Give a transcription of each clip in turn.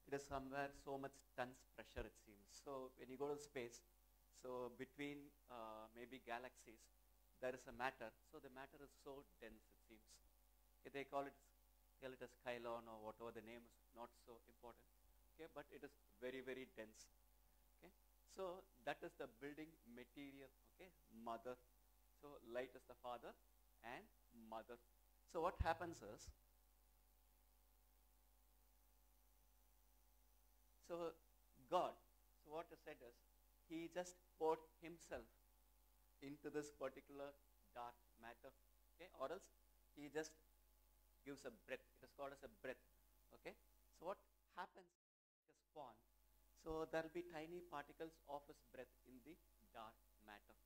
it is somewhere so much tons pressure it seems. So when you go to space, so between maybe galaxies, there is a matter. So the matter is so dense it seems. Okay, they call it as Kylon or whatever the name is, not so important. Okay, but it is very, very dense. Okay, so that is the building material. Okay, mother. So light is the father and mother. So what happens is, so God, so what is said is, he just poured himself into this particular dark matter, okay, or else he just gives a breath. It is called as a breath, okay. So what happens is spawn. So there will be tiny particles of his breath in the dark matter.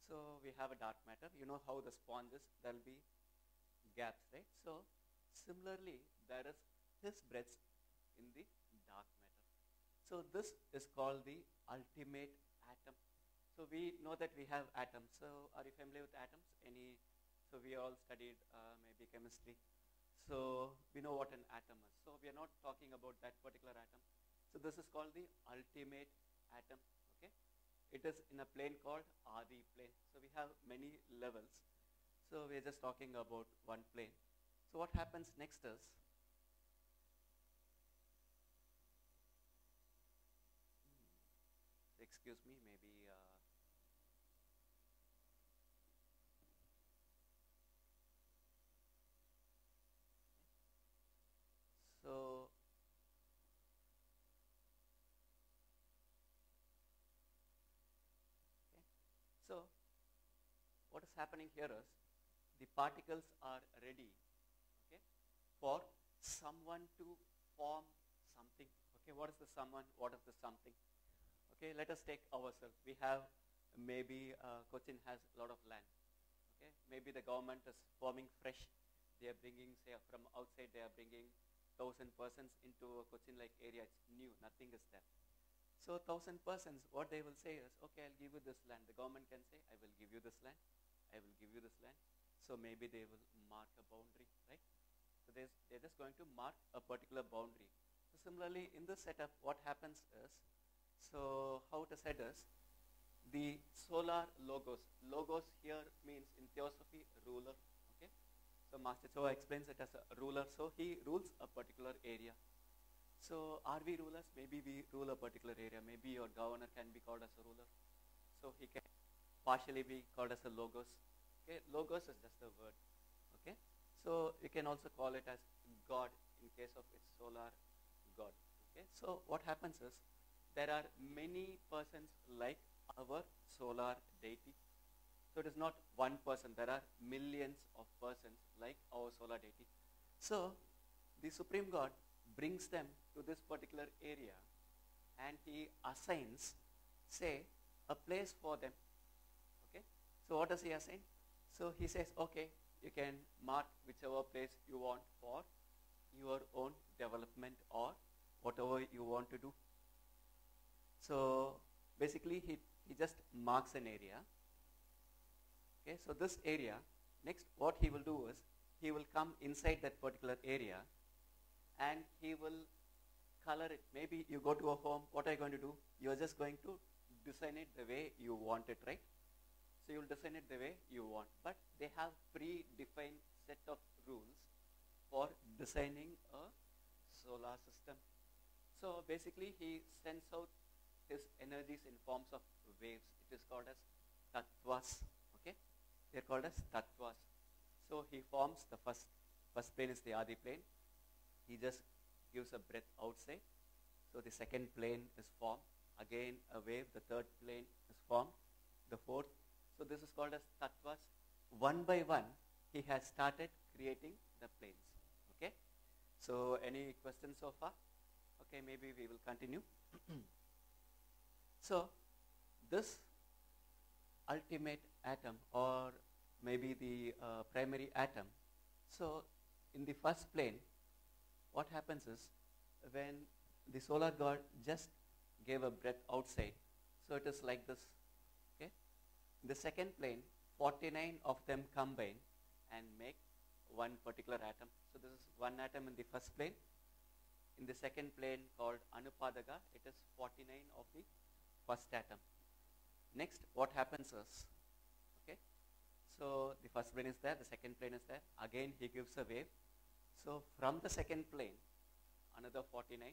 So we have a dark matter. You know how the sponge is. There will be gaps, right? So similarly, there is his breath in the dark matter. So this is called the ultimate atom. So we know that we have atoms. So are you familiar with atoms? So we all studied maybe chemistry. So we know what an atom is. So we are not talking about that particular atom. So this is called the ultimate atom. Okay, it is in a plane called Adi plane. So we have many levels. So we are just talking about one plane. So what happens next is, excuse me, maybe so okay. So what is happening here is, the particles are ready, okay, for someone to form something. Okay, what is the someone? What is the something? Okay, let us take ourselves. We have maybe Cochin has a lot of land. Okay, maybe the government is forming fresh. They are bringing, say, from outside. They are bringing 1,000 persons into a Cochin like area. It's new. Nothing is there. So 1,000 persons, what they will say is, okay, I'll give you this land. The government can say, I will give you this land. I will give you this land. So maybe they will mark a boundary, right? So they're just going to mark a particular boundary. So similarly, in this setup, what happens is, so how it is said is, the solar logos. Logos here means in Theosophy, ruler. Okay. So Master Choa explains it as a ruler. So he rules a particular area. So are we rulers? Maybe we rule a particular area. Maybe your governor can be called as a ruler. So he can partially be called as a logos. Okay. Logos is just a word. Okay. So you can also call it as God in case of its solar God. Okay. So what happens is, there are many persons like our solar deity. So it is not one person. There are millions of persons like our solar deity. So the Supreme God brings them to this particular area and he assigns, say, a place for them. Okay. So what does he assign? So he says, okay, you can mark whichever place you want for your own development or whatever you want to do. So basically he just marks an area. Okay, so this area, next what he will do is, he will come inside that particular area and he will color it. Maybe you go to a home, what are you going to do? You are just going to design it the way you want it, right? So you will design it the way you want. But they have predefined set of rules for designing a solar system. So basically he sends out his energies in forms of waves. It is called as tattvas. Okay, they are called as tattvas. So he forms the first plane is the Adi plane. He just gives a breath outside. So the second plane is formed. Again a wave. The third plane is formed. The fourth. So this is called as tattvas. One by one, he has started creating the planes. Okay. So any questions so far? Okay, maybe we will continue. So this ultimate atom, or maybe the primary atom. So in the first plane, what happens is, when the solar god just gave a breath outside, so it is like this. Okay. In the second plane, 49 of them combine and make one particular atom. So this is one atom in the first plane. in the second plane called Anupadaka, it is 49 of the first atom. Next, what happens is, okay, so the first plane is there, the second plane is there. Again, he gives a wave. So from the second plane, another 49,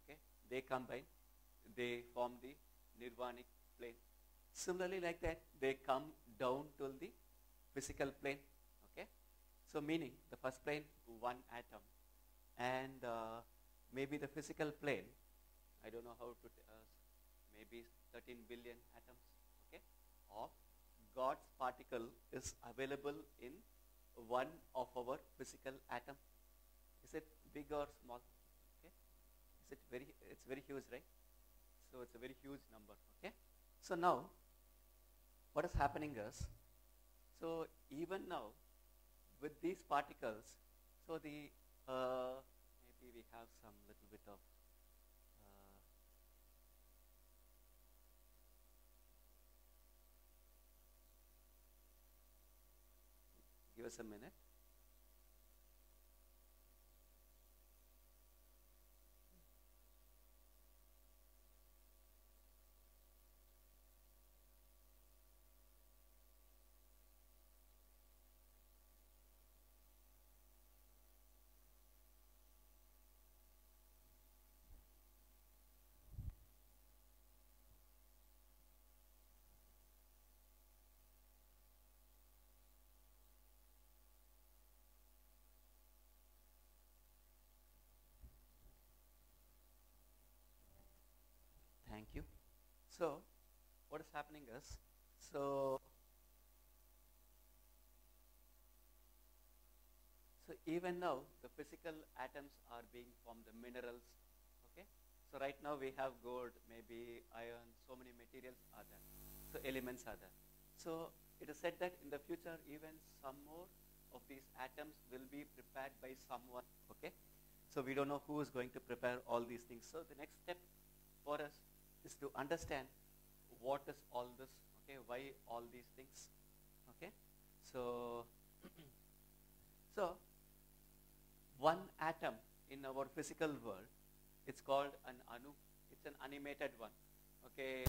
okay, they combine, they form the nirvanic plane. Similarly, like that, they come down to the physical plane, okay. So meaning the first plane, one atom, and maybe the physical plane, I don't know how to, maybe 13 billion atoms, okay, of God's particle is available in one of our physical atom. Is it big or small? Okay, is it very? It's very huge, right? So it's a very huge number. Okay, so now what is happening is, so even now with these particles, so the maybe we have some little bit of give us a minute. Thank you. So what is happening is, so even now the physical atoms are being formed, the minerals, okay. So right now we have gold, maybe iron, so many materials are there, so elements are there. So it is said that in the future even some more of these atoms will be prepared by someone, okay. So we don't know who is going to prepare all these things. So the next step for us is to understand what is all this, okay, why all these things, okay. So so one atom in our physical world, it's called an anu. It's an animated one, okay.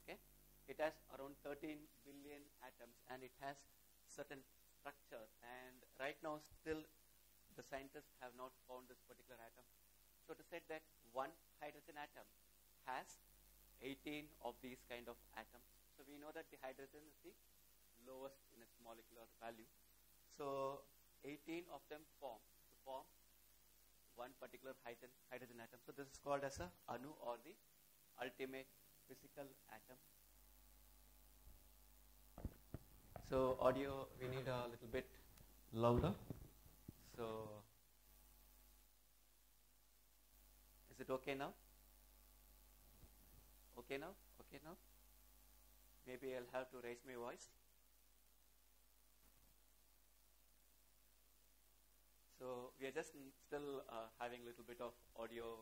Okay, it has around 13 billion atoms and it has certain structure, and right now still the scientists have not found this particular atom. So it is said that one hydrogen atom has 18 of these kind of atoms. So we know that the hydrogen is the lowest in its molecular value. So 18 of them form one particular hydrogen atom. So this is called as a anu, or the ultimate physical atom. So audio, we need a little bit louder. So is it okay now? Okay now? Okay now? Maybe I'll have to raise my voice. So we are just still having a little bit of audio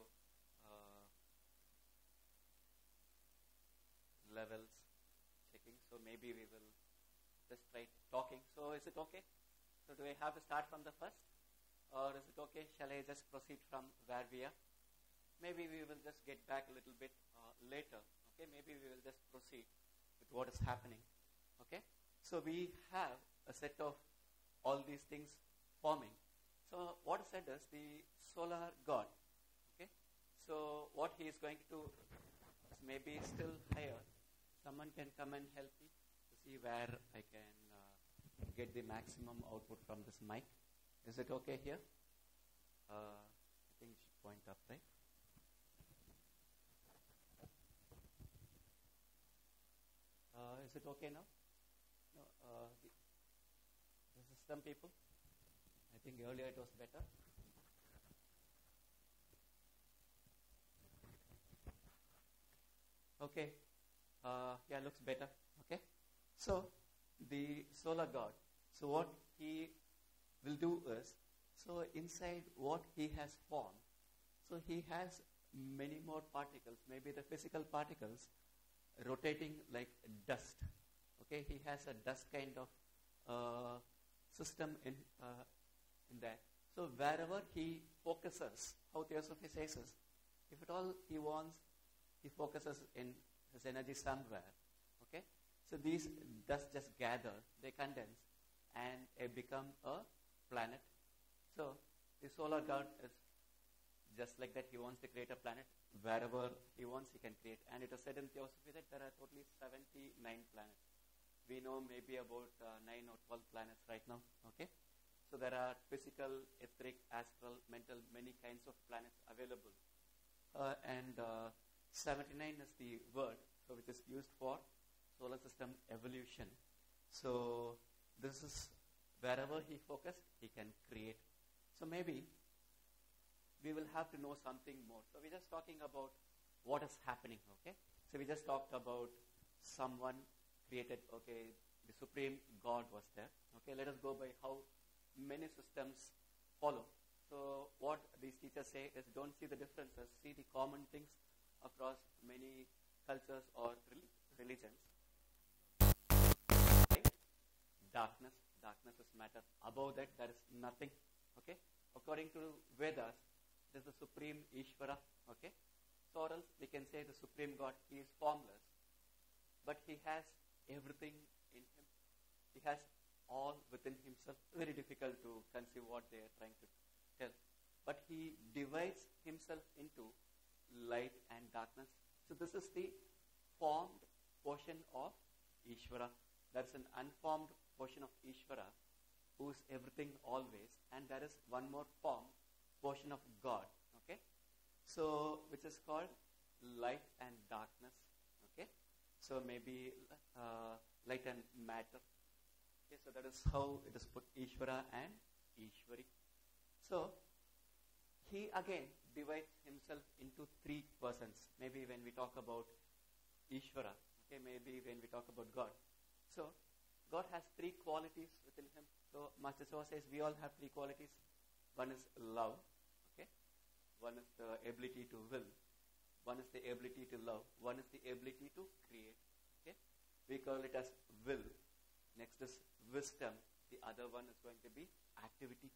levels checking. So maybe we will just try talking. So is it okay? So do I have to start from the first? Or is it okay? Shall I just proceed from where we are? Maybe we will just get back a little bit later. Okay, maybe we will just proceed with what is happening. Okay, so we have a set of all these things forming. So what is said is the solar god. Okay, so what he is going to do is maybe still higher. Someone can come and help me to see where I can get the maximum output from this mic. Is it okay here? I think you should point up, right? Is it okay now? No, the system people? I think earlier it was better. Okay. Yeah, looks better. Okay. So, the solar god. So, what he will do is, so inside what he has formed, so he has many more particles, maybe the physical particles, rotating like dust. Okay, he has a dust kind of system in that. So wherever he focuses, how Theosophy says is, if at all he wants, he focuses in his energy somewhere. Okay, so these dust just gather, they condense, and become a planet. So the solar god is just like that. He wants to create a planet. Wherever he wants, he can create. And it is said in Theosophy that there are totally 79 planets. We know maybe about 9 or 12 planets right now. Okay, so there are physical, etheric, astral, mental, many kinds of planets available. And 79 is the word which is used for solar system evolution. So this is wherever he focused, he can create. So maybe we will have to know something more. So we're just talking about what is happening, okay? So we just talked about someone created, okay, the supreme God was there. Okay, let us go by how many systems follow. So what these teachers say is, don't see the differences, see the common things across many cultures or religions. Right? Darkness is matter. Above that, there is nothing. Okay, according to Vedas, it is the supreme Ishvara. Okay, so or else we can say the supreme God. He is formless, but he has everything in him. He has all within himself. Very difficult to conceive what they are trying to tell. But he divides himself into light and darkness. So this is the formed portion of Ishvara. There is an unformed portion of Ishvara, who is everything always, and there is one more formed portion of God. Okay, so which is called light and darkness. Okay, so maybe light and matter. Okay, so that is how it is put, Ishvara and Ishvari. So he again divides himself into three persons. Maybe when we talk about Ishvara, okay, maybe when we talk about God. So God has three qualities within him. So Master Soa says we all have three qualities. One is love, okay. One is the ability to will. One is the ability to love. One is the ability to create. Okay, we call it as will. Next is wisdom. The other one is going to be activity.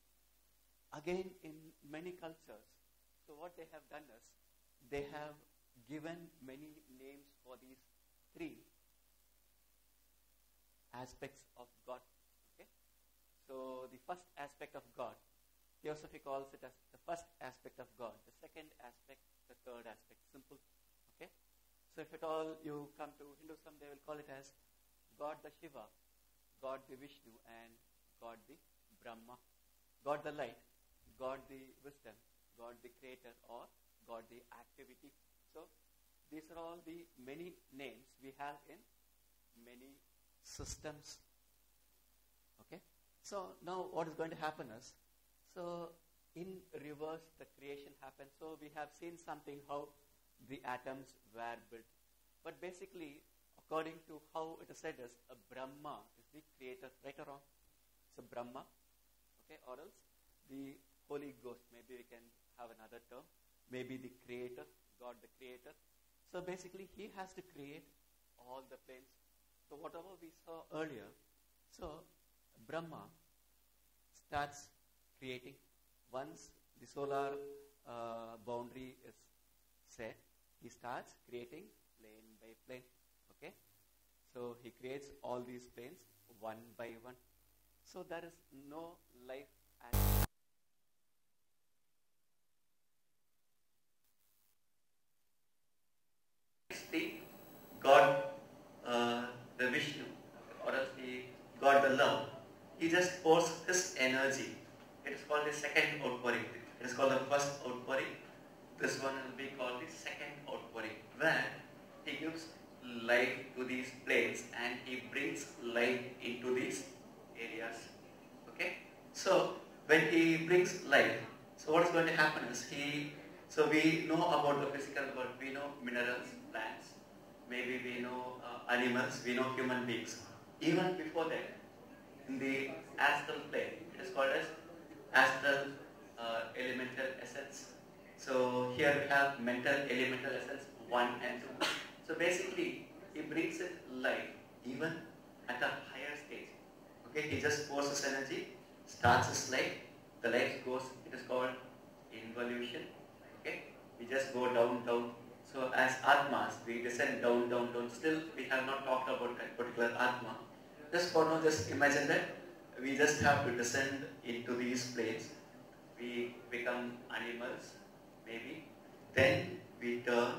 Again, in many cultures, so what they have done is they have given many names for these three aspects of God. Okay, so the first aspect of God, Theosophy calls it as the first aspect of God. The second aspect, the third aspect. Simple. Okay, so if at all you come to Hinduism, they will call it as God the Shiva, God the Vishnu, and God the Brahma. God the light, God the wisdom, God the creator, or God the activity. So these are all the many names we have in many systems. Okay, so now what is going to happen is, so in reverse the creation happens. So we have seen something how the atoms were built, but basically according to how it is said is, a Brahma is the creator, right or wrong? So Brahma, okay, or else the Holy Ghost, maybe we can have another term, maybe the creator, God the creator. So basically he has to create all the planes. So whatever we saw earlier, so Brahma starts creating. Once the solar boundary is set, he starts creating plane by plane. Okay, so he creates all these planes one by one. So there is no life at the God, the Vishnu, or else the God the love. He just pours his energy. It is called the second outpouring. It is called the first outpouring. This one will be called the second outpouring, where he gives light to these planes and he brings light into these areas. Okay, so when he brings light, so what is going to happen is so we know about the physical world. We know minerals, plants, maybe we know animals, we know human beings. Even before that, in the astral plane, it is called as astral elemental essence. So here we have mental elemental essence 1 and 2. So basically, he brings it light even at a higher stage. Okay, he just pours his energy, starts his life, the life goes, it is called involution. Okay, we just go down, down. So as Atmas, we descend down, down, down. Still, we have not talked about that particular Atma. Just for now, just imagine that we just have to descend into these planes. We become animals, maybe. Then we turn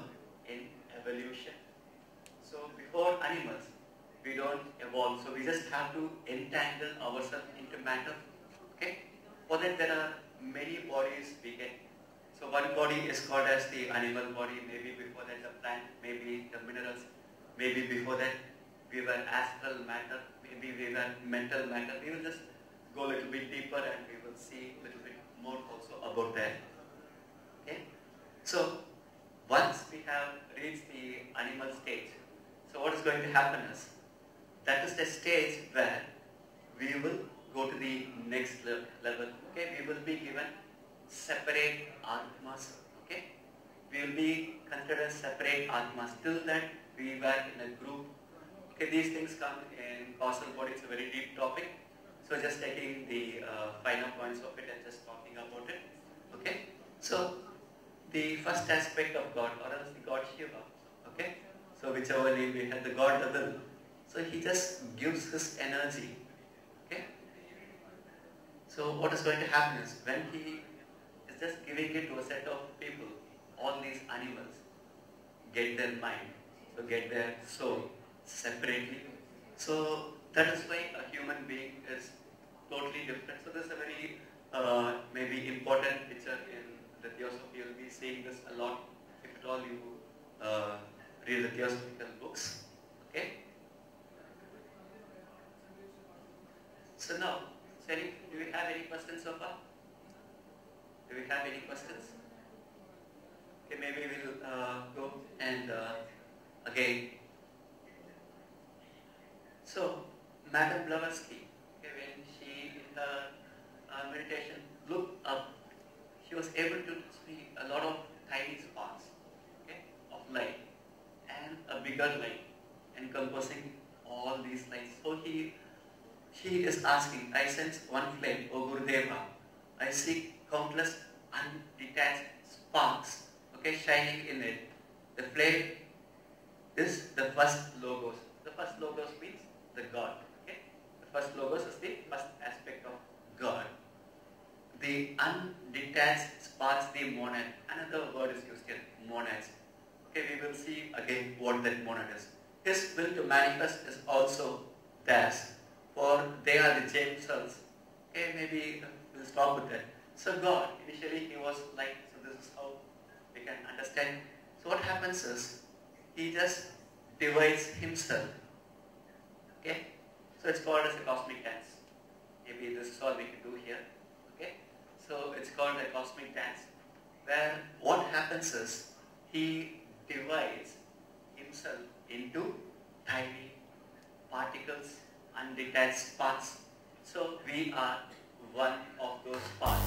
in evolution. So before animals, we don't evolve. So we just have to entangle ourselves into matter. Okay? For that there are many bodies we get. So one body is called as the animal body, maybe before that the plant, maybe the minerals, maybe before that we were astral matter, maybe we were mental matter. We will just go a little bit deeper and we will see a little bit more also about that. Okay? So once we have reached the animal stage, so what is going to happen is, that is the stage where we will go to the next level. Okay, we will be given separate atmas. Okay, we will be considered separate atmas. Till that we were in a group. Okay, these things come in causal body. It's a very deep topic. So just taking the finer points of it and just talking about it. Okay, so the first aspect of God, or else the God Shiva. Okay, so whichever name we had, the God Adal. So he just gives his energy. Okay. So what is going to happen is, when he is just giving it to a set of people, all these animals get their mind, so get their soul separately. So that is why a human being is totally different. So this is a very maybe important picture in the Theosophy. You will be seeing this a lot if at all you read the Theosophical books. Okay. So now, do we have any questions so far? Do we have any questions? Okay, maybe we'll go and again. So, Madame Blavatsky, okay, when she in her meditation looked up, she was able to see a lot of tiny sparks, okay, of light, and a bigger light encompassing all these lights. So she is asking, I sense one flame, O Gurudeva. I see countless undetached sparks, okay, shining in it. The flame is the first logos. The first logos means the God. Okay? The first logos is the first aspect of God. The undetached sparks, the monad. Another word is used here, monads. Okay, we will see again what that monad is. His will to manifest is also theirs, for they are the germ cells. Okay, maybe we'll stop with that. So God, initially he was light, so this is how we can understand. So what happens is, he just divides himself. Okay, so it's called as a cosmic dance. Maybe this is all we can do here. Okay, so it's called a cosmic dance, where what happens is, he divides himself into tiny particles, undetached parts. So we are one of those parts,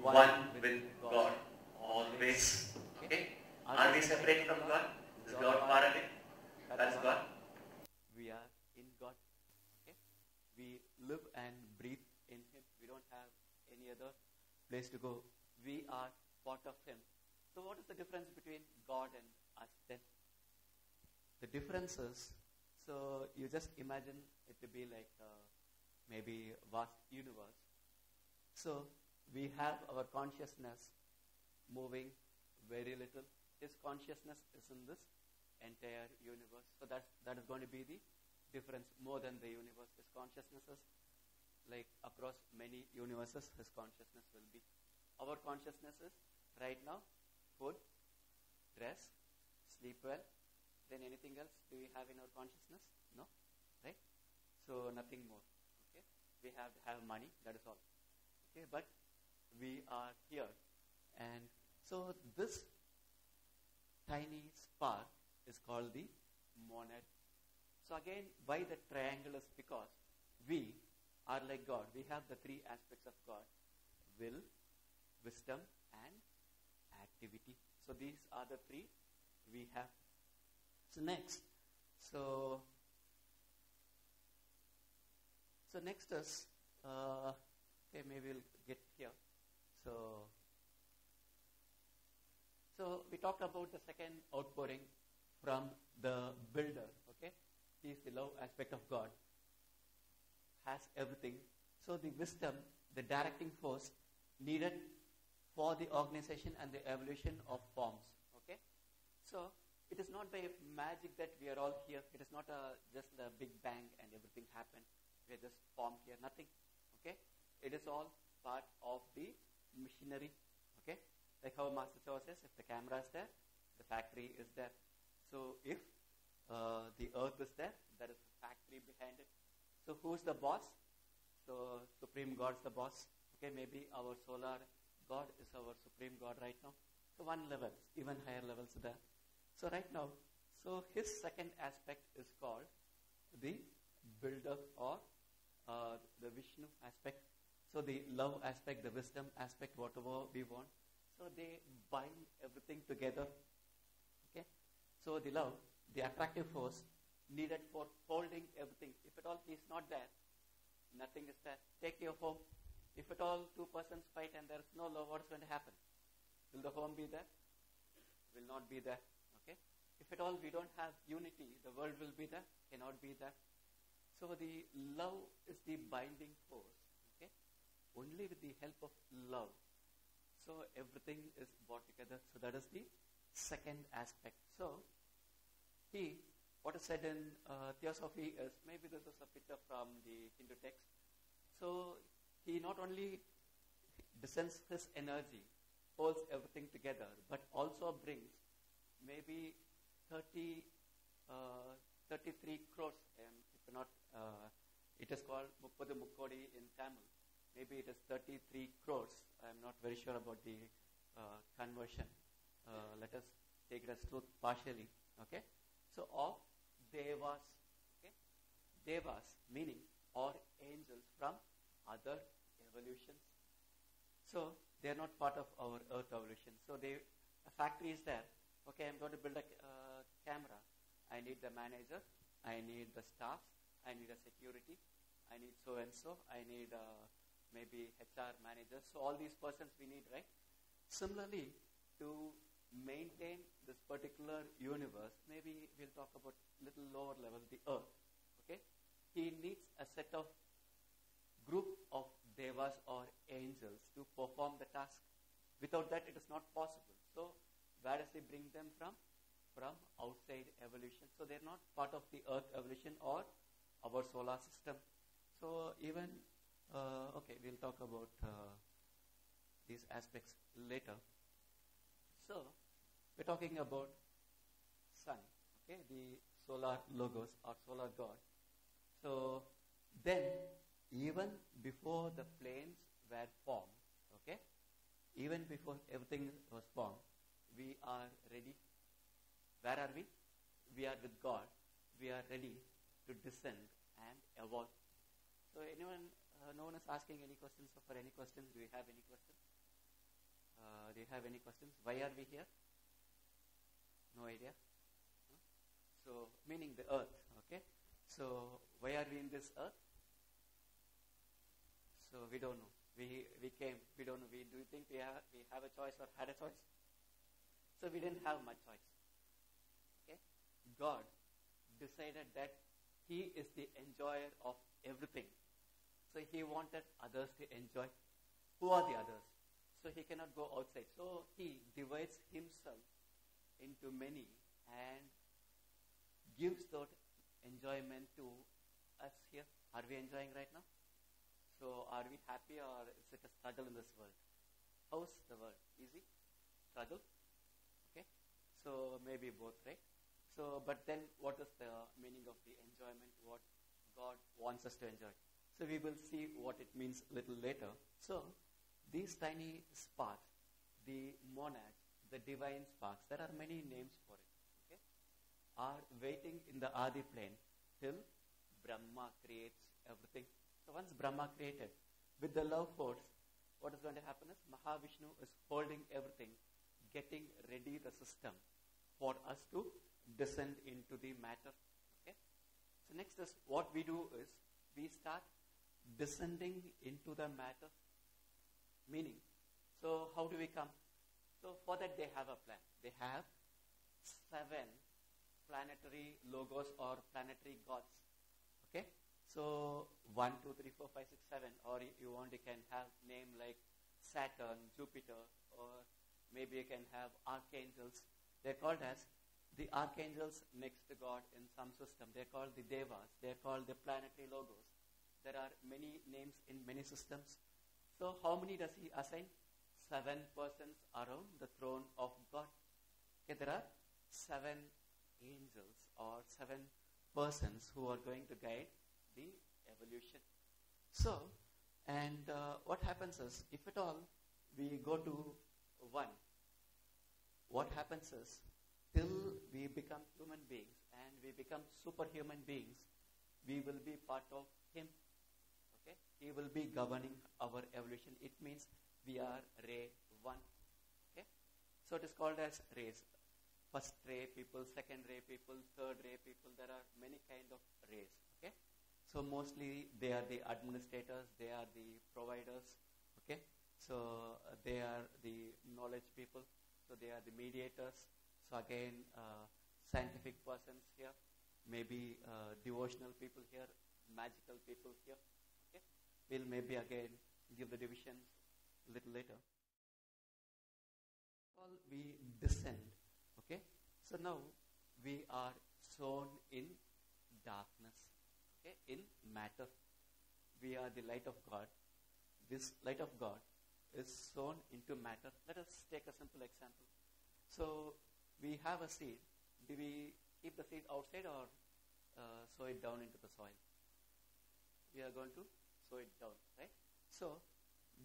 one with God, always. Okay? Are we separate from God? Is God far away? That is God. We are in God. Okay? We live and breathe in Him. We don't have any other place to go. We are part of Him. So what is the difference between God and us then? The difference is, so you just imagine it to be like maybe vast universe. So we have our consciousness moving very little. His consciousness is in this entire universe. So that is going to be the difference more than the universe. His consciousness is like across many universes, his consciousness will be. Our consciousness is right now food, dress, sleep well. Then anything else do we have in our consciousness? No, right? So nothing more. Okay, we have to have money. That is all. Okay, but we are here, and so this tiny spark is called the monad. So again, why the triangle is because we are like God. We have the three aspects of God: will, wisdom, and activity. So these are the three we have. So next, so So next is, okay, maybe we'll get here. So we talked about the second outpouring from the builder, okay? He is the love aspect of God, has everything. So the wisdom, the directing force needed for the organization and the evolution of forms, okay? So it is not by magic that we are all here. It is not just the big bang and everything happened. We are just formed here, nothing, okay? It is all part of the machinery, okay? Like how Master Chow says, if the camera is there, the factory is there. So if the earth is there, there is a factory behind it. So who's the boss? So Supreme God is the boss. Okay, maybe our solar God is our Supreme God right now. So one level, even higher levels are there. So right now, so his second aspect is called the builder or the Vishnu aspect. So the love aspect, the wisdom aspect, whatever we want. So they bind everything together. Okay. So the love, the attractive force needed for holding everything. If at all he is not there, nothing is there. Take your home. If at all two persons fight and there is no love, what is going to happen? Will the home be there? Will not be there. Okay. If at all we don't have unity, the world will be there, cannot be there. So the love is the binding force. Okay. Only with the help of love. So everything is brought together. So that is the second aspect. So what is said in Theosophy is, maybe this is a picture from the Hindu text. So he not only descends his energy, holds everything together, but also brings maybe 33 crores. If not, it is called Muppadu Mukkodi in Tamil. Maybe it is 33 crores. I'm not very sure about the conversion. Let us take it as truth partially. Okay. So of devas. Okay. Devas meaning or angels from other evolutions. So they are not part of our earth evolution. So a factory is there. Okay, I'm going to build a camera. I need the manager. I need the staff. I need a security. I need so and so. I need maybe HR managers. So all these persons we need, right? Similarly, to maintain this particular universe, maybe we'll talk about little lower level, the earth. Okay, he needs a set of group of devas or angels to perform the task. Without that, it is not possible. So where does he bring them from? From outside evolution. So they're not part of the earth evolution or our solar system. So even okay, we'll talk about these aspects later. So we're talking about sun, okay, the solar logos or solar god. So then, even before the planes were formed, okay, even before everything was formed, we are ready. Where are we? We are with God. We are ready to descend and evolve. So anyone, no one is asking any questions. So for any questions, do you have any questions? Do you have any questions? Why are we here? No idea. No? So meaning the earth. Okay. So why are we in this earth? So we don't know. We came. We don't know. Do you think we have a choice or had a choice? So we didn't have much choice. Okay. God decided that He is the enjoyer of everything. So He wanted others to enjoy. Who are the others? So He cannot go outside. So He divides Himself into many and gives that enjoyment to us here. Are we enjoying right now? So are we happy or is it a struggle in this world? How's the world? Easy? Struggle? Okay. So maybe both, right? So, but then what is the meaning of the enjoyment? What God wants us to enjoy? So we will see what it means a little later. So these tiny sparks, the monads, the divine sparks, there are many names for it, okay, are waiting in the Adi plane till Brahma creates everything. So once Brahma created, with the love force, what is going to happen is Mahavishnu is holding everything, getting ready the system for us to descend into the matter. Okay. So next is what we do is we start descending into the matter. Meaning, so how do we come? So for that they have a plan. They have 7 planetary logos or planetary gods. Okay? So 1, 2, 3, 4, 5, 6, 7, or if you want, you can have name like Saturn, Jupiter, or maybe you can have archangels. They're called as the archangels next to God in some system. They're called the devas. They're called the planetary logos. There are many names in many systems. So how many does he assign? 7 persons around the throne of God. Okay, there are 7 angels or 7 persons who are going to guide the evolution. So, and what happens is, if at all we go to 1, what happens is, till we become human beings and we become superhuman beings, we will be part of him. Okay? He will be governing our evolution. It means we are ray 1. Okay? So it is called as rays. First ray people, second ray people, third ray people. There are many kind of rays. Okay? So mostly they are the administrators, they are the providers. Okay? So they are the knowledge people. So they are the mediators. So again, scientific persons here, maybe devotional people here, magical people here. Okay? We'll maybe again give the divisions a little later. Well, we descend. Okay? So now we are sown in darkness. Okay? In matter. We are the light of God. This light of God is sown into matter. Let us take a simple example. So we have a seed. Do we keep the seed outside or sow it down into the soil? We are going to sow it down, right? So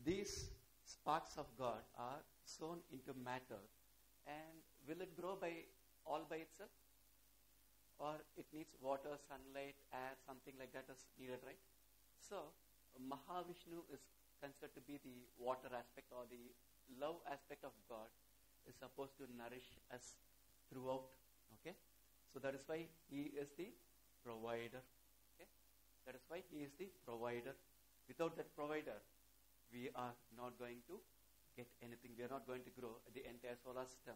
these sparks of God are sown into matter, and will it grow all by itself? Or it needs water, sunlight, air, something like that is needed, right? So Mahavishnu is considered to be the water aspect or the love aspect of God, is supposed to nourish us throughout. Okay? So that is why he is the provider. Okay? That is why he is the provider. Without that provider, we are not going to get anything. We are not going to grow the entire solar system.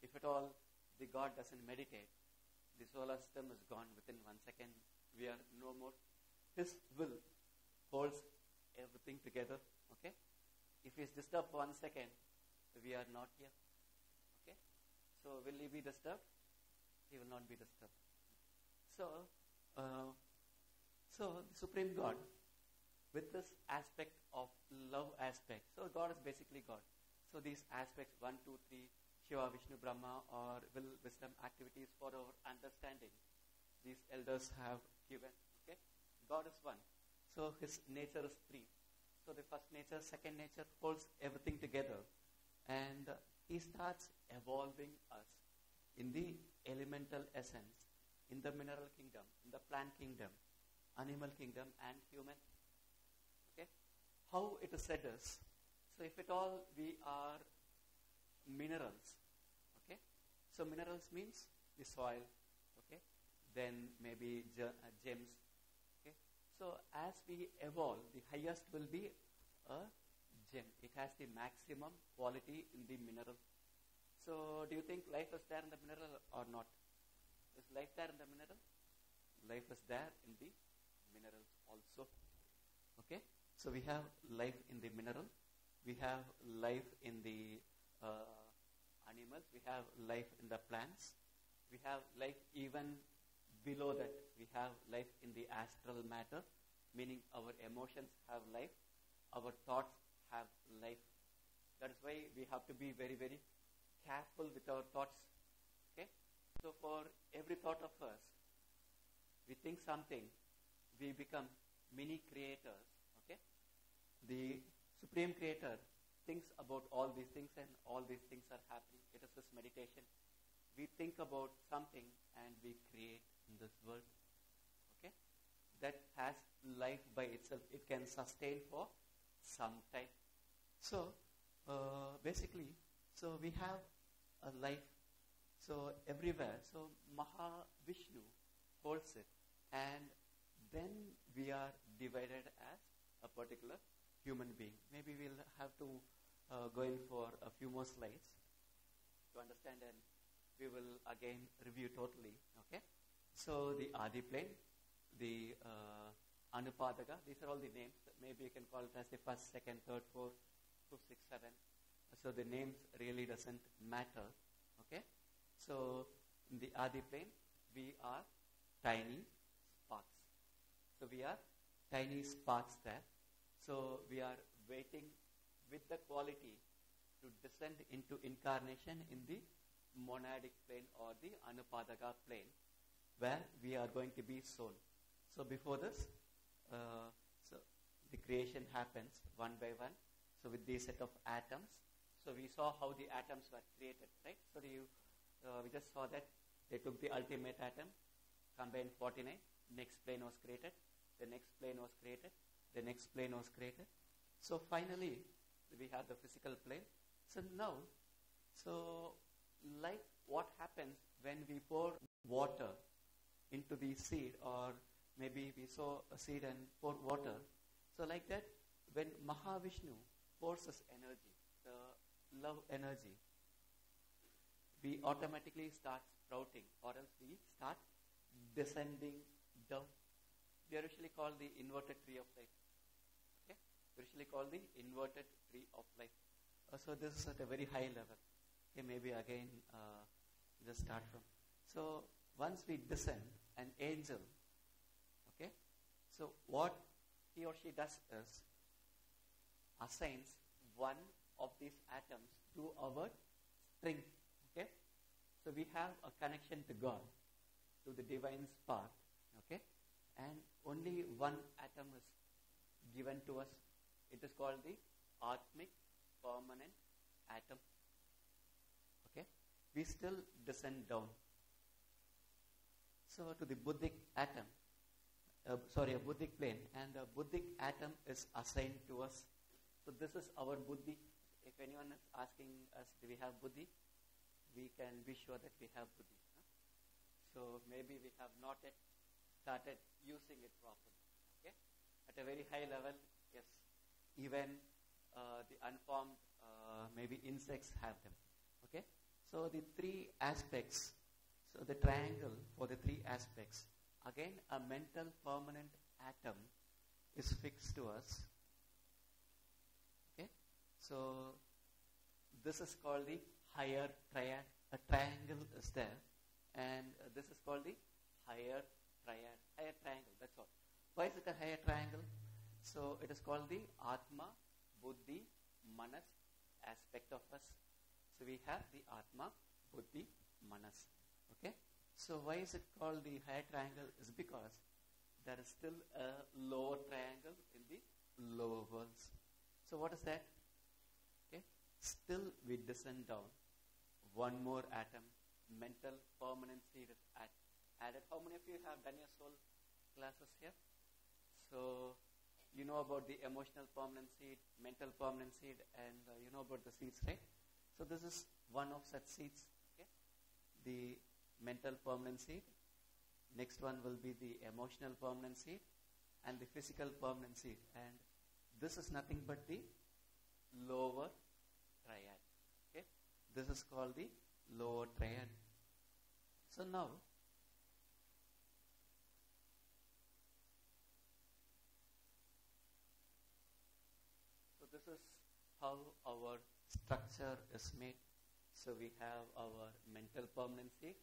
If at all the God doesn't meditate, the solar system is gone within 1 second. We are no more. His will holds everything together. Okay? If he is disturbed for 1 second, we are not here. Okay? So will he be disturbed? He will not be disturbed. So, the Supreme God, with this aspect of love aspect, so God is basically God. So these aspects, 1, 2, 3, Shiva, Vishnu, Brahma, or will, wisdom, activities for our understanding, these elders have given. Okay? God is one. So his nature is 3. So the first nature, second nature holds everything together. And he starts evolving us in the elemental essence, in the mineral kingdom, in the plant kingdom, animal kingdom, and human. Okay? How it is said is, so if at all we are minerals, okay? So minerals means the soil, okay? Then maybe gems, okay? So as we evolve, the highest will be a gem. It has the maximum quality in the mineral. So do you think life is there in the mineral or not? Is life there in the mineral? Life is there in the minerals also. Okay? So we have life in the mineral. We have life in the animals. We have life in the plants. We have life even below that. We have life in the astral matter, meaning our emotions have life. Our thoughts have life. That is why we have to be very, very careful with our thoughts. Okay? So for every thought of us, we think something, we become mini creators. Okay? The Supreme Creator thinks about all these things, and all these things are happening. It is this meditation. We think about something and we create in this world. Okay? That has life by itself. It can sustain for some time. So basically, so we have a life, so everywhere. So Mahavishnu holds it, and then we are divided as a particular human being. Maybe we'll have to go in for a few more slides to understand, and we will again review totally. Okay, so the Adi plane, the Anupadaka, these are all the names. Maybe you can call it as the first, second, third, fourth, fifth, sixth, seventh. So the names really doesn't matter. Okay, so in the Adi plane, we are tiny sparks. So we are tiny sparks there. So we are waiting with the quality to descend into incarnation in the monadic plane or the Anupadaka plane, where we are going to be soul. So before this, so the creation happens one by one. So with this set of atoms, so we saw how the atoms were created, right? So we just saw that they took the ultimate atom, combined 49, next plane was created, the next plane was created, the next plane was created. So finally, we have the physical plane. So now, so like what happens when we pour water into the seed, or maybe we sow a seed and pour water. So like that, when Mahavishnu pours us energy, the love energy, we automatically start sprouting, or else we start descending down. We are usually called the inverted tree of life. Okay, we usually called the inverted tree of life. So this is at a very high level. Okay, maybe again just start from. So once we descend, an angel, okay, so what he or she does is assigns one of these atoms to our string. Okay, so we have a connection to God, to the divine spark. Okay, and only one atom is given to us. It is called the Atmic permanent atom. Okay, we still descend down. So to the Buddhic atom, a Buddhic plane, and the Buddhic atom is assigned to us. So this is our Buddhi. If anyone is asking us, do we have Buddhi? We can be sure that we have Buddhi. Huh? So maybe we have not yet started using it properly. Okay, at a very high level, yes, even the unformed, maybe insects have them. Okay, so the three aspects, so the triangle for the three aspects, again a mental permanent atom is fixed to us. Okay, so this is called the higher triad. A triangle is there, and this is called the higher triad, higher triangle. That's all. Why is it a higher triangle? So it is called the Atma, Buddhi, Manas aspect of us. So we have the Atma, Buddhi, Manas. Okay. So why is it called the higher triangle? Is because there is still a lower triangle in the lower worlds. So what is that? Okay. Still we descend down. One more atom, mental permanency is added. How many of you have done your soul classes here? So you know about the emotional permanent seed, mental permanent seed, and you know about the seeds, right? So this is one of such seeds. Okay, the mental permanent seed. Next one will be the emotional permanent seed, and the physical permanent seed. And this is nothing but the lower triad. Okay, this is called the lower triad. So now, this is how our structure is made. So we have our mental permanency,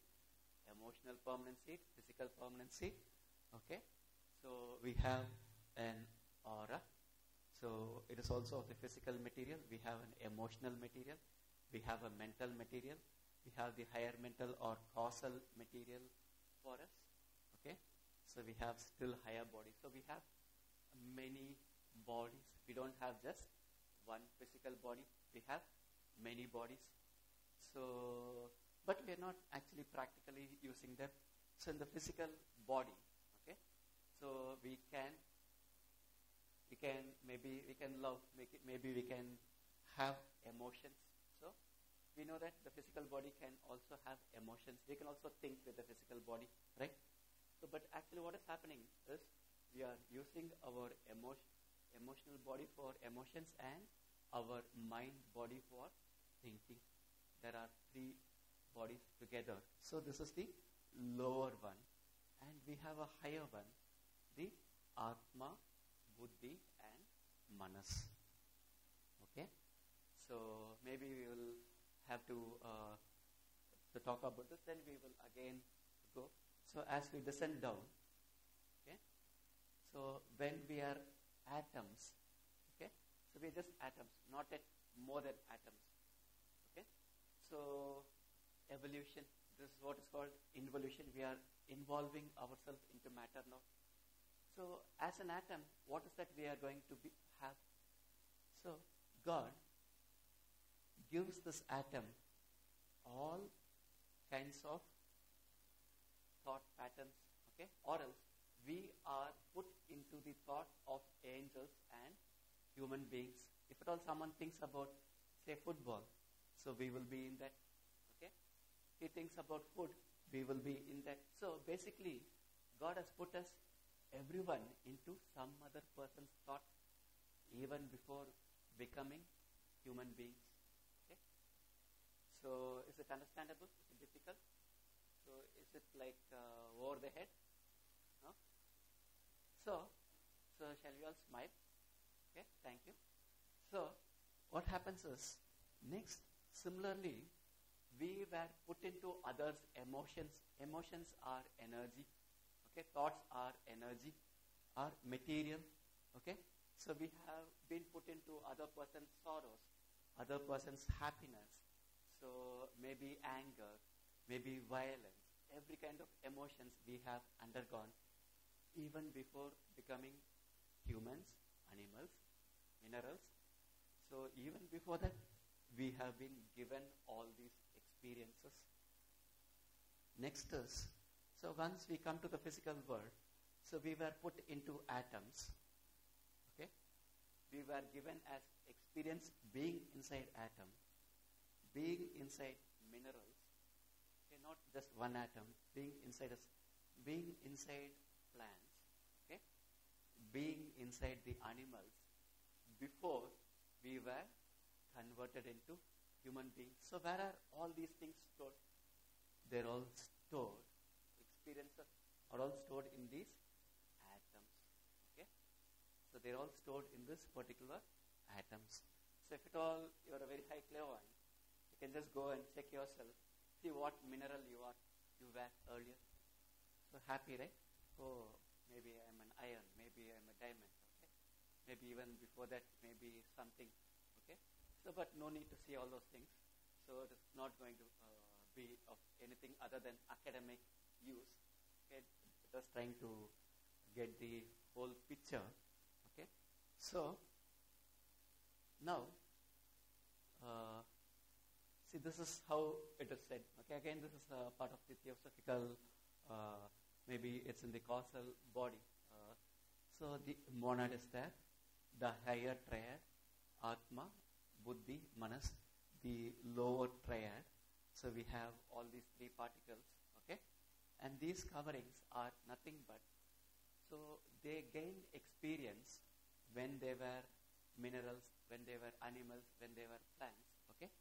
emotional permanency, physical permanency. Okay, so we have an aura. So it is also of the physical material. We have an emotional material. We have a mental material. We have the higher mental or causal material for us. Okay, so we have still higher bodies. So we have many bodies. We don't have just one physical body. We have many bodies. So, but we are not actually practically using them. So in the physical body, okay, so we can love, maybe we can have emotions. So we know that the physical body can also have emotions. We can also think with the physical body, right? So, but actually what is happening is we are using our emotional body for emotions and our mind body for thinking. There are three bodies together. So this is the lower one. And we have a higher one, the Atma, Buddhi and Manas. Okay? So maybe we will have to talk about this, then we will again go. So as we descend down, okay? So when we are atoms, okay? So we are just atoms, not yet more than atoms. Okay? So evolution, this is what is called involution. We are involving ourselves into matter now. So as an atom, what is that we are going to have? So God gives this atom all kinds of thought patterns, okay? Or else we are put into the thought of angels and human beings. If at all someone thinks about, say, football, so we will be in that, okay? He thinks about food, we will be in that. So basically, God has put us, everyone, into some other person's thought even before becoming human beings. Okay? So is it understandable? Is it difficult? So is it like over the head? No? So shall we all smile? Okay, thank you. So what happens is, next, similarly, we were put into others' emotions. Emotions are energy. Okay, thoughts are energy, are material. Okay, so we have been put into other person's sorrows, other person's happiness. So maybe anger, maybe violence, every kind of emotions we have undergone even before becoming humans, animals, minerals. So even before that, we have been given all these experiences. Next is, so once we come to the physical world, so we were put into atoms. Okay? We were given as experience being inside atom, being inside minerals. Okay, not just one atom, being inside us, being inside plants, okay? Being inside the animals before we were converted into human beings. So where are all these things stored? They're all stored. Experiences are all stored in these atoms. Okay? So they're all stored in this particular atoms. So if at all you're a very high clairvoyant, you can just go and check yourself, see what mineral you were earlier. So happy, right? Oh, maybe I'm an iron, maybe I'm a diamond. Okay? Maybe even before that, maybe something. Okay? So but no need to see all those things. So it's not going to be of anything other than academic use. Okay, just trying to get the whole picture. Okay, so now see, this is how it is said. Okay, again, this is part of the theosophical. Maybe it's in the causal body. So the monad is there, the higher triad, Atma, Buddhi, Manas, the lower triad. So we have all these three particles, okay? And these coverings are nothing but, so they gain experience when they were minerals, when they were animals, when they were plants, okay?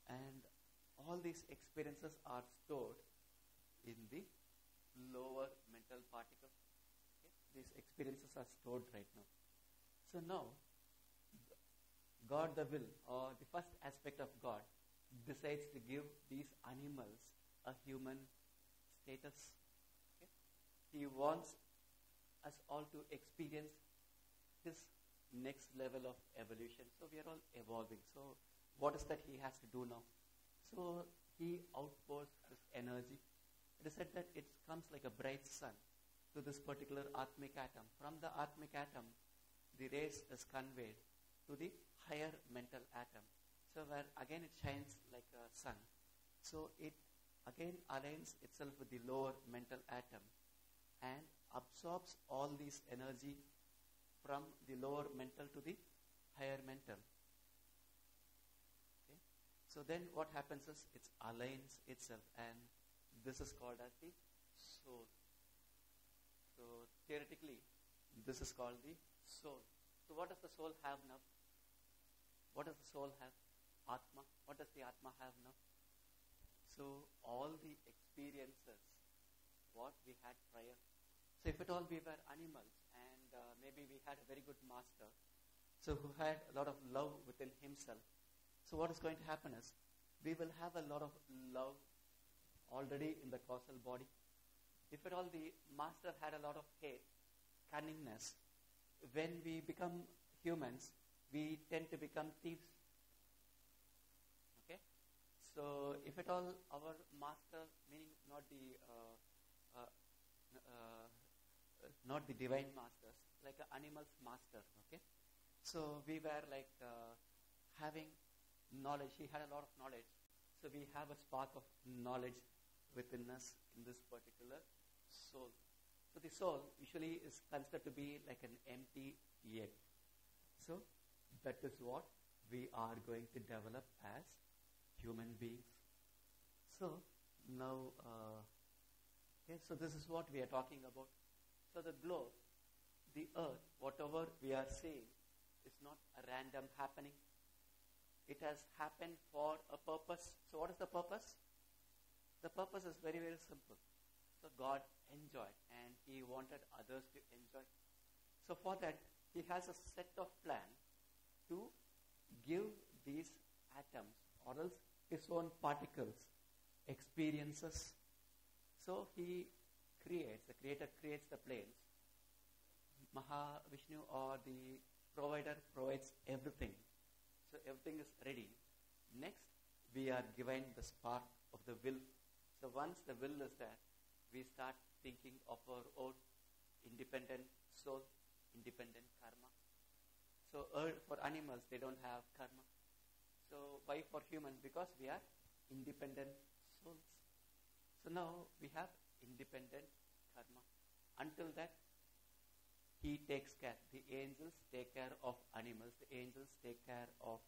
And all these experiences are stored in the lower mental particles. Okay? These experiences are stored right now. So now, God the will, or the first aspect of God, decides to give these animals a human status. Okay? He wants us all to experience his next level of evolution. So we are all evolving. So what is that he has to do now? So he outpours this energy. It is said that it comes like a bright sun to this particular Atmic atom. From the Atmic atom, the rays is conveyed to the higher mental atom. So where again it shines like a sun. So it again aligns itself with the lower mental atom and absorbs all this energy from the lower mental to the higher mental. Okay? So then what happens is it aligns itself, and this is called as the soul. So theoretically, this is called the soul. So what does the soul have now? What does the soul have? Atma. What does the Atma have now? So all the experiences, what we had prior. So if at all we were animals and maybe we had a very good master, so who had a lot of love within himself. So what is going to happen is, we will have a lot of love already in the causal body. If at all the master had a lot of hate, cunningness, when we become humans, we tend to become thieves. Okay? So if at all our master, meaning not the divine masters, like an animal's master, okay? So we were like having knowledge. He had a lot of knowledge. So we have a spark of knowledge within us in this particular soul. So the soul usually is considered to be like an empty egg. So that is what we are going to develop as human beings. So now, so this is what we are talking about. So the globe, the earth, whatever we are seeing is not a random happening. It has happened for a purpose. So what is the purpose? The purpose is very, very simple. So God enjoyed and He wanted others to enjoy. So for that, He has a set of plan to give these atoms or else His own particles experiences. So the Creator creates the planes. Mahavishnu or the provider provides everything. So everything is ready. Next, we are given the spark of the will. So once the will is there, we start thinking of our own independent soul, independent karma. So for animals, they don't have karma. So why for humans? Because we are independent souls. So now we have independent karma. Until that, He takes care. The angels take care of animals. The angels take care of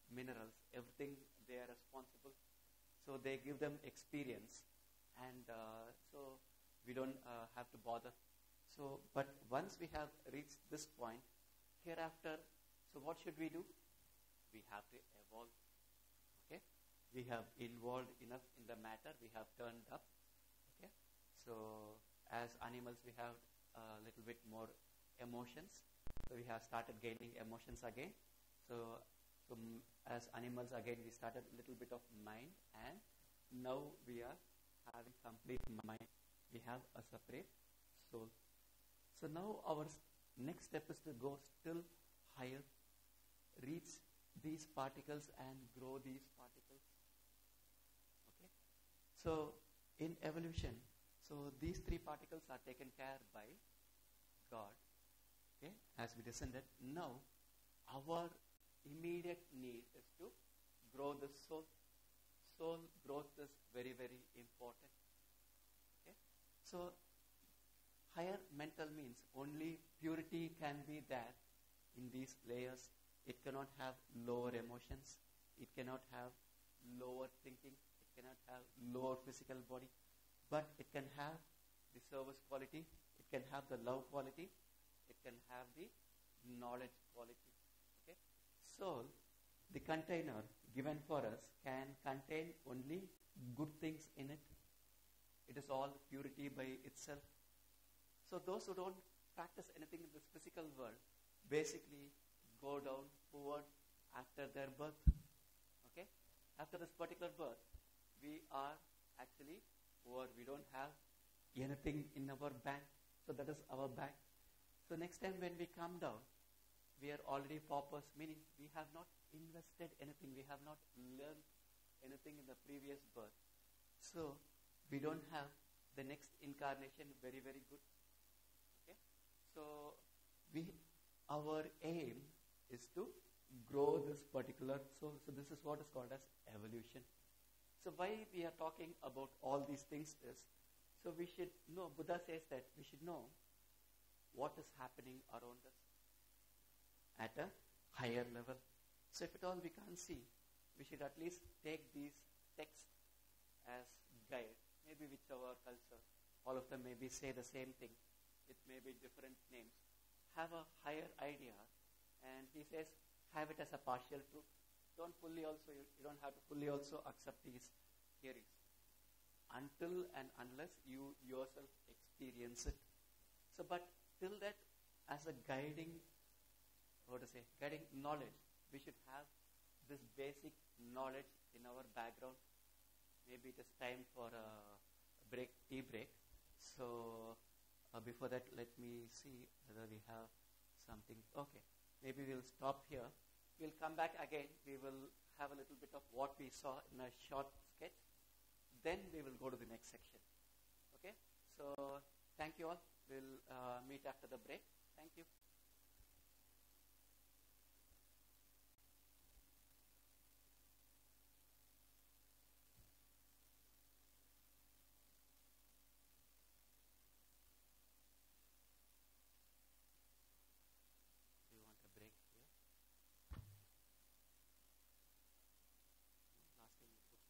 minerals. Everything they are responsible. So they give them experience. And so we don't have to bother. So, but once we have reached this point, hereafter, so what should we do? We have to evolve. Okay? We have involved enough in the matter. We have turned up. Okay? So as animals, we have a little bit more emotions. So we have started gaining emotions again. So as animals again, we started a little bit of mind, and now we are having complete mind. We have a separate soul. So now our next step is to go still higher, reach these particles and grow these particles. Okay. So in evolution, so these three particles are taken care by God. Okay, as we descended. Now, our immediate need is to grow the soul. Soul growth is very, very important. Okay, so higher mental means only purity can be there in these layers. It cannot have lower emotions. It cannot have lower thinking. It cannot have lower physical body. But it can have the service quality. It can have the love quality. It can have the knowledge quality. Okay? Soul, the container given for us, can contain only good things in it. It is all purity by itself. So those who don't practice anything in this physical world basically go down poor after their birth. Okay? After this particular birth, we are actually poor. We don't have anything in our bank. So that is our bank. So next time when we come down, we are already paupers, meaning we have not invested anything. We have not learned anything in the previous birth. So we don't have the next incarnation very, very good. Okay? So our aim is to grow this particular soul. So this is what is called as evolution. So why we are talking about all these things is, so we should know, Buddha says that we should know what is happening around us at a higher level. So if at all we can't see, we should at least take these texts as guide. Maybe whichever culture, all of them maybe say the same thing. It may be different names. Have a higher idea And he says, have it as a partial truth. Don't fully also, you don't have to fully also accept these theories until and unless you yourself experience it. So, but till that, as a guiding, guiding knowledge, we should have this basic knowledge in our background. Maybe it is time for a break, tea break. So, before that, let me see whether we have something. Okay, maybe we'll stop here. We'll come back again. We will have a little bit of what we saw in a short sketch. Then we will go to the next section. Okay, so thank you all. We'll meet after the break. Thank you. Do you want a break here? Last time we put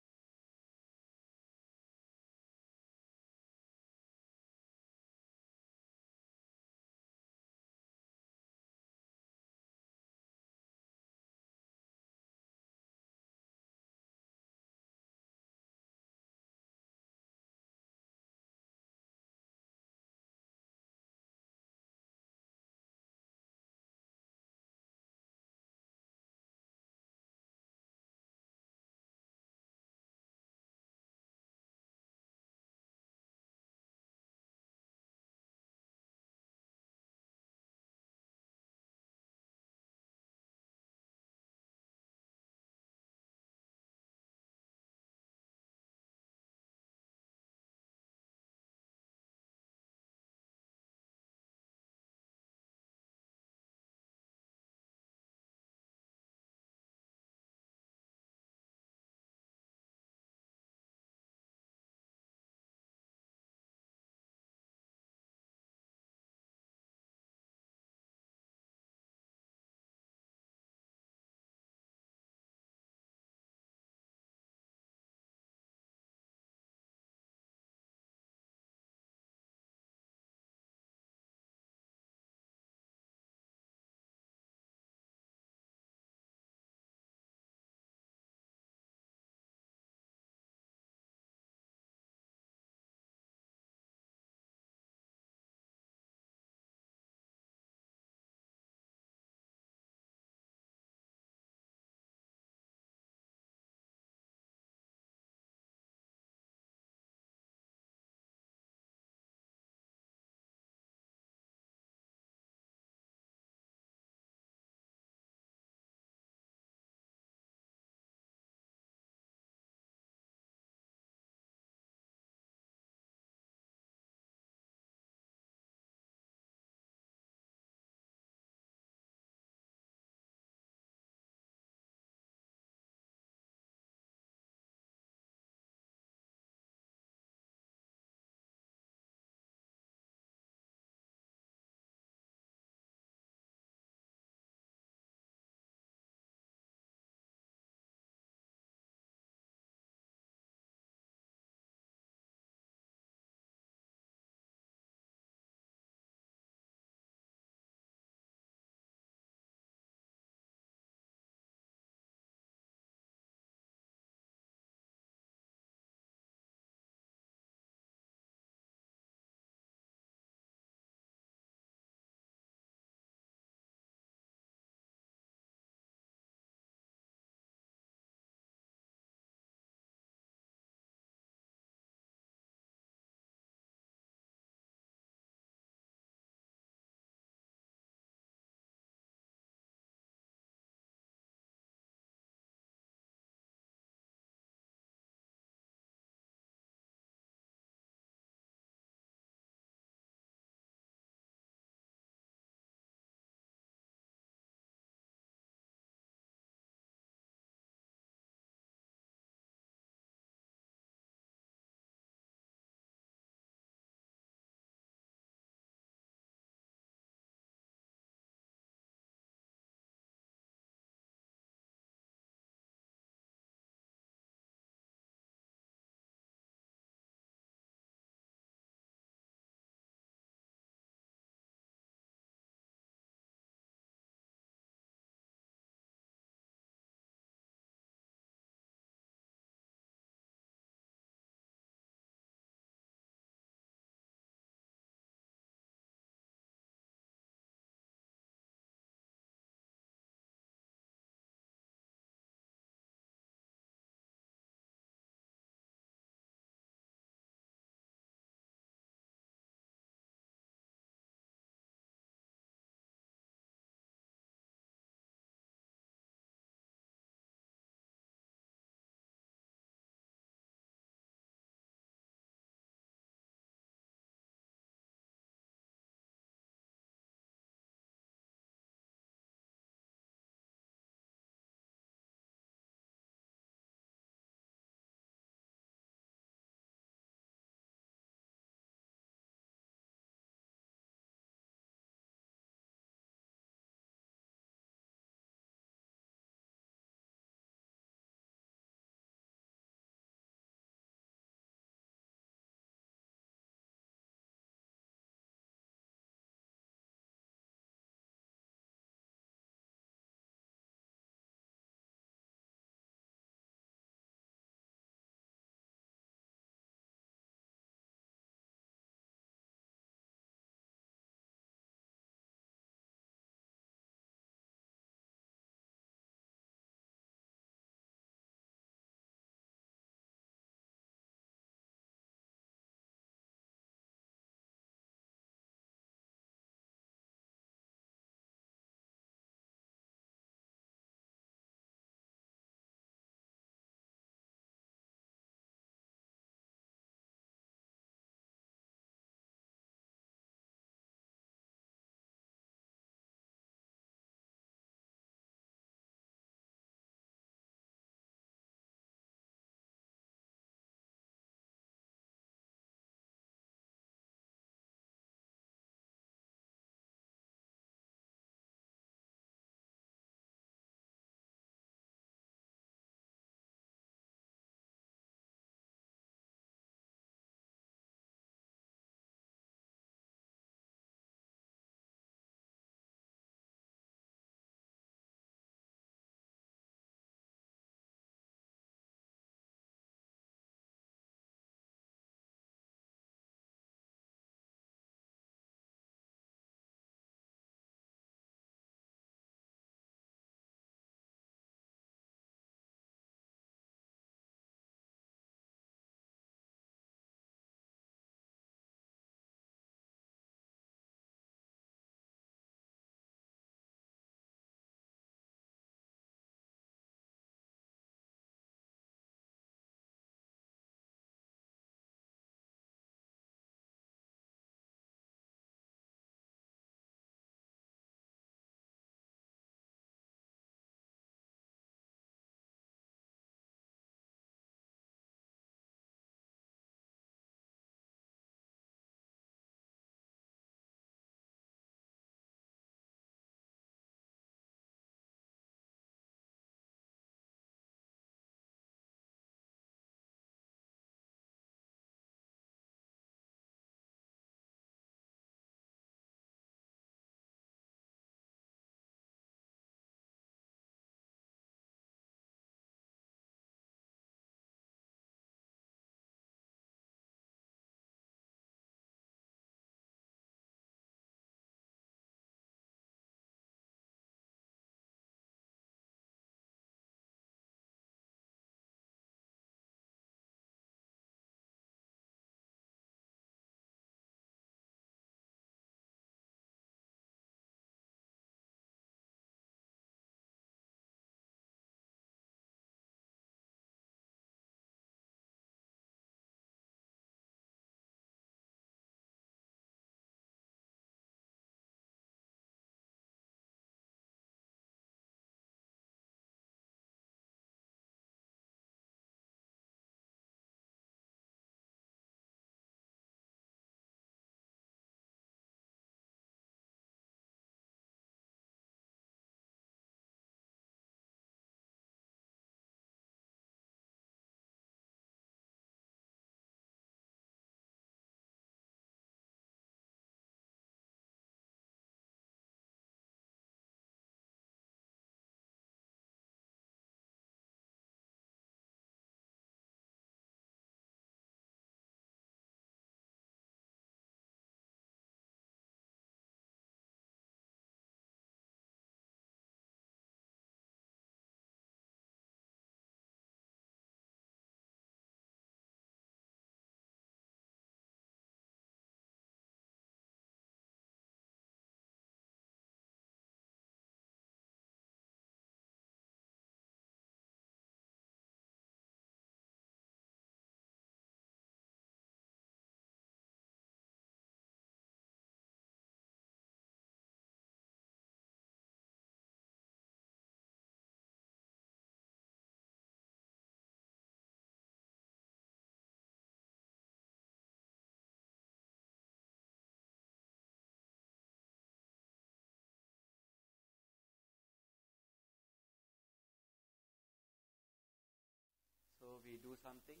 we do something,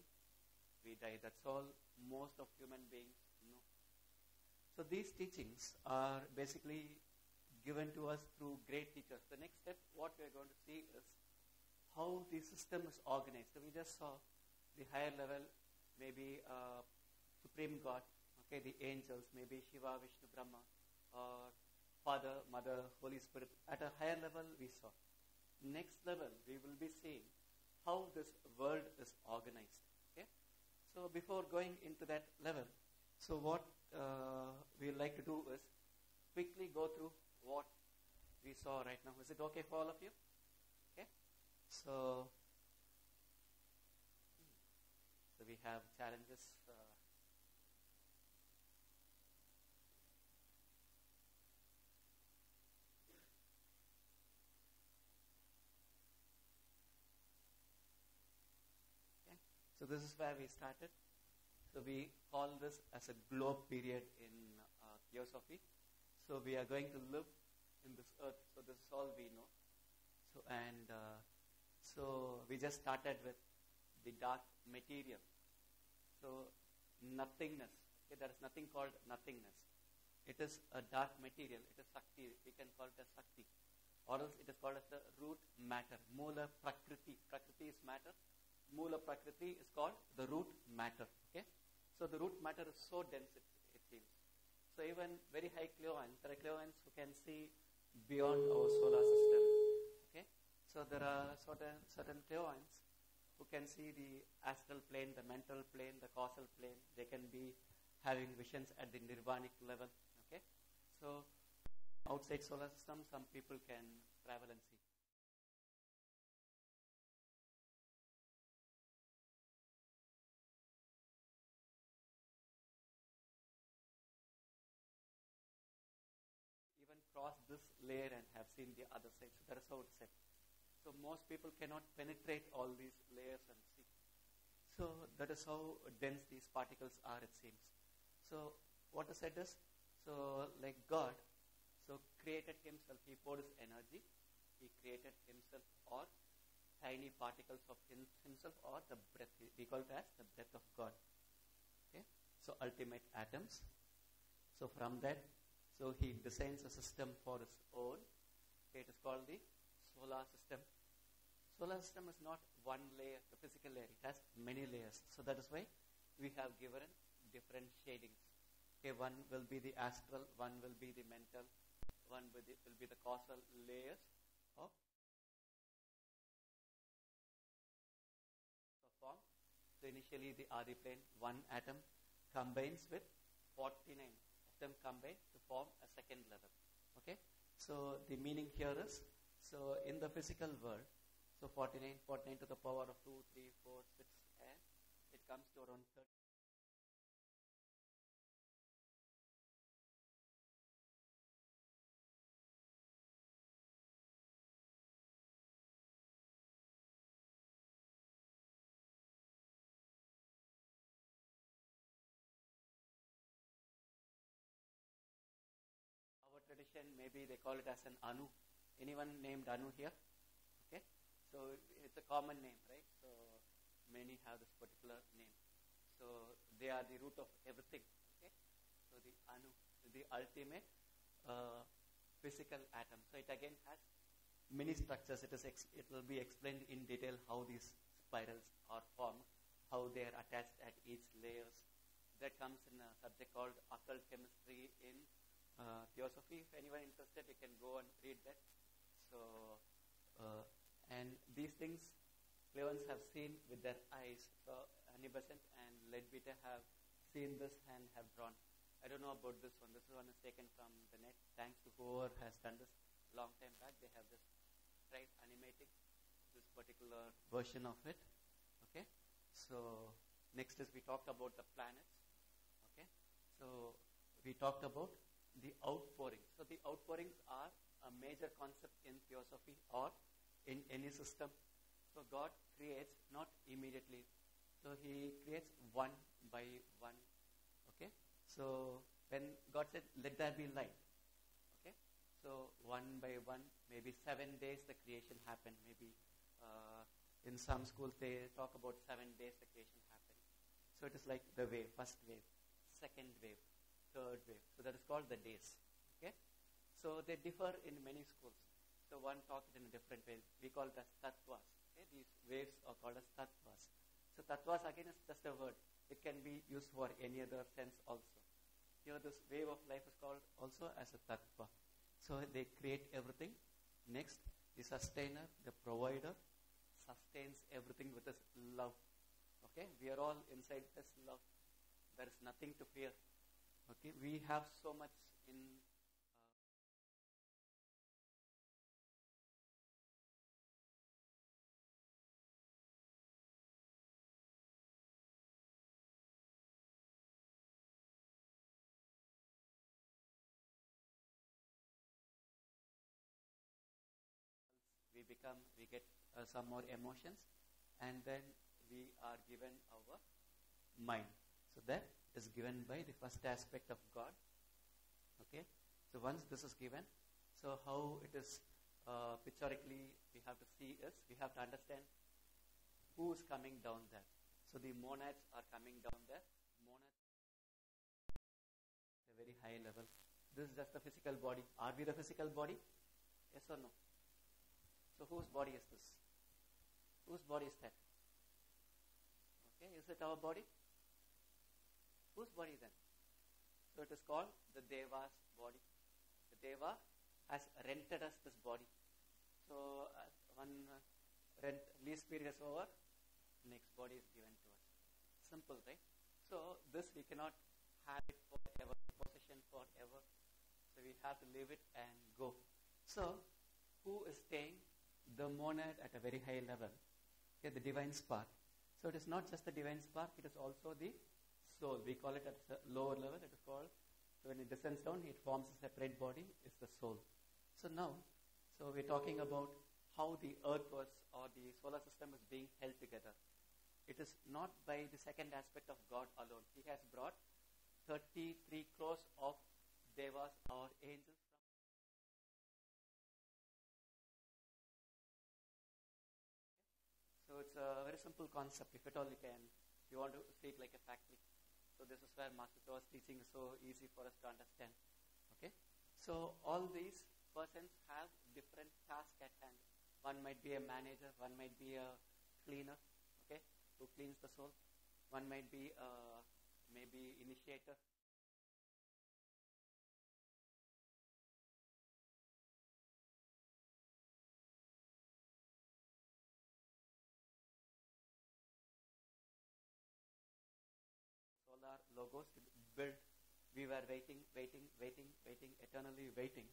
we die. That's all most of human beings know. So these teachings are basically given to us through great teachers. The next step, what we are going to see is how the system is organized. So we just saw the higher level, maybe Supreme God, okay, the angels, maybe Shiva, Vishnu, Brahma, or Father, Mother, Holy Spirit. At a higher level, we saw. Next level, we will be seeing how this world is organized. Okay, so before going into that level, so what we like to do is quickly go through what we saw right now. Is it okay for all of you? Okay, so we have challenges. Okay, so this is where we started. So we call this as a globe period in Theosophy. So we are going to live in this earth. So this is all we know. So we just started with the dark material. So nothingness. Okay, there is nothing called nothingness. It is a dark material. It is Shakti. We can call it as Shakti. Or else it is called as the root matter. Mula Prakriti. Prakriti is matter. Mula Prakriti is called the root matter. Okay. So the root matter is so dense, it seems. So even very high clairvoyants, there are clairvoyants who can see beyond our solar system. Okay. So there are certain clairvoyants who can see the astral plane, the mental plane, the causal plane. They can be having visions at the nirvanic level. Okay. So outside solar system, some people can travel and see. Even cross this layer and have seen the other side. So that is how it's said. So most people cannot penetrate all these layers and see. So that is how dense these particles are, it seems. So what is said is, so like God, so created himself, he poured his energy, he created himself or tiny particles of himself or the breath. We call it as the breath of God. Okay, so ultimate atoms. So from that, so he designs a system for his own. Okay, it is called the solar system. Solar system is not one layer, the physical layer. It has many layers. So that is why we have given different shadings. Okay, one will be the astral, one will be the mental, one will be the causal layers of form. So initially the Adi plane, one atom combines with 49 of them combine to form a second level. Okay, so the meaning here is, so in the physical world, so 49 to the power of 2, 3, 4, 6, and it comes to around 30. Our tradition, maybe they call it as an Anu. Anyone named Anu here? Okay, so it's a common name, right? So many have this particular name. So they are the root of everything. Okay, so the Anu, the ultimate physical atom. So it again has many structures. It will be explained in detail how these spirals are formed, how they are attached at each layers. That comes in a subject called occult chemistry in Theosophy. If anyone interested, you can go and read that. So, and these things, clairvoyants have seen with their eyes. So, Anibescent and Leadbeater have seen this and have drawn. I don't know about this one. This one is taken from the net. Thanks to whoever has done this long time back. They have just tried animating this particular version of it. Okay. So, next is we talked about the planets. Okay. So, we talked about the outpourings. So the outpourings are a major concept in Theosophy or in any system. So God creates not immediately. So he creates one by one. Okay. So when God said, let there be light. Okay. So one by one, maybe 7 days the creation happened. Maybe In some schools, they talk about 7 days vacation happening. So it is like the wave, first wave, second wave, third wave. So that is called the days. Okay? So they differ in many schools. So one talks in a different way. We call it as tattvas. Okay? These waves are called as tattvas. So tattvas again is just a word. It can be used for any other sense also. Here this wave of life is called also as a tattva. So they create everything. Next, the sustainer, the provider, sustains everything with his love. Okay? We are all inside his love. There is nothing to fear. Okay? We have so much in we get some more emotions, and then we are given our mind. So that is given by the first aspect of God. Okay. So once this is given, so how it is pictorically we have to see is we have to understand who is coming down there. So the monads are coming down there. Monads at a very high level. This is just the physical body. Are we the physical body? Yes or no? So whose body is this? Whose body is that? Okay, is it our body? Whose body then? So it is called the Deva's body. The Deva has rented us this body. So one rent lease period is over, next body is given to us. Simple, right? So this we cannot have it forever, possession forever. So we have to leave it and go. So who is staying? The monad at a very high level. Okay, the divine spark. So it is not just the divine spark, it is also the soul. We call it at a lower level, it is called, so when it descends down, it forms a separate body, it's the soul. So now, so we're talking about how the earth was, or the solar system is being held together. It is not by the second aspect of God alone. He has brought 33 crores of devas or angels. So it's a very simple concept. If at all you want to see it like a factory. So this is where Master was teaching is so easy for us to understand. Okay. So all these persons have different tasks at hand. One might be a manager, one might be a cleaner, okay, who cleans the soul. One might be maybe initiator. Solar logos to build. We were waiting, eternally waiting.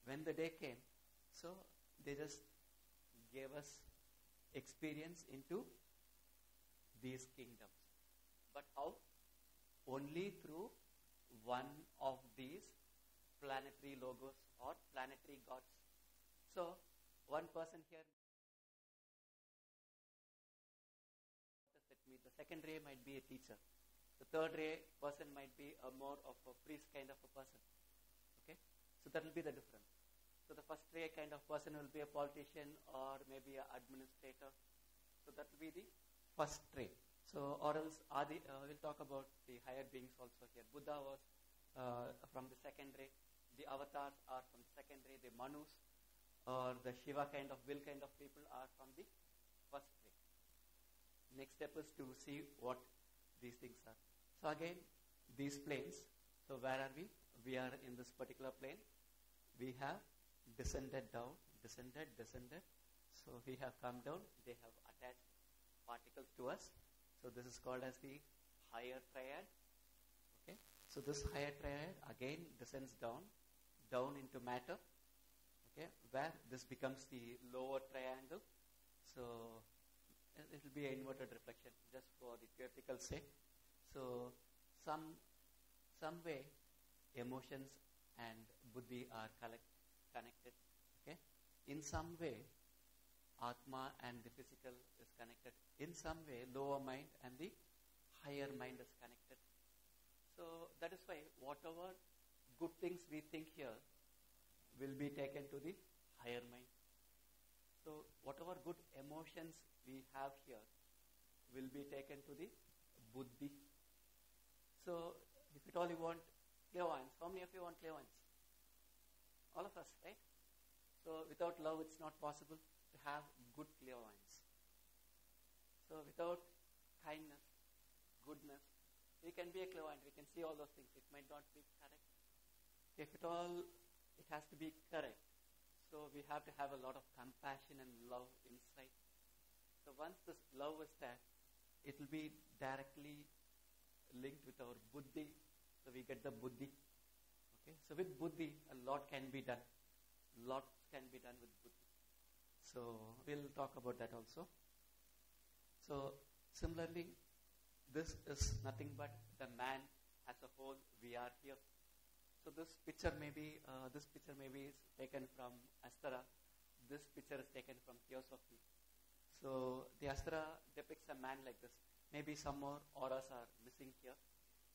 When the day came, so they just gave us experience into these kingdoms. But how? Only through one of these planetary logos or planetary gods. So, one person here, the second ray might be a teacher. The third ray person might be a more of a priest kind of a person. Okay? So that will be the difference. So the first ray kind of person will be a politician or maybe an administrator. So that will be the first ray. So or else we'll talk about the higher beings also here. Buddha was from the second ray. The avatars are from the second ray. The Manus or the Shiva kind of will kind of people are from the first ray. Next step is to see what these things are. So again, these planes. So where are we? We are in this particular plane. We have descended down, descended. So we have come down. They have attached particles to us. So this is called as the higher triad. Okay. So this higher triad again descends down into matter. Okay. Where this becomes the lower triangle. So it will be an inverted reflection just for the theoretical sake. So some way emotions and buddhi are connected. Okay. In some way Atma and the physical is connected. In some way lower mind and the higher mind is connected. So that is why whatever good things we think here will be taken to the higher mind. So whatever good emotions we have here will be taken to the buddhi. So if at all you want clairvoyance, how many of you want clairvoyance? All of us, right? So without love, it's not possible to have good clairvoyance. So without kindness, goodness, we can be a clairvoyant. We can see all those things. It might not be correct. If at all, it has to be correct. So we have to have a lot of compassion and love inside. So once this love is there, it will be directly linked with our buddhi. So we get the buddhi. Okay. So with buddhi, a lot can be done. Lots can be done with buddhi. So we'll talk about that also. So similarly, this is nothing but the man as a whole. We are here. So this picture may be is taken from Astara. This picture is taken from Theosophy. So the Astara depicts a man like this. Maybe some more auras are missing here.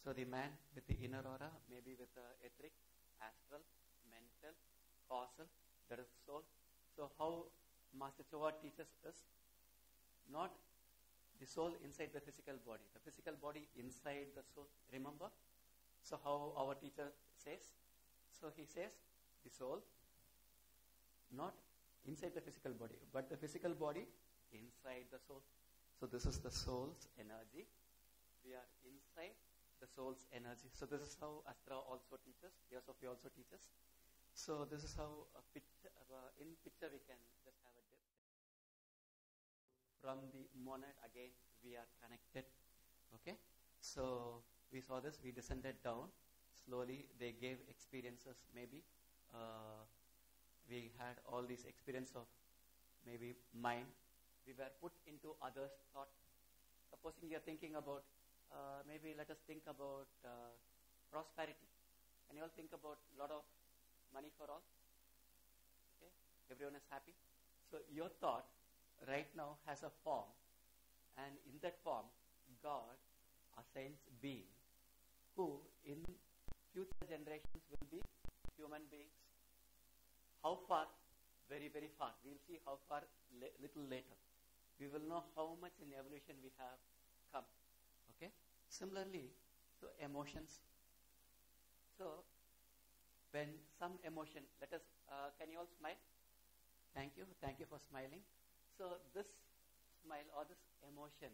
So the man with the inner aura, maybe with the etheric, astral, mental, causal, that is soul. So how Master Chowa teaches us, not the soul inside the physical body, the physical body inside the soul. Remember? So how our teacher says? So he says the soul, not inside the physical body, but the physical body inside the soul. So this is the soul's energy. We are inside the soul's energy. So this is how Astra also teaches, Theosophy also teaches. So this is how in picture we can just have a dip. From the monad again we are connected. Okay. So we saw this, we descended down. Slowly they gave experiences, maybe. We had all these experience of maybe mind. We were put into others' thought. Supposing you are thinking about, maybe let us think about prosperity. And you all think about a lot of money for all. Okay? Everyone is happy. So your thought right now has a form. And in that form, God assigns being who in future generations will be human beings. How far? Very, very far. We will see how far little later. We will know how much in evolution we have come. Okay? Similarly, so emotions. So, when some emotion, let us, can you all smile? Thank you. Thank you for smiling. So, this smile or this emotion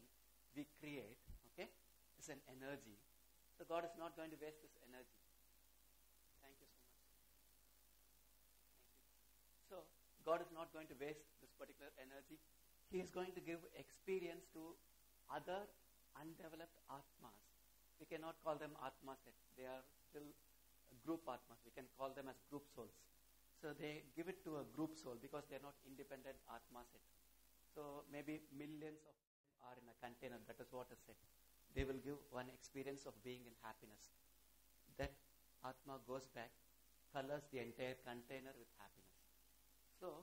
we create, okay, is an energy. So, God is not going to waste this energy. Thank you so much. Thank you. So, God is not going to waste this particular energy. He is going to give experience to other undeveloped Atmas. We cannot call them Atmas yet. They are still group Atmas. We can call them as group souls. So they give it to a group soul because they are not independent Atmas yet. So maybe millions of them are in a container. That is what is said. They will give one experience of being in happiness. That Atma goes back, colors the entire container with happiness. So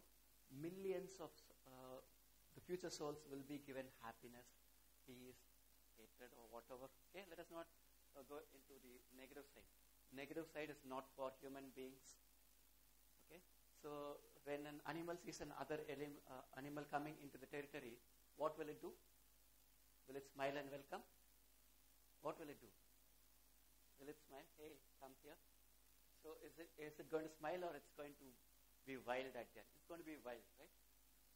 millions of the future souls will be given happiness, peace, hatred or whatever. Okay, let us not go into the negative side. Negative side is not for human beings. Okay, so when an animal sees another animal coming into the territory, what will it do? Will it smile and welcome? What will it do? Will it smile? Hey, come here. So is it going to smile or it's going to be wild at that? It's going to be wild, right?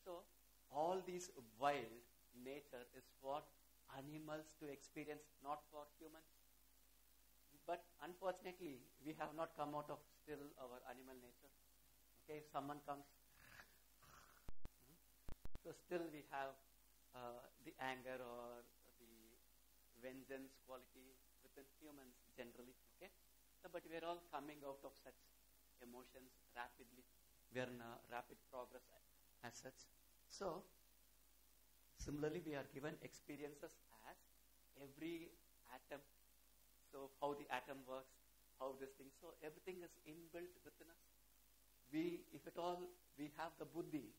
So all these wild nature is for animals to experience, not for humans. But unfortunately, we have not come out of still our animal nature. Okay, if someone comes, so still we have the anger or the vengeance quality within humans generally. Okay, so, but we are all coming out of such emotions rapidly. We are in a rapid progress as such. So, similarly, we are given experiences as every atom. So, how the atom works, how this thing. So, everything is inbuilt within us. We, if at all, we have the buddhi.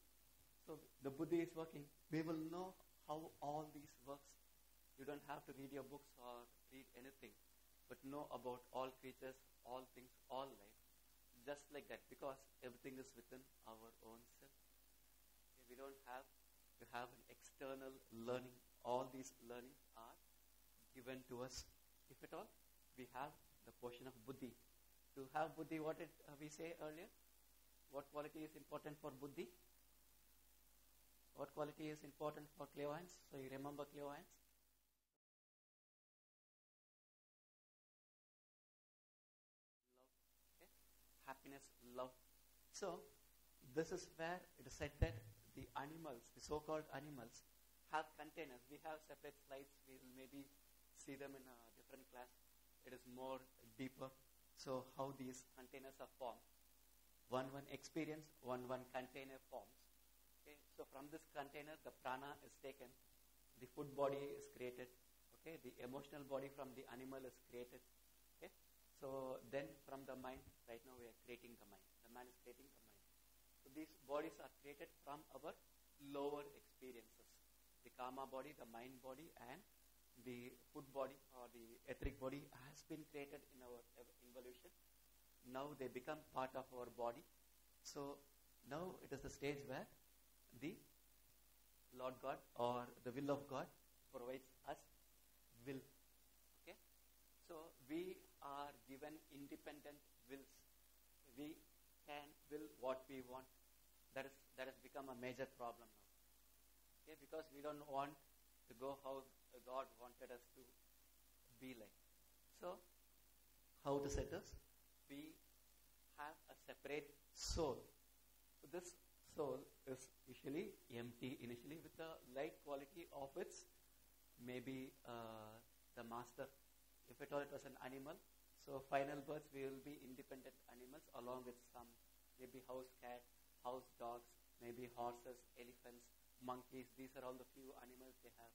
So, the buddhi is working. We will know how all these works. You don't have to read your books or read anything, but know about all creatures, all things, all life. Just like that, because everything is within our own self. Okay, we We don't have to have an external learning. All these learnings are given to us. If at all, we have the portion of buddhi. To have buddhi, what did we say earlier? What quality is important for buddhi? What quality is important for clairvoyance? So you remember clairvoyance? Love. Okay? Happiness, love. So this is where it is said that the animals, the so-called animals, have containers. We have separate slides. We will maybe see them in a different class. It is more deeper. So how these containers are formed. One experience, one container forms. Okay, so from this container, the prana is taken. The food body is created. Okay, the emotional body from the animal is created. Okay, so then from the mind, right now we are creating the mind. The man is creating the mind. So these bodies are created from our lower experiences. The karma body, the mind body, and the food body or the etheric body has been created in our evolution. Now they become part of our body. So now it is the stage where the Lord God or the will of God provides us will. Okay? So we are given independent wills. We can will what we want. That has become a major problem now. Okay? Because we don't want to go how God wanted us to be like. So how to set us? We have a separate soul. So this soul is usually empty initially with the light quality of its maybe the master. If at all it was an animal, so final births we will be independent animals along with some maybe house cat, house dogs, maybe horses, elephants, monkeys. These are all the few animals they have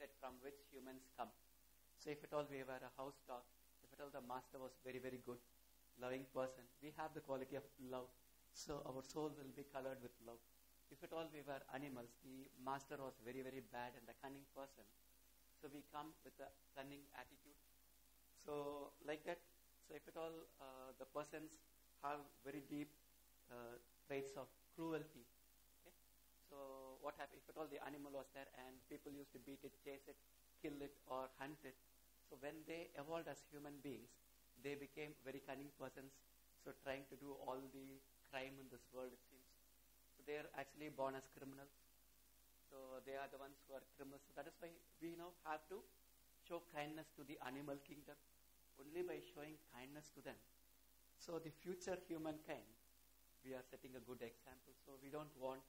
said from which humans come. So if at all we were a house dog, if at all the master was very, very good, loving person, we have the quality of love. So our soul will be colored with love. If at all we were animals, the master was very, very bad and a cunning person. So we come with a cunning attitude. So like that, so if at all the persons have very deep traits of cruelty, okay? So what happened if at all the animal was there and people used to beat it, chase it, kill it or hunt it. So when they evolved as human beings, they became very cunning persons, so trying to do all the crime in this world, it seems. So they are actually born as criminals. So they are the ones who are criminals. So that is why we now have to show kindness to the animal kingdom. Only by showing kindness to them. So the future humankind, we are setting a good example. So we don't want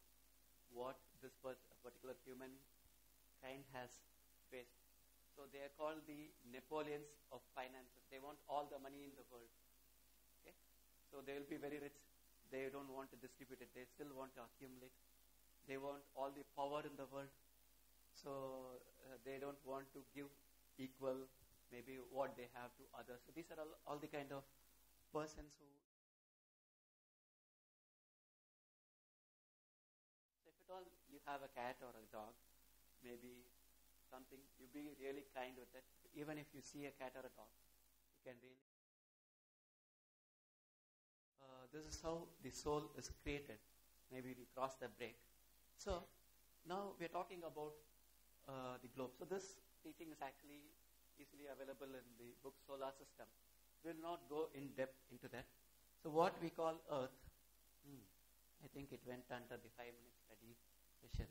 what this particular humankind has faced. So they are called the Napoleons of finances. They want all the money in the world. Okay? So they will be very rich. They don't want to distribute it. They still want to accumulate. They want all the power in the world. So they don't want to give equal maybe what they have to others. So these are all the kind of persons who... So if at all you have a cat or a dog, maybe something, you be really kind with it. Even if you see a cat or a dog, you can really... this is how the soul is created. Maybe we cross the break. So now we are talking about the globe. So this teaching is actually easily available in the book Solar System. We will not go in depth into that. So what we call Earth, I think it went under the 5-minute study session.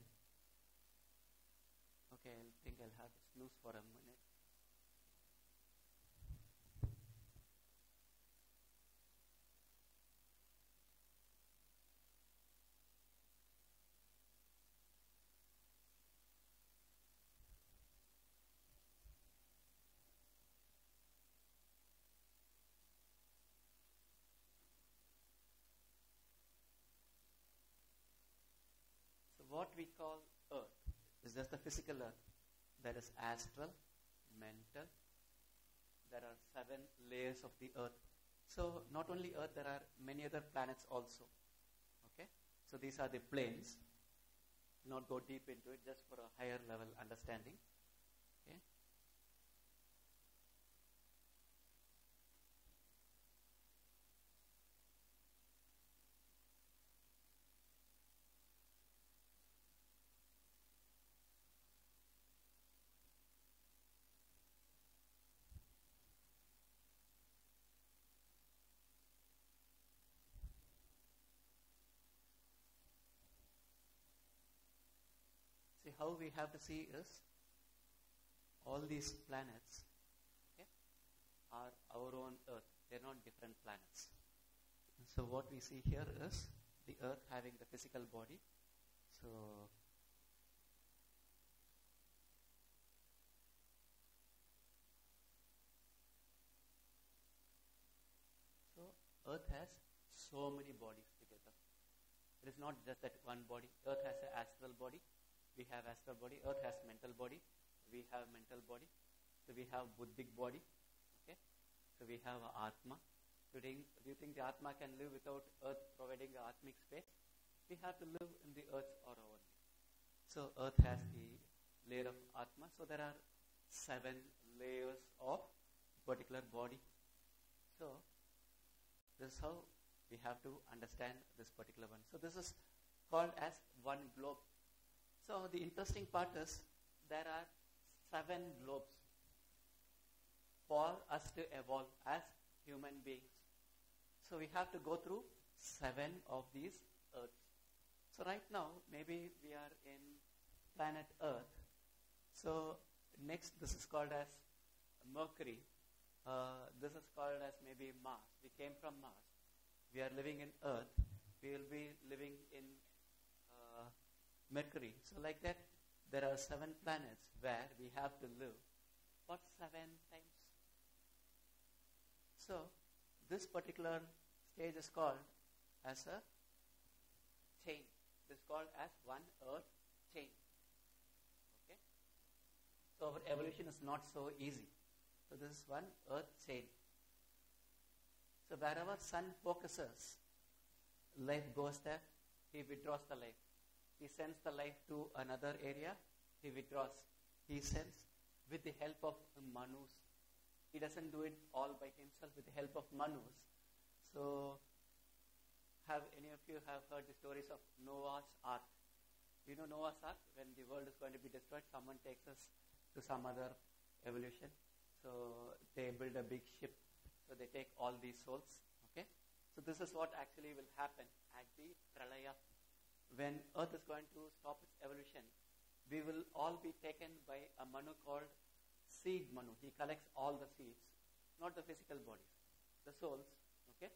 Okay, I think I'll have to snooze for a minute. So what we call Earth is just the physical Earth. There is astral, mental. There are 7 layers of the Earth. So not only Earth, there are many other planets also. Okay? So these are the planes. Not go deep into it, just for a higher level understanding. Okay? how we have to see is all these planets, okay, are our own Earth. They're not different planets. So what we see here is the Earth having the physical body. So Earth has so many bodies together. It is not just that one body. Earth has an astral body. We have astral body. Earth has mental body. We have mental body. So we have buddhic body. Okay. So we have Atma. Do you think the Atma can live without Earth providing the Atmic space? We have to live in the Earth's aura only. So Earth has the layer of Atma. So there are 7 layers of particular body. So this is how we have to understand this particular one. So this is called as one globe. So the interesting part is there are 7 globes for us to evolve as human beings. So we have to go through 7 of these Earths. So right now, maybe we are in planet Earth. So next, this is called as Mercury. This is called as maybe Mars. We came from Mars. We are living in Earth. We will be living in Mercury. So like that, there are 7 planets where we have to live for 7 times. So this particular stage is called as a chain. This is called as one Earth chain. Okay. So our evolution is not so easy. So this is one Earth chain. So wherever sun focuses, life goes there. He withdraws the life. He sends the life to another area. He withdraws. He sends with the help of Manus. He doesn't do it all by himself, with the help of Manus. So have any of you have heard the stories of Noah's Ark? You know Noah's Ark? When the world is going to be destroyed, someone takes us to some other evolution. So they build a big ship. So they take all these souls. Okay. So this is what actually will happen at the Pralaya. When Earth is going to stop its evolution, we will all be taken by a Manu called Seed Manu. He collects all the seeds, not the physical bodies, the souls. Okay.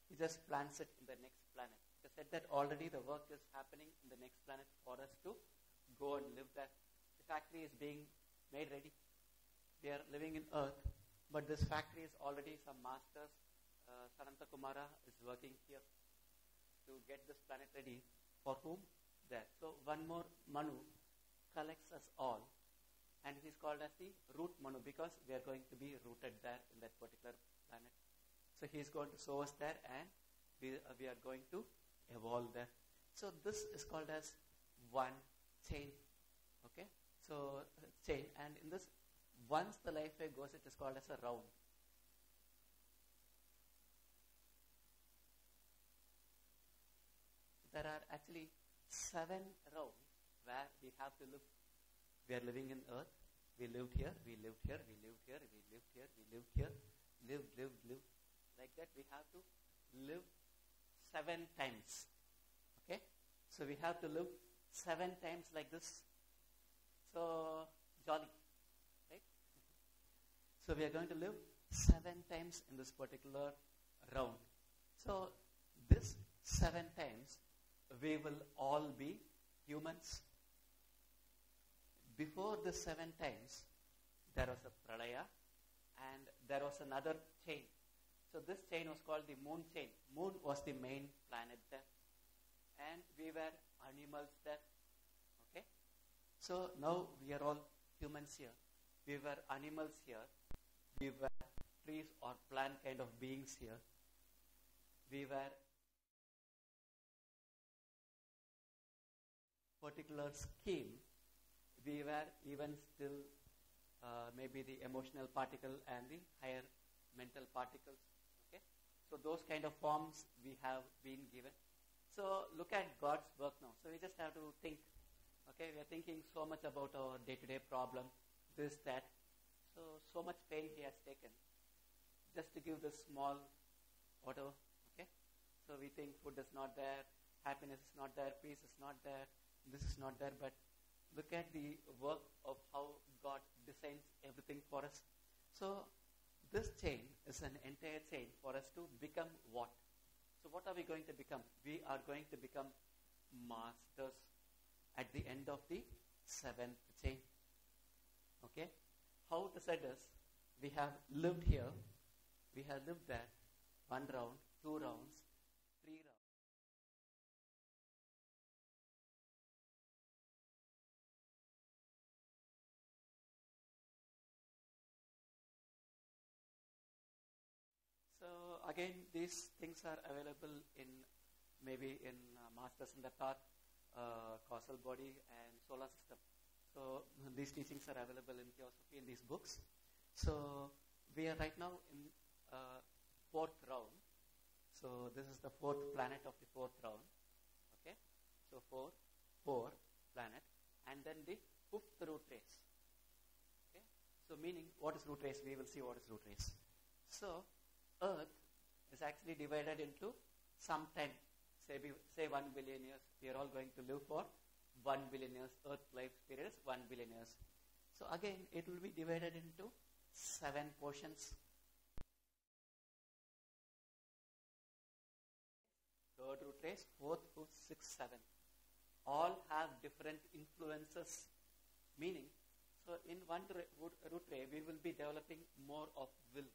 He just plants it in the next planet. They said that already the work is happening in the next planet for us to go and live there. The factory is being made ready. We are living in Earth, but this factory is already some masters. Sananta Kumara is working here to get this planet ready. For whom? There. So one more Manu collects us all, and he's called as the root Manu because we are going to be rooted there in that particular planet. So he's going to sow us there, and we are going to evolve there. So this is called as one chain. Okay. So chain, and in this, once the life wave goes, it is called as a round. There are actually 7 rounds where we have to live. We are living in Earth. We lived here, we lived here, we lived here, we lived here, we lived here. Live. Like that, we have to live 7 times. Okay? So we have to live 7 times like this. So, jolly. Right? So we are going to live 7 times in this particular round. So, this 7 times, we will all be humans. Before this 7 times, there was a Pralaya, and there was another chain. So this chain was called the moon chain. Moon was the main planet there. And we were animals there. Okay? So now we are all humans here. We were animals here. We were trees or plant kind of beings here. We were particular scheme. We were even still maybe the emotional particle and the higher mental particles. Okay, so those kind of forms we have been given. So look at God's work now. So we just have to think. Okay, we are thinking so much about our day-to-day problem, this, that. So much pain He has taken just to give this small whatever. Okay, so we think food is not there, happiness is not there, peace is not there, this is not there, but look at the work of how God designs everything for us. So this chain is an entire chain for us to become what? So what are we going to become? We are going to become masters at the end of the seventh chain. Okay? How to say this? We have lived here, we have lived there, 1 round, 2 rounds, 3 rounds. So again, these things are available in maybe in Masters in the Thought, Causal Body, and Solar System. So these teachings are available in Theosophy in these books. So we are right now in fourth round. So this is the fourth planet of the fourth round. Okay, so four planet, and then the fifth root race. Okay, so meaning what is root race? We will see what is root race. So Earth is actually divided into some time. Say 1 billion years. We are all going to live for 1 billion years. Earth life period is 1 billion years. So again, it will be divided into 7 portions. Third root race, fourth, fifth, sixth, seventh. All have different influences. Meaning, so in one root ray, we will be developing more of will.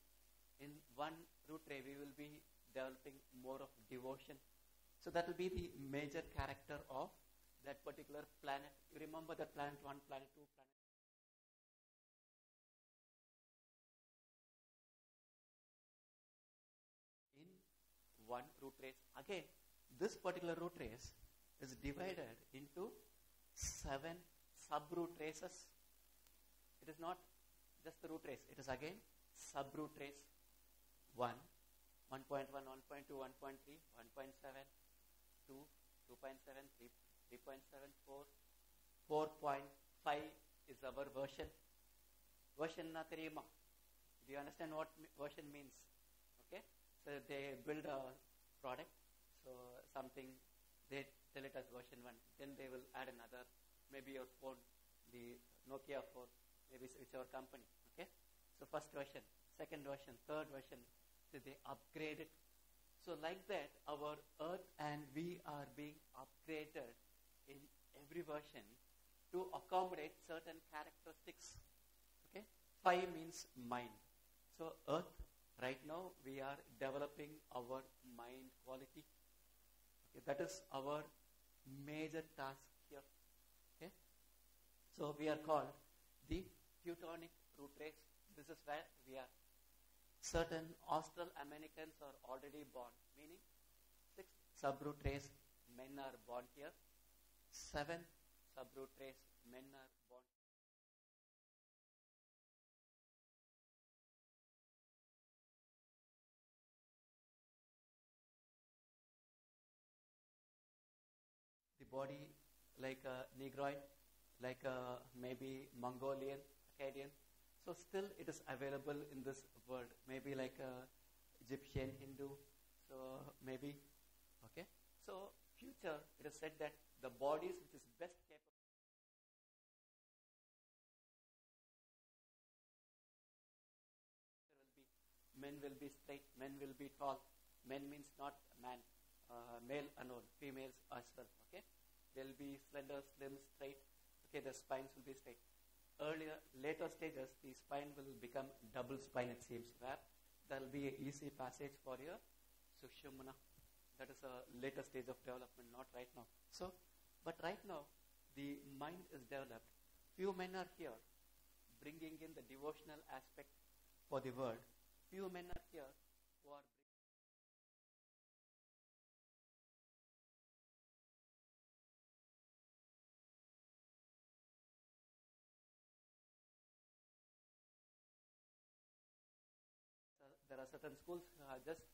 In one root ray, we will be developing more of devotion. So that will be the major character of that particular planet. You remember that planet 1, planet 2, planet. In one root race. Again, this particular root race is divided into 7 sub-root races. It is not just the root race. It is again sub-root race. 1, 1.1, 1.2, 1.3, 1.7, 2, 2.7, 3, 3.7, 4, 4.5 is our version. Version na theriyuma. Do you understand what version means? Okay, so they build a product, so something, they tell it as version 1. Then they will add another, maybe your phone, the Nokia phone, maybe whichever company. Okay, so first version, second version, third version. So they upgrade it. So like that, our Earth and we are being upgraded in every version to accommodate certain characteristics. Okay, 5 means mind. So Earth, right now we are developing our mind quality. Okay, that is our major task here. Okay, so we are called the Teutonic root race. This is where we are. Certain Australo-Americans are already born, meaning 6 sub-root race men are born here, 7 sub-root race men are born. The body like a Negroid, like a maybe Mongolian, Akkadian. So still it is available in this world. Maybe like Egyptian, Hindu. So maybe, okay. So future, it is said that the bodies which is best capable. Men will be straight, men will be tall. Men means not man, male alone, females as well, okay. They'll be slender, slim, straight. Okay, the spines will be straight. Later stages, the spine will become double spine, it seems, where there will be an easy passage for your Sushumna. That is a later stage of development, not right now. So, but right now, the mind is developed. Few men are here, bringing in the devotional aspect for the world. Few men are here who are there are certain schools just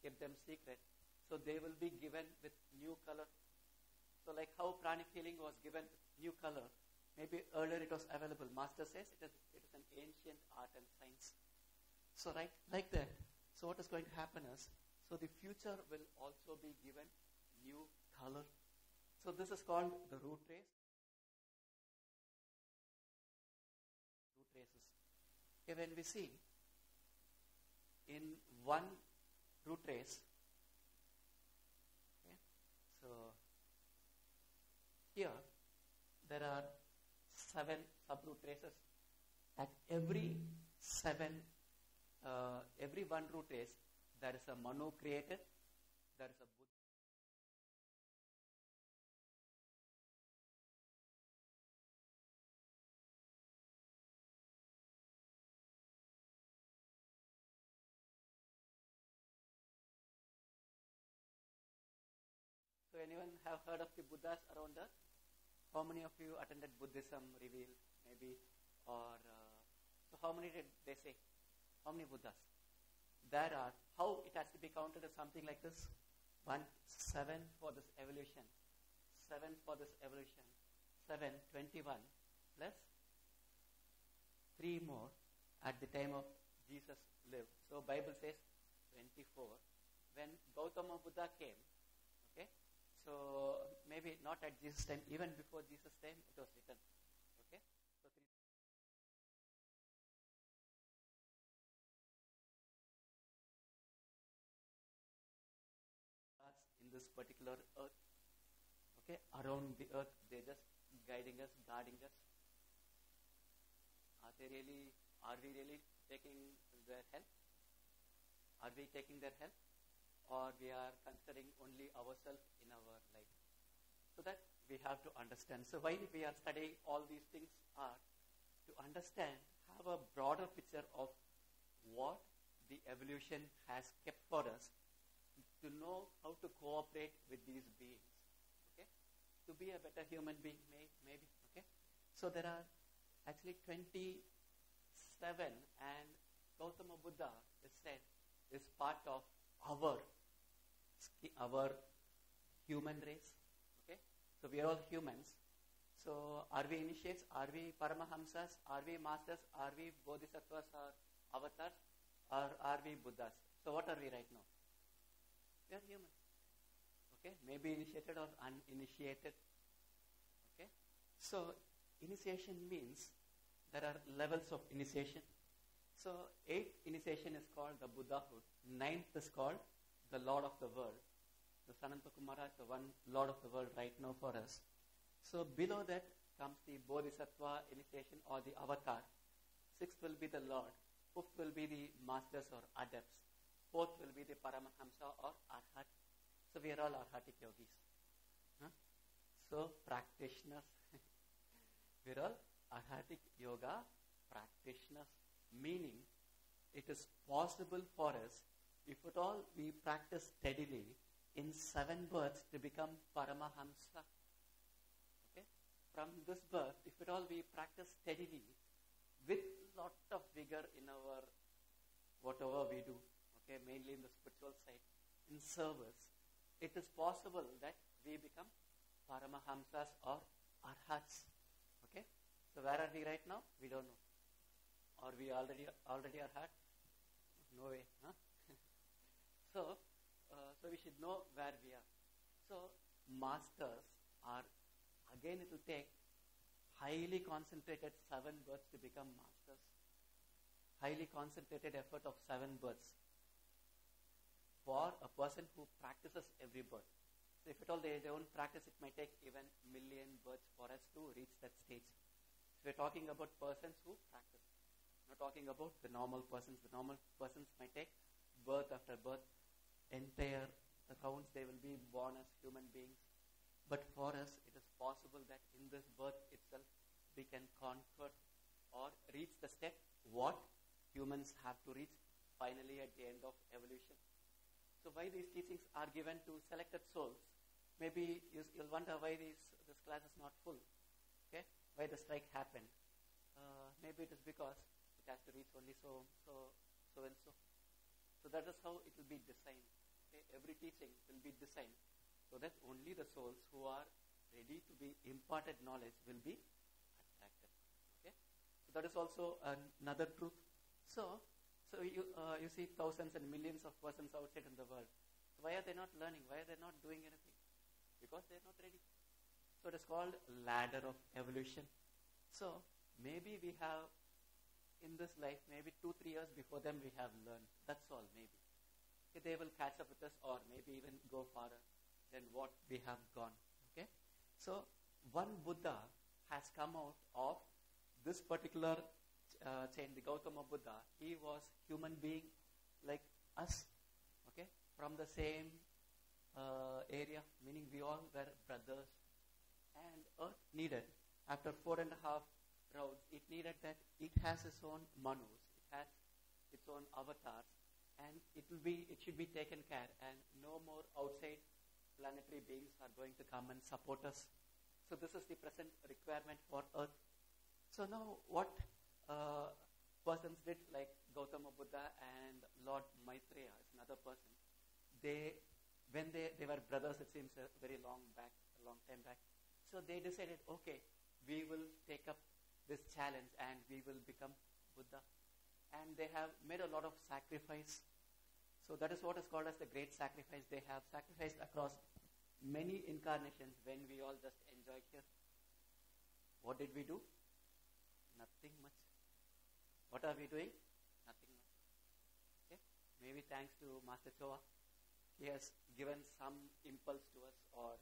keep them secret. So they will be given with new color. So like how pranic healing was given new color. Maybe earlier it was available. Master says it is an ancient art and science. So right like that. So what is going to happen is, so the future will also be given new color. So this is called the root race. Okay, when we see in one root race, okay, so here there are 7 subroot races. At every one root race, there is a Manu created, there is a Buddha. So anyone have heard of the Buddhas around us? How many of you attended Buddhism Reveal, maybe? Or so how many did they say? How many Buddhas? There are, how it has to be counted as something like this? 1, 7 for this evolution. 7 for this evolution. 7, 21 plus 3 more at the time of Jesus lived. So Bible says 24. When Gautama Buddha came, okay, so maybe not at Jesus' time, even before Jesus' time, it was written. Okay, so in this particular earth, okay, around the earth, they're just guiding us, guarding us. Are we really taking their help? Are we taking their help? Or we are considering only ourselves in our life? So that we have to understand. So why we are studying all these things are to understand, have a broader picture of what the evolution has kept for us, to know how to cooperate with these beings, okay, to be a better human being, maybe, okay. So there are actually 27, and Gautama Buddha is said is part of our human race, okay. So we are all humans. So are we initiates? Are we Paramahamsas? Are we masters? Are we Bodhisattvas or avatars? Or are we Buddhas? So what are we right now? We are human. Okay, maybe initiated or uninitiated. Okay, so initiation means there are levels of initiation. So 8th initiation is called the Buddhahood. 9th is called the Lord of the World. The Sananta Kumara is the one Lord of the World right now for us. So below that comes the Bodhisattva initiation or the Avatar. 6th will be the Lord. 5th will be the Masters or Adepts. 4th will be the Paramahamsa or Arhat. So we are all Arhatic yogis. Huh? So practitioners. We are all Arhatic yoga practitioners. Meaning, it is possible for us, if at all we practice steadily, in 7 births to become Paramahamsa. Okay? From this birth, if at all we practice steadily, with lot of vigor in our whatever we do, okay, mainly in the spiritual side, in service, it is possible that we become Paramahamsas or Arhats. Okay? So where are we right now? We don't know. Or we already Arhat? No way. Huh? So we should know where we are. So masters are, again it will take highly concentrated 7 births to become masters. Highly concentrated effort of 7 births for a person who practices every birth. So if at all they don't practice, it might take even million births for us to reach that stage. So we're talking about persons who practice. We're not talking about the normal persons. The normal persons might take birth after birth, entire rounds they will be born as human beings. But for us, it is possible that in this birth itself, we can conquer or reach the step what humans have to reach finally at the end of evolution. So why these teachings are given to selected souls? Maybe you'll wonder why this class is not full. Okay, why the strike happened? Maybe it is because it has to reach only so and so. So that is how it will be designed. Okay? Every teaching will be designed so that only the souls who are ready to be imparted knowledge will be attracted. Okay? So that is also another truth. So you see thousands and millions of persons outside in the world. So why are they not learning? Why are they not doing anything? Because they are not ready. So it is called ladder of evolution. So maybe we have in this life, maybe 2-3 years before them we have learned. That's all, maybe. Okay, they will catch up with us or maybe even go farther than what we have gone. Okay, so one Buddha has come out of this particular chain, the Gautama Buddha. He was human being like us, okay, from the same area, meaning we all were brothers. And Earth needed, after 4.5 rounds, it needed that it has its own manus, it has its own avatars, and it should be taken care, and no more outside planetary beings are going to come and support us. So this is the present requirement for Earth. So now what persons did, like Gautama Buddha and Lord Maitreya is another person. When they were brothers, it seems a long time back. So they decided, okay, we will take up this challenge and we will become Buddha. And they have made a lot of sacrifice. So that is what is called as the great sacrifice. They have sacrificed across many incarnations when we all just enjoy here. What did we do? Nothing much. What are we doing? Nothing much. Okay? Maybe thanks to Master Choa, he has given some impulse to us or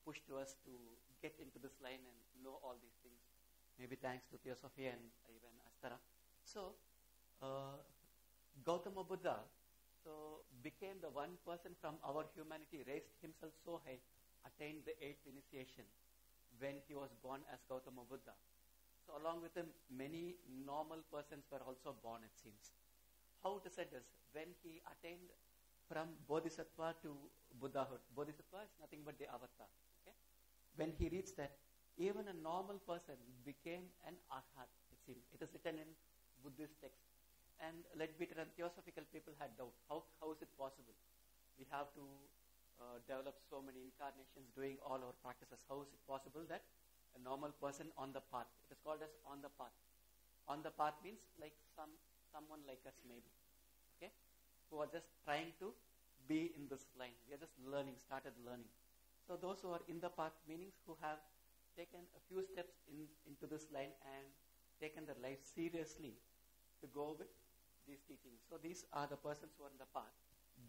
push to us to get into this line and know all these things. Maybe thanks to Theosophy and even Astara. So, Gautama Buddha became the one person from our humanity, raised himself so high, attained the 8th initiation when he was born as Gautama Buddha. So along with him, many normal persons were also born, it seems. How to say this? When he attained from Bodhisattva to Buddhahood. Bodhisattva is nothing but the avatar. Okay? When he reached that, even a normal person became an arhat, it seems. It is written in Buddhist text. And let be written, theosophical people had doubt. How is it possible? We have to develop so many incarnations doing all our practices. How is it possible that a normal person on the path, it is called as on the path. On the path means like someone like us maybe, okay, who are just trying to be in this line. We are just started learning. So those who are in the path, meanings who have taken a few steps into this line and taken their life seriously to go with these teachings. So these are the persons who are in the path.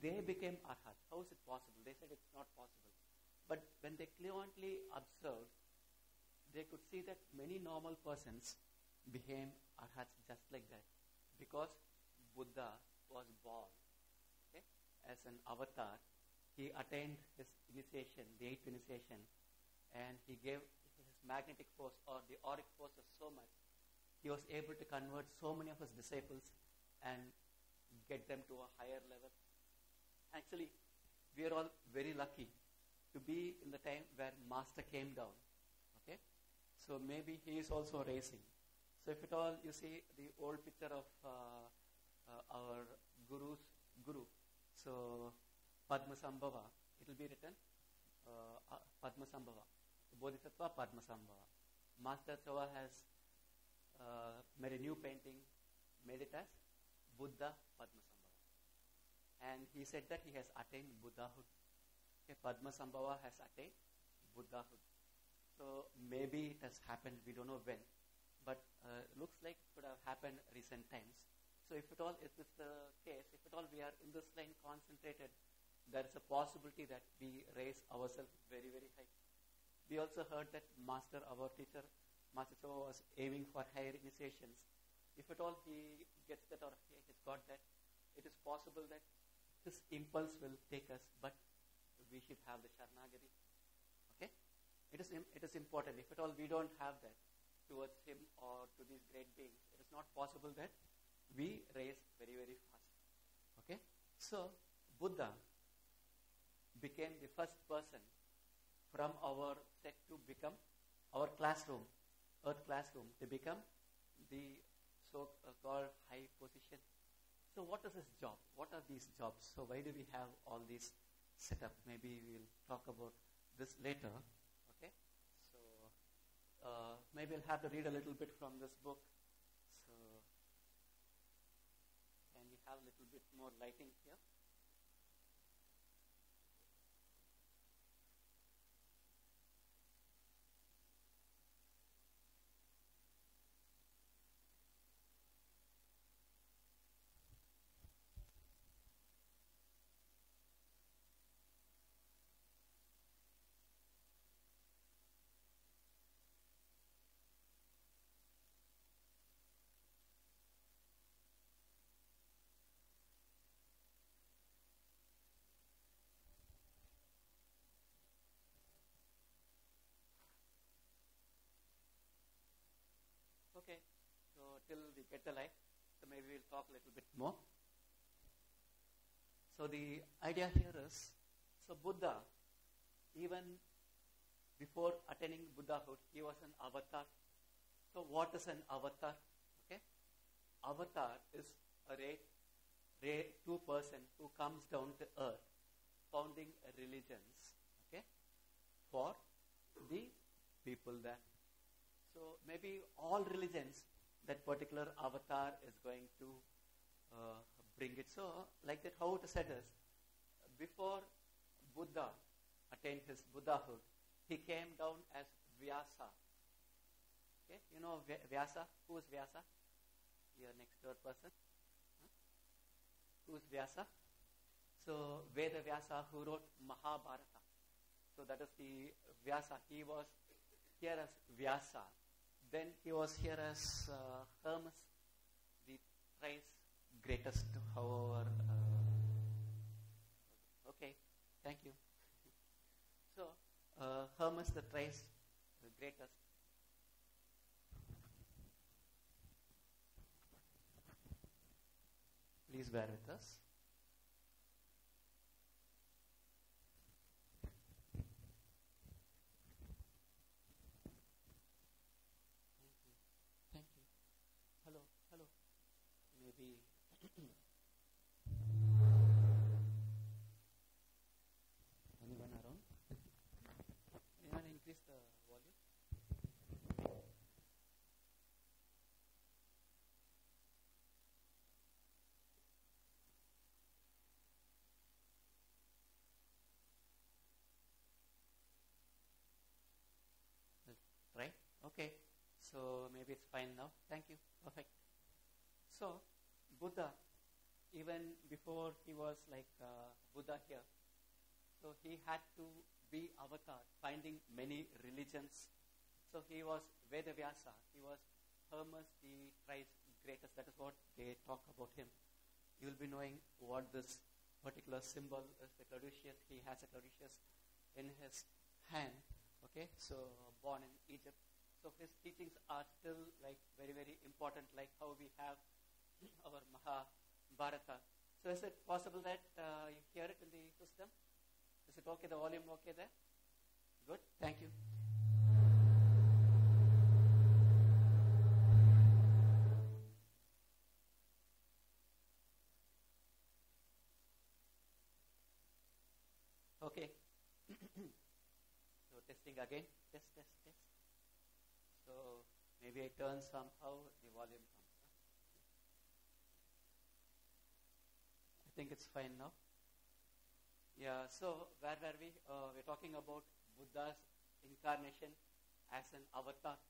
They became arhats. How is it possible? They said it's not possible. But when they clearly observed, they could see that many normal persons became arhats just like that. Because Buddha was born, okay, as an avatar. He attained his initiation, the 8th initiation, and he gave his magnetic force or the auric forces so much. He was able to convert so many of his disciples and get them to a higher level. Actually, we are all very lucky to be in the time where Master came down. Okay, so maybe he is also raising. So if at all you see the old picture of our Guru's Guru, so Padmasambhava, it will be written Padmasambhava, Bodhisattva Padmasambhava. Master Choa has made a new painting, made it as Buddha Padmasambhava. And he said that he has attained Buddhahood. Okay, Padmasambhava has attained Buddhahood. So maybe it has happened, we don't know when. But looks like it could have happened recent times. So if at all it is the case, if at all we are in this line concentrated, there is a possibility that we raise ourselves very, very high. We also heard that Master, our teacher, Master Choa was aiming for higher initiations. If at all he gets that or he has got that, it is possible that this impulse will take us, but we should have the Sharanagati. Okay? It is important. If at all we don't have that towards him or to these great beings, it is not possible that we raise very, very fast. Okay? So, Buddha became the first person from our set to become our classroom, Earth classroom, to become the so-called high position. So what is his job? What are these jobs? So why do we have all these set up? Maybe we will talk about this later. Okay? So maybe I'll have to read a little bit from this book. So can we have a little bit more lighting here? till we get the light. So maybe we'll talk a little bit more. So the idea here is, so Buddha, even before attaining Buddhahood, he was an avatar. So what is an avatar? Okay, avatar is a true person who comes down to earth, founding religions, okay, for the people there. So maybe all religions, that particular avatar is going to bring it. So like that, how it is said is, before Buddha attained his Buddhahood, he came down as Vyasa. Okay, you know Vyasa? Who is Vyasa? Your next door person. Huh? Who is Vyasa? So Veda Vyasa, who wrote Mahabharata. So that is the Vyasa. He was here as Vyasa. Then he was here as Hermes, the thrice greatest, however. Okay, thank you. So Hermes, the thrice greatest. Please bear with us. Thank you. Hello. Maybe. Anyone around? Anyone increase the volume? Right? Okay. So maybe it's fine now. Thank you. Perfect. So Buddha, even before he was like Buddha here, so he had to be avatar, finding many religions. So he was Vedavyasa. He was Hermes, the thrice greatest. That is what they talk about him. You will be knowing what this particular symbol is. The Caduceus. He has a Caduceus in his hand. Okay, so born in Egypt. So his teachings are still like very, very important, like how we have our Mahabharata. So is it possible that you hear it in the system? Is it okay? The volume okay there? Good. Thank you. Okay. So testing again. Test. So maybe I turn somehow, the volume comes. I think it's fine now. Yeah, so where were we? We're talking about Buddha's incarnation as an avatar.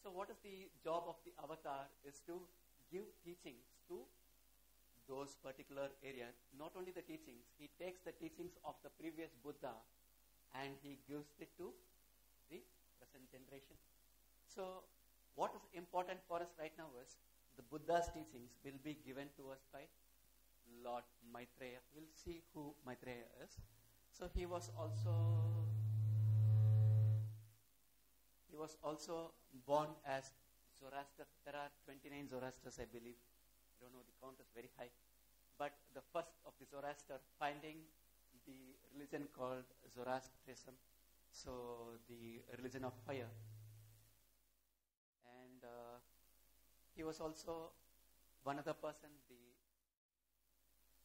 So what is the job of the avatar is to give teachings to those particular areas. Not only the teachings, he takes the teachings of the previous Buddha and he gives it to the present generation. So what is important for us right now is the Buddha's teachings will be given to us by Lord Maitreya. We'll see who Maitreya is. So he was also born as Zoroaster. There are 29 Zoroasters, I believe. I don't know, the count is very high. But the first of the Zoroaster, finding the religion called Zoroastrianism, so the religion of fire. And he was also one other person, the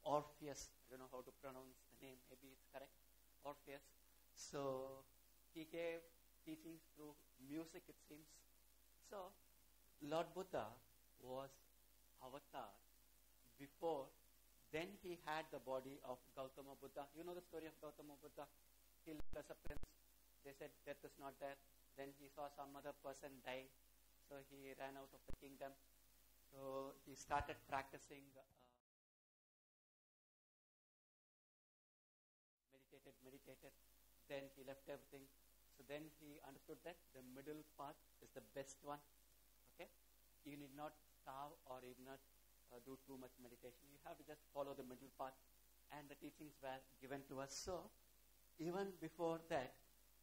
Orpheus. I don't know how to pronounce the name, maybe it's correct. Orpheus. So he gave teachings through music, it seems. So Lord Buddha was avatar before. Then he had the body of Gautama Buddha. You know the story of Gautama Buddha? He lived as a prince. They said death is not there. Then he saw some other person dying. So he ran out of the kingdom. So he started practicing, meditated. Then he left everything. So then he understood that the middle path is the best one. Okay? You need not starve or you need not do too much meditation. You have to just follow the middle path. And the teachings were given to us. So even before that,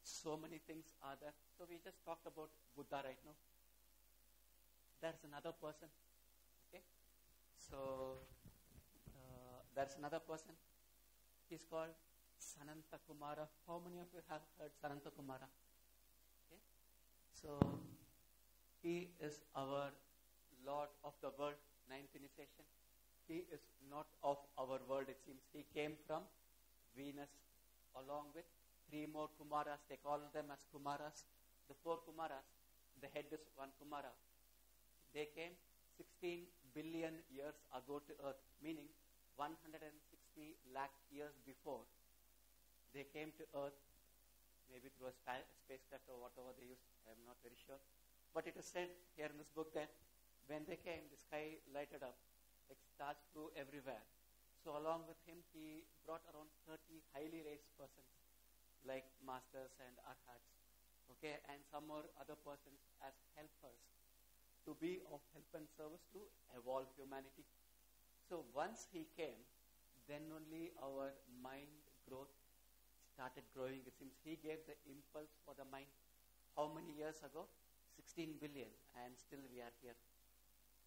so many things are there. So we just talked about Buddha right now. There's another person. So there's another person. He's called Sananta Kumara. How many of you have heard Sananta Kumara? Okay. So he is our Lord of the world, ninth initiation. He is not of our world, it seems. He came from Venus along with three more Kumaras. They call them as Kumaras. The four Kumaras, the head is one Kumara. They came 16 billion years ago to Earth, meaning 160 lakh years before. They came to Earth, maybe through a spacecraft or whatever they used. I am not very sure. But it is said here in this book that when they came, the sky lighted up, like stars flew everywhere. So along with him, he brought around 30 highly raised persons, like masters and arhats, okay, and some more other persons as helpers to be of help and service to evolve humanity. So once he came, then only our mind growth started growing. It seems he gave the impulse for the mind. How many years ago? 16 billion, and still we are here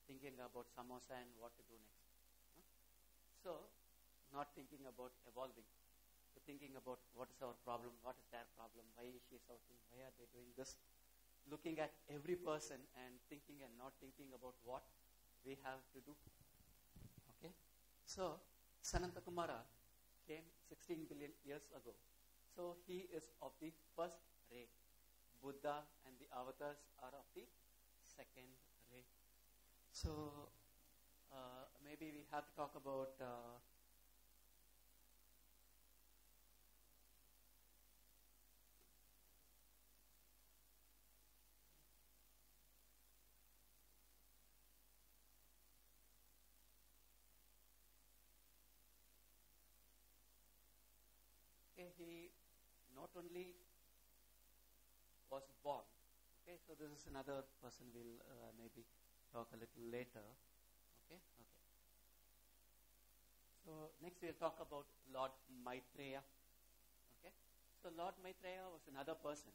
thinking about samosa and what to do next. Huh? So, not thinking about evolving, but thinking about what is our problem, what is their problem, why is she shouting, why are they doing this? Looking at every person and thinking and not thinking about what we have to do. Okay? So, Sananta Kumara came 16 billion years ago. So, he is of the first ray. Buddha and the avatars are of the second ray. So, maybe we have to talk about he not only was born. Okay, so this is another person we'll maybe talk a little later. Okay. So next we'll talk about Lord Maitreya. Okay, so Lord Maitreya was another person.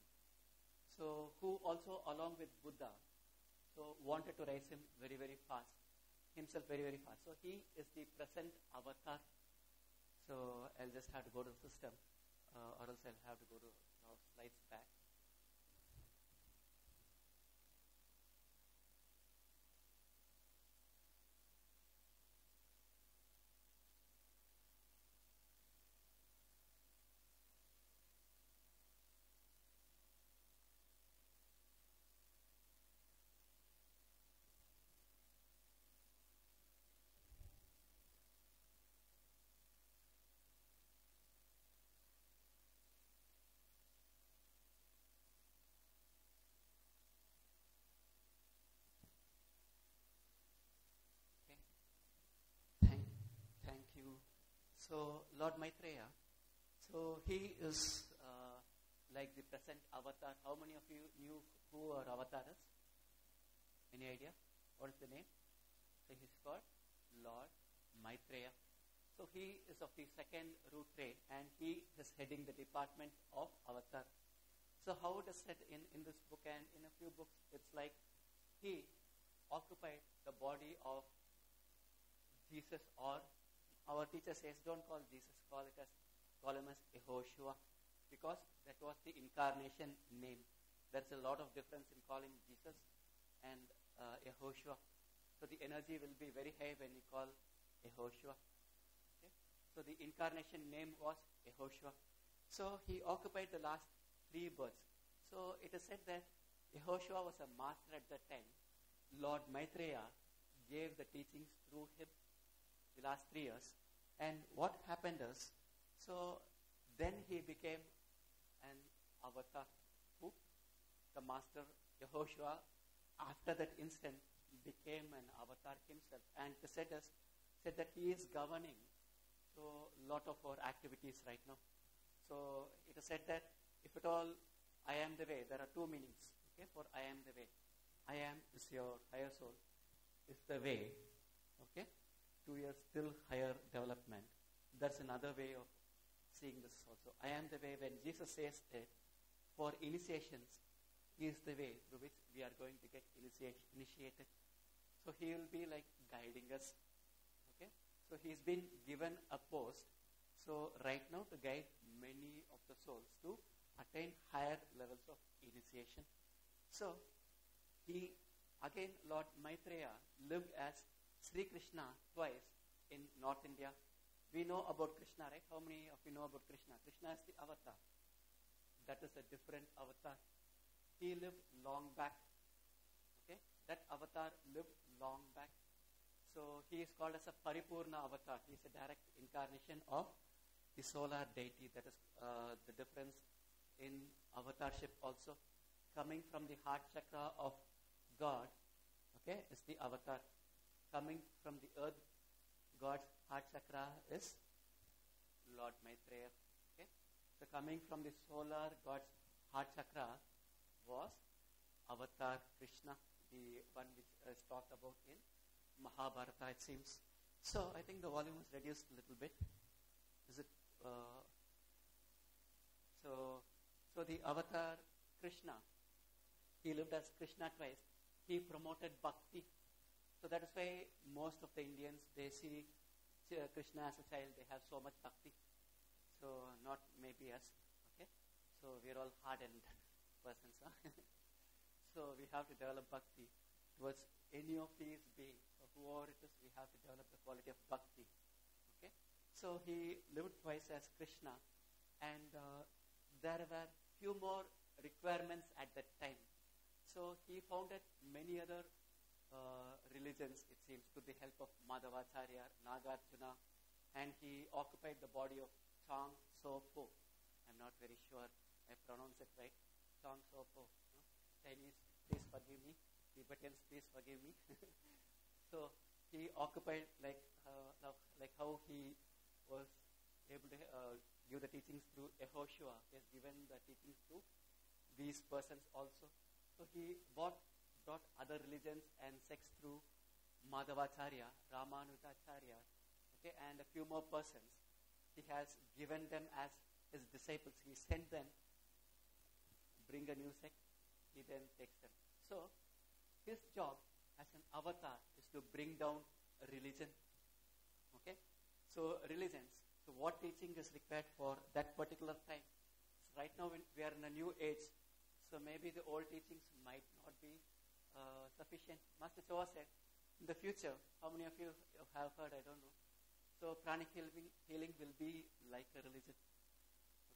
So who also, along with Buddha, so wanted to raise him very, very fast, himself very, very fast. So he is the present avatar. So I'll just have to go to the system, or else I'll have to go to slides back. Thank you. So, Lord Maitreya, so he is like the present avatar. How many of you knew who our avatar is? Any idea? What is the name? So, he's called Lord Maitreya. So, he is of the second root ray and he is heading the department of avatar. So, how it is said in this book and in a few books, it's like he occupied the body of Jesus, or our teacher says, don't call Jesus, call him as Yehoshua, because that was the incarnation name. There's a lot of difference in calling Jesus and Yehoshua. So the energy will be very high when you call Yehoshua. Okay? So the incarnation name was Yehoshua. So he occupied the last 3 births. So it is said that Yehoshua was a master at that time. Lord Maitreya gave the teachings through him the last 3 years. And what happened is, so then he became an avatar. Who? The master Yehoshua, after that instant, became an avatar himself. And it said that he is governing so lot of our activities right now. So it is said that if at all I am the way, there are 2 meanings. Okay, for I am the way. I am is your higher soul, is the way. Okay, to your still higher development. That's another way of seeing this also. I am the way. When Jesus says it, for initiations, he is the way through which we are going to get initiated. So he will be like guiding us So he's been given a post. So right now to guide many of the souls to attain higher levels of initiation. So he, again, Lord Maitreya lived as Sri Krishna twice in North India. We know about Krishna, right? How many of you know about Krishna? Krishna is the avatar. That is a different avatar. He lived long back. Okay? That avatar lived long back. So he is called as a Paripurna avatar. He is a direct incarnation of the solar deity. That is the difference in avatarship also. Coming from the heart chakra of God, okay, is the avatar. Coming from the earth, God's heart chakra is Lord Maitreya. Okay? So coming from the solar God's heart chakra was Avatar Krishna, the one which is talked about in Mahabharata, it seems. So I think the volume was reduced a little bit. Is it? So the Avatar Krishna, he lived as Krishna twice. He promoted bhakti. So that is why most of the Indians, they see Krishna as a child, they have so much bhakti. So not maybe us, okay? So we're all hardened persons. Huh? So we have to develop bhakti towards any of these beings. So whoever it is, we have to develop the quality of bhakti. Okay? So he lived twice as Krishna, and there were few more requirements at that time. So he founded many other religions, it seems, with the help of Madhavacharya, Nagarjuna, and he occupied the body of Chang So Po. I'm not very sure I pronounce it right. Chang So Po. No? Chinese, please forgive me. Tibetans, please forgive me. So he occupied like how he was able to give the teachings through Yehoshua. He has given the teachings to these persons also. So he brought other religions and sects through Madhavacharya, Ramanujacharya, okay, and a few more persons. He has given them as his disciples. He sent them, bring a new sect, he then takes them. So his job as an avatar is to bring down a religion. Okay? So religions. So what teaching is required for that particular time? So right now we are in a new age. So maybe the old teachings might not be sufficient. Master Choa said, in the future, how many of you have heard, I don't know. So pranic healing will be like a religion.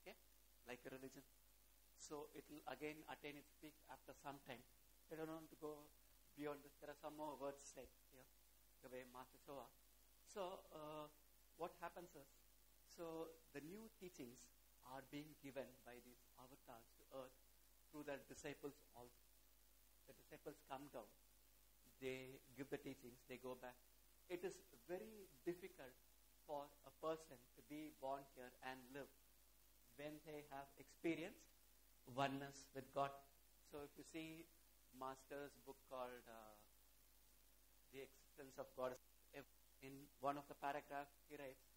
Okay? Like a religion. So it will again attain its peak after some time. I don't want to go beyond this. There are some more words said here, the way Master Choa. So what happens is, so the new teachings are being given by these avatars to earth through their disciples also. The disciples come down, they give the teachings, they go back. It is very difficult for a person to be born here and live when they have experienced oneness with God. So if you see Master's book called The Existence of God, in one of the paragraphs he writes,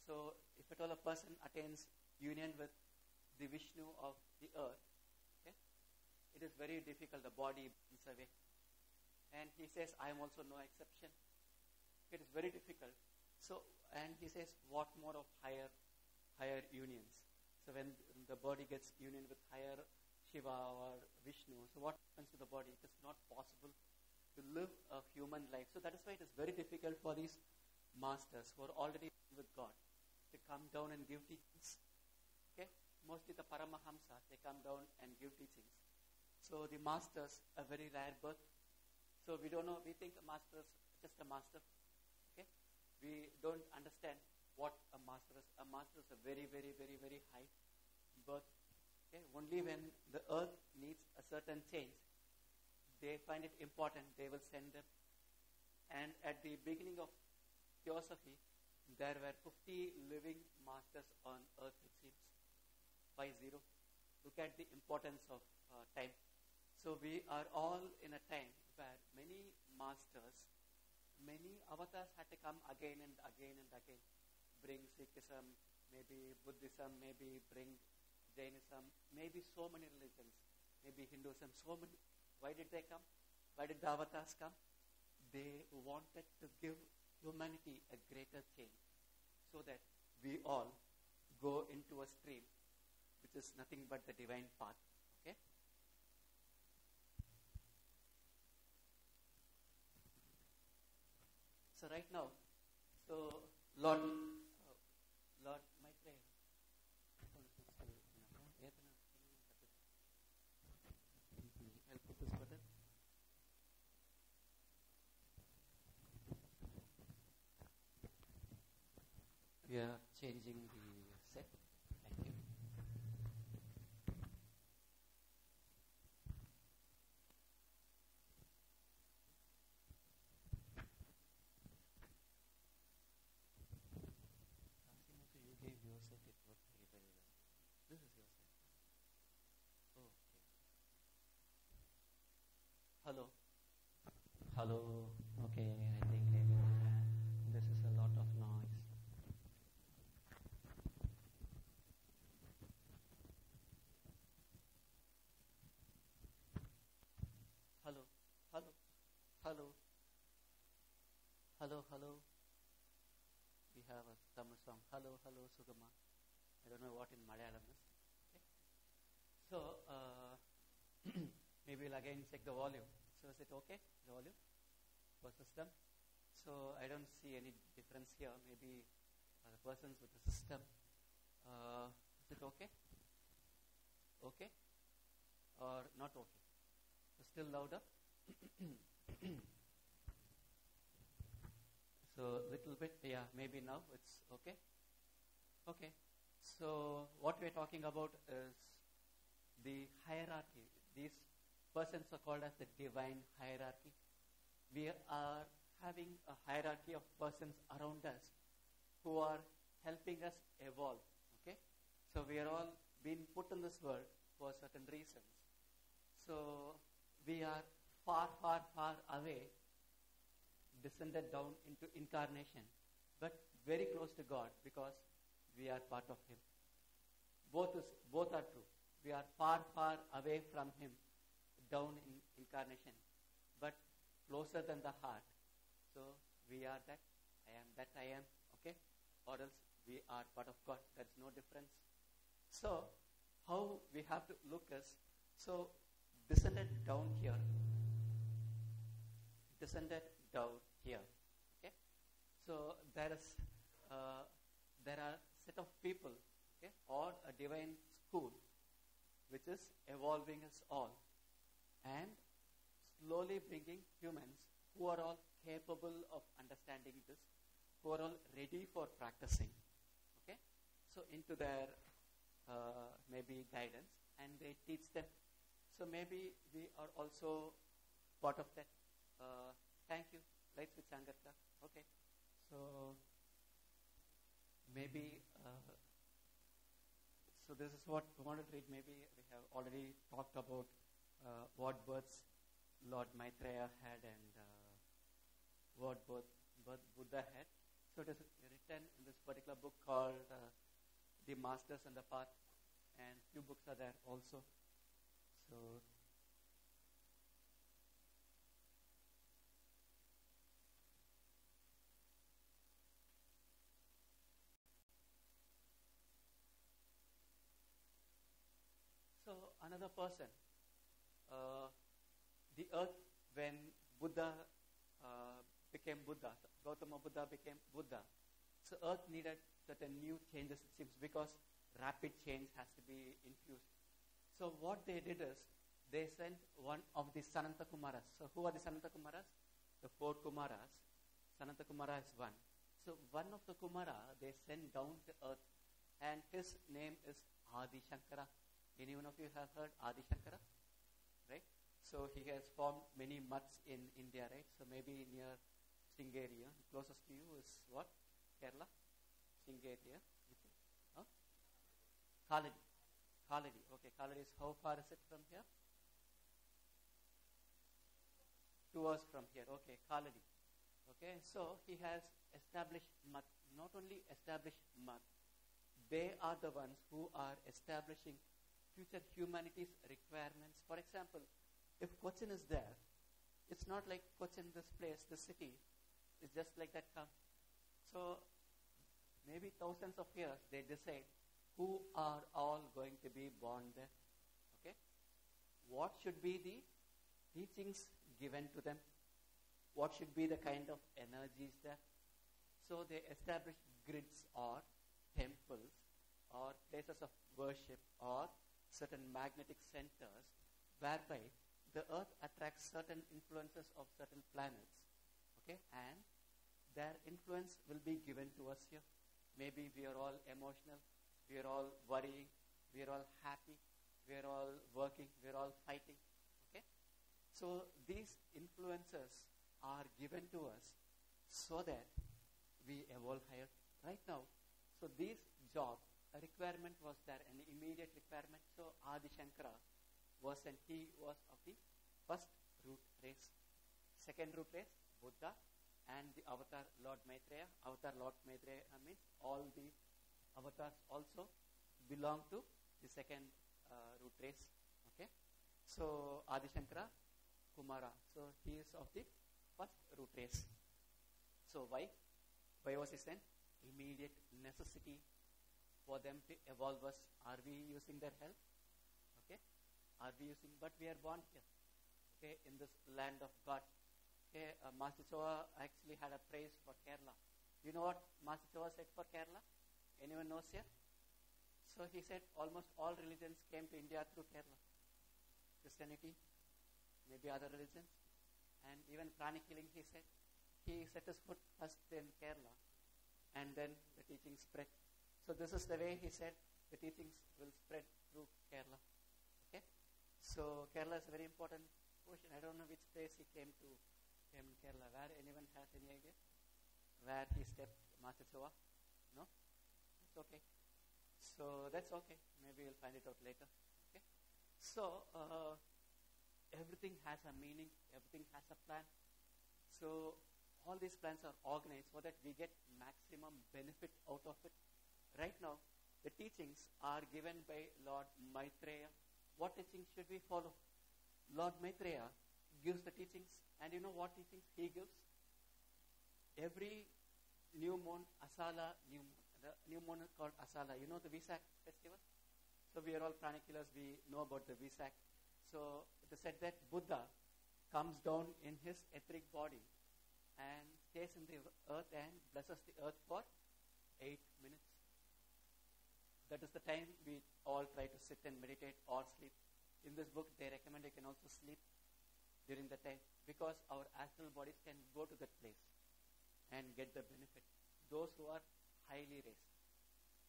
so if at all a person attains union with the Vishnu of the earth, okay, it is very difficult, the body is away. And he says, I am also no exception. It is very difficult. So, and he says, what more of higher unions? So when the body gets union with higher Shiva or Vishnu, so what happens to the body? It is not possible to live a human life. So that is why it is very difficult for these masters who are already with God to come down and give teachings. Okay? Mostly the Paramahamsas, they come down and give teachings. So the masters, a very rare birth. So we don't know, we think a master is just a master. Okay? We don't understand what a master is. A master is a very, very, very, very high birth. Okay? Only when the earth needs a certain change, they find it important, they will send them. And at the beginning of Theosophy, there were 50 living masters on earth, it seems. 50. Look at the importance of time. So we are all in a time where many masters, many avatars had to come again and again and again. Bring Sikhism, maybe Buddhism, maybe bring Jainism, maybe so many religions, maybe Hinduism, so many. Why did they come? Why did the avatars come? They wanted to give humanity a greater change so that we all go into a stream which is nothing but the divine path. Okay? So right now, Lord Maitreya. I'll put this button. We are changing the set. Thank you. You gave your set, it worked very, very well. This is your set. Oh, okay. Hello. Hello. Okay, I think this is a lot of noise. Hello. Hello. Hello. Hello. Hello. We have a Tamil song. Hello. Hello, Sugama. I don't know what in Malayalam is. Okay. So, maybe we'll again check the volume. So is it okay, the volume for system? So I don't see any difference here. Maybe the persons with the system. Is it okay? Okay? Or not okay? So still louder? So little bit, yeah, maybe now it's okay? Okay. So what we're talking about is the hierarchy. These persons are called as the divine hierarchy. We are having a hierarchy of persons around us who are helping us evolve. Okay? So we are all being put in this world for certain reasons. So we are far, far, far away, descended down into incarnation, but very close to God because we are part of Him. Both are true. We are far, far away from Him, down in incarnation, but closer than the heart. So we are that, I am that I am, okay? Or else we are part of God. There's no difference. So how we have to look is, so descended down here, okay? So there are set of people, okay, or a divine school which is evolving us all and slowly bringing humans who are all capable of understanding this, who are all ready for practicing, okay? So into their maybe guidance, and they teach them. So maybe we are also part of that. Thank you. Lights with Sangarka. Okay. So maybe, so this is what we wanted to read. Maybe we have already talked about what births Lord Maitreya had and what birth Buddha had. So it is written in this particular book called The Masters and the Path, and few books are there also. So another person, the earth, when Buddha became Buddha, Gautama Buddha became Buddha, so earth needed certain new changes, it seems, because rapid change has to be infused. So what they did is, they sent one of the Sananta Kumaras. So who are the Sananta Kumaras? The 4 Kumaras. Sananta Kumara is one. So one of the Kumara, they sent down to earth, and his name is Adi Shankara. Anyone of you have heard Adi Shankara? Right? So he has formed many mutts in India, right? So maybe near Sringeri. Closest to you is what? Kerala? Sringeri. Huh? Kaladi. Okay, Kaladi is, how far is it from here? 2 hours from here. Okay, Kaladi. Okay, so he has established mutt. Not only established mutt, they are the ones who are establishing future humanity's requirements. For example, if Cochin is there, it's not like Cochin, this place, this city, is just like that come. So maybe thousands of years they decide who are all going to be born there. Okay? What should be the teachings given to them? What should be the kind of energies there? So they establish grids or temples or places of worship or certain magnetic centers whereby the earth attracts certain influences of certain planets. Okay? And their influence will be given to us here. Maybe we are all emotional, we are all worrying, we are all happy, we are all working, we are all fighting. Okay? So these influences are given to us so that we evolve higher. Right now, so this job, a requirement was there, an immediate requirement. So Adi Shankara was, and he was of the first root race. Second root race, Buddha, and the avatar Lord Maitreya. Avatar Lord Maitreya means all the avatars also belong to the second root race. Okay, so Adi Shankara, Kumara. So he is of the first root race. So why? Why was he sent? Immediate necessity for them to evolve us. Are we using their help? Okay, are we using? But we are born here. Okay, in this land of God. Okay, Master Choa actually had a praise for Kerala. You know what Master Choa said for Kerala? Anyone knows here? So he said almost all religions came to India through Kerala. Christianity, maybe other religions, and even pranic killing, he said. He set his foot first in Kerala, and then the teaching spread. So this is the way he said the teachings will spread through Kerala. Okay, so Kerala is a very important portion. I don't know which place he came in Kerala. Where, anyone has any idea? Where he stepped, Master Choa? No? It's okay. So that's okay. Maybe we'll find it out later. Okay. So everything has a meaning. Everything has a plan. So all these plans are organized so that we get maximum benefit out of it. Right now, the teachings are given by Lord Maitreya. What teachings should we follow? Lord Maitreya gives the teachings, and you know what teachings he gives? Every new moon, Asala new moon. The new moon is called Asala. You know the Vesak festival? So we are all praniculars, we know about the Vesak. So it is said that Buddha comes down in his etheric body and stays in the earth and blesses the earth for 8 minutes. That is the time we all try to sit and meditate or sleep. In this book, they recommend you can also sleep during the time because our astral bodies can go to that place and get the benefit. Those who are highly raised.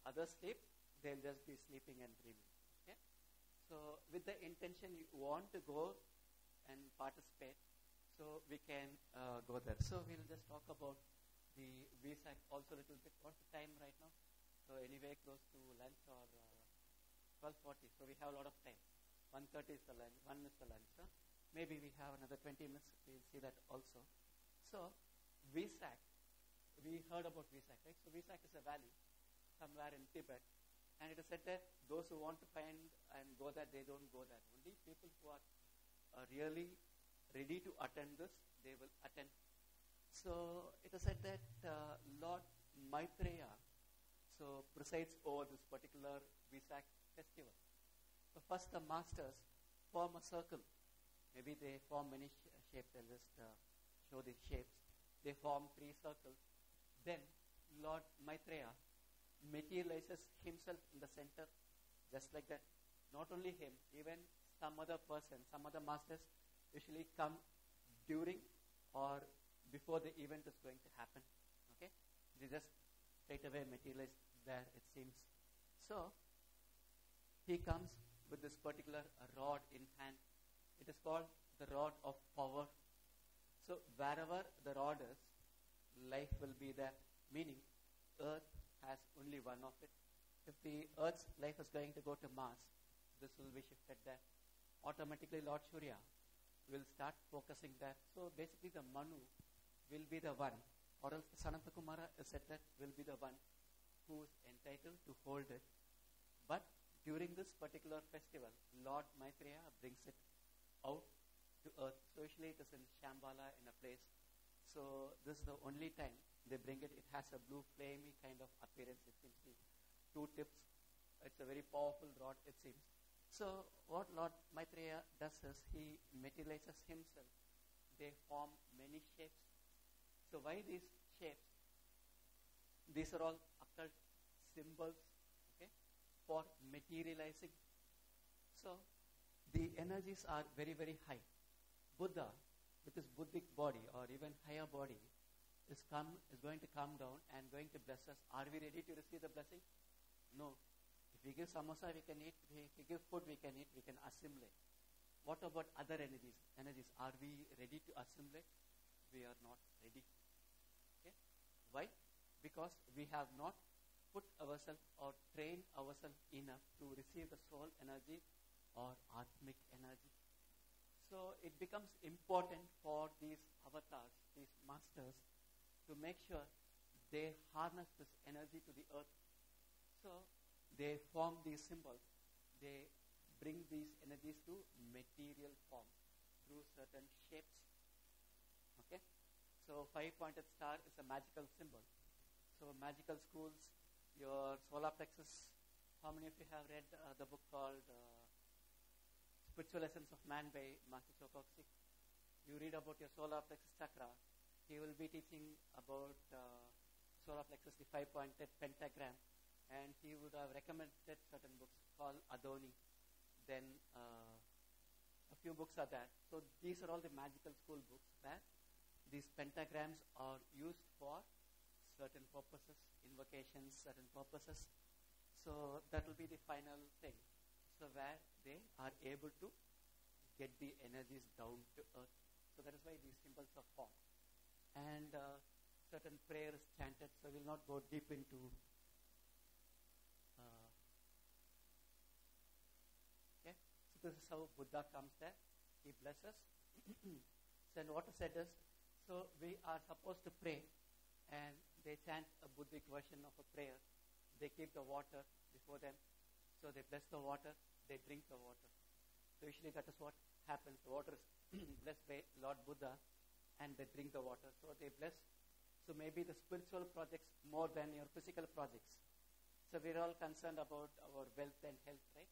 Others sleep, they'll just be sleeping and dreaming. Okay? So with the intention you want to go and participate, so we can go there. So we'll just talk about the Vesak also a little bit. What's the time right now? So anyway, close to lunch or 12:40. So we have a lot of time. 1:30 is the lunch. 1 is the lunch. Huh? Maybe we have another 20 minutes. We'll see that also. So Vesak, we heard about Vesak, right? So Vesak is a valley somewhere in Tibet, and it is said that those who want to find and go there, they don't go there. Only people who are really ready to attend this, they will attend. So it is said that Lord Maitreya presides over this particular Vesak festival. So first the masters form a circle. Maybe they form many shapes. I'll just show the shapes. They form 3 circles. Then Lord Maitreya materializes himself in the center, just like that. Not only him, even some other person, some other masters usually come during or before the event is going to happen. Okay? They just straight away materialize there, it seems. So, he comes with this particular rod in hand. It is called the rod of power. So, wherever the rod is, life will be there. Meaning, Earth has only one of it. If the Earth's life is going to go to Mars, this will be shifted there. Automatically, Lord Surya will start focusing there. So, basically, the Manu will be the one, or else the Sananta Kumara is said that will be the one who is entitled to hold it. But during this particular festival, Lord Maitreya brings it out to earth. So usually it is in Shambhala in a place. So this is the only time they bring it. It has a blue flamey kind of appearance. It seems to be two tips. It's a very powerful rod, it seems. So what Lord Maitreya does is he materializes himself. They form many shapes. So why these shapes? These are all occult symbols, okay, for materializing. So the energies are very, very high. Buddha, with his Buddhic body or even higher body, is going to come down and going to bless us. Are we ready to receive the blessing? No. If we give samosa, we can eat. If we give food, we can eat. We can assimilate. What about other energies? Are we ready to assimilate? We are not ready. Okay? Why? Because we have not put ourselves or trained ourselves enough to receive the soul energy or atmic energy. So it becomes important for these avatars, these masters, to make sure they harness this energy to the earth. So they form these symbols. They bring these energies to material form through certain shapes. Okay? So 5-pointed star is a magical symbol. So magical schools, your solar plexus. How many of you have read the book called Spiritual Essence of Man by Master Chokoksik? You read about your solar plexus chakra. He will be teaching about solar plexus, the 5-pointed pentagram, and he would have recommended certain books called Adoni. Then a few books are there. So these are all the magical school books where these pentagrams are used for certain purposes, invocations, certain purposes. So that will be the final thing. So where they are able to get the energies down to earth. So that is why these symbols are formed. And certain prayer is chanted. So we'll not go deep into okay. So this is how Buddha comes there. He blesses. So what is said is, so we are supposed to pray, and they chant a Buddhic version of a prayer. They keep the water before them. So they bless the water, they drink the water. So usually that is what happens. The water is blessed by Lord Buddha, and they drink the water. So they bless. So maybe the spiritual projects more than your physical projects. So we're all concerned about our wealth and health, right?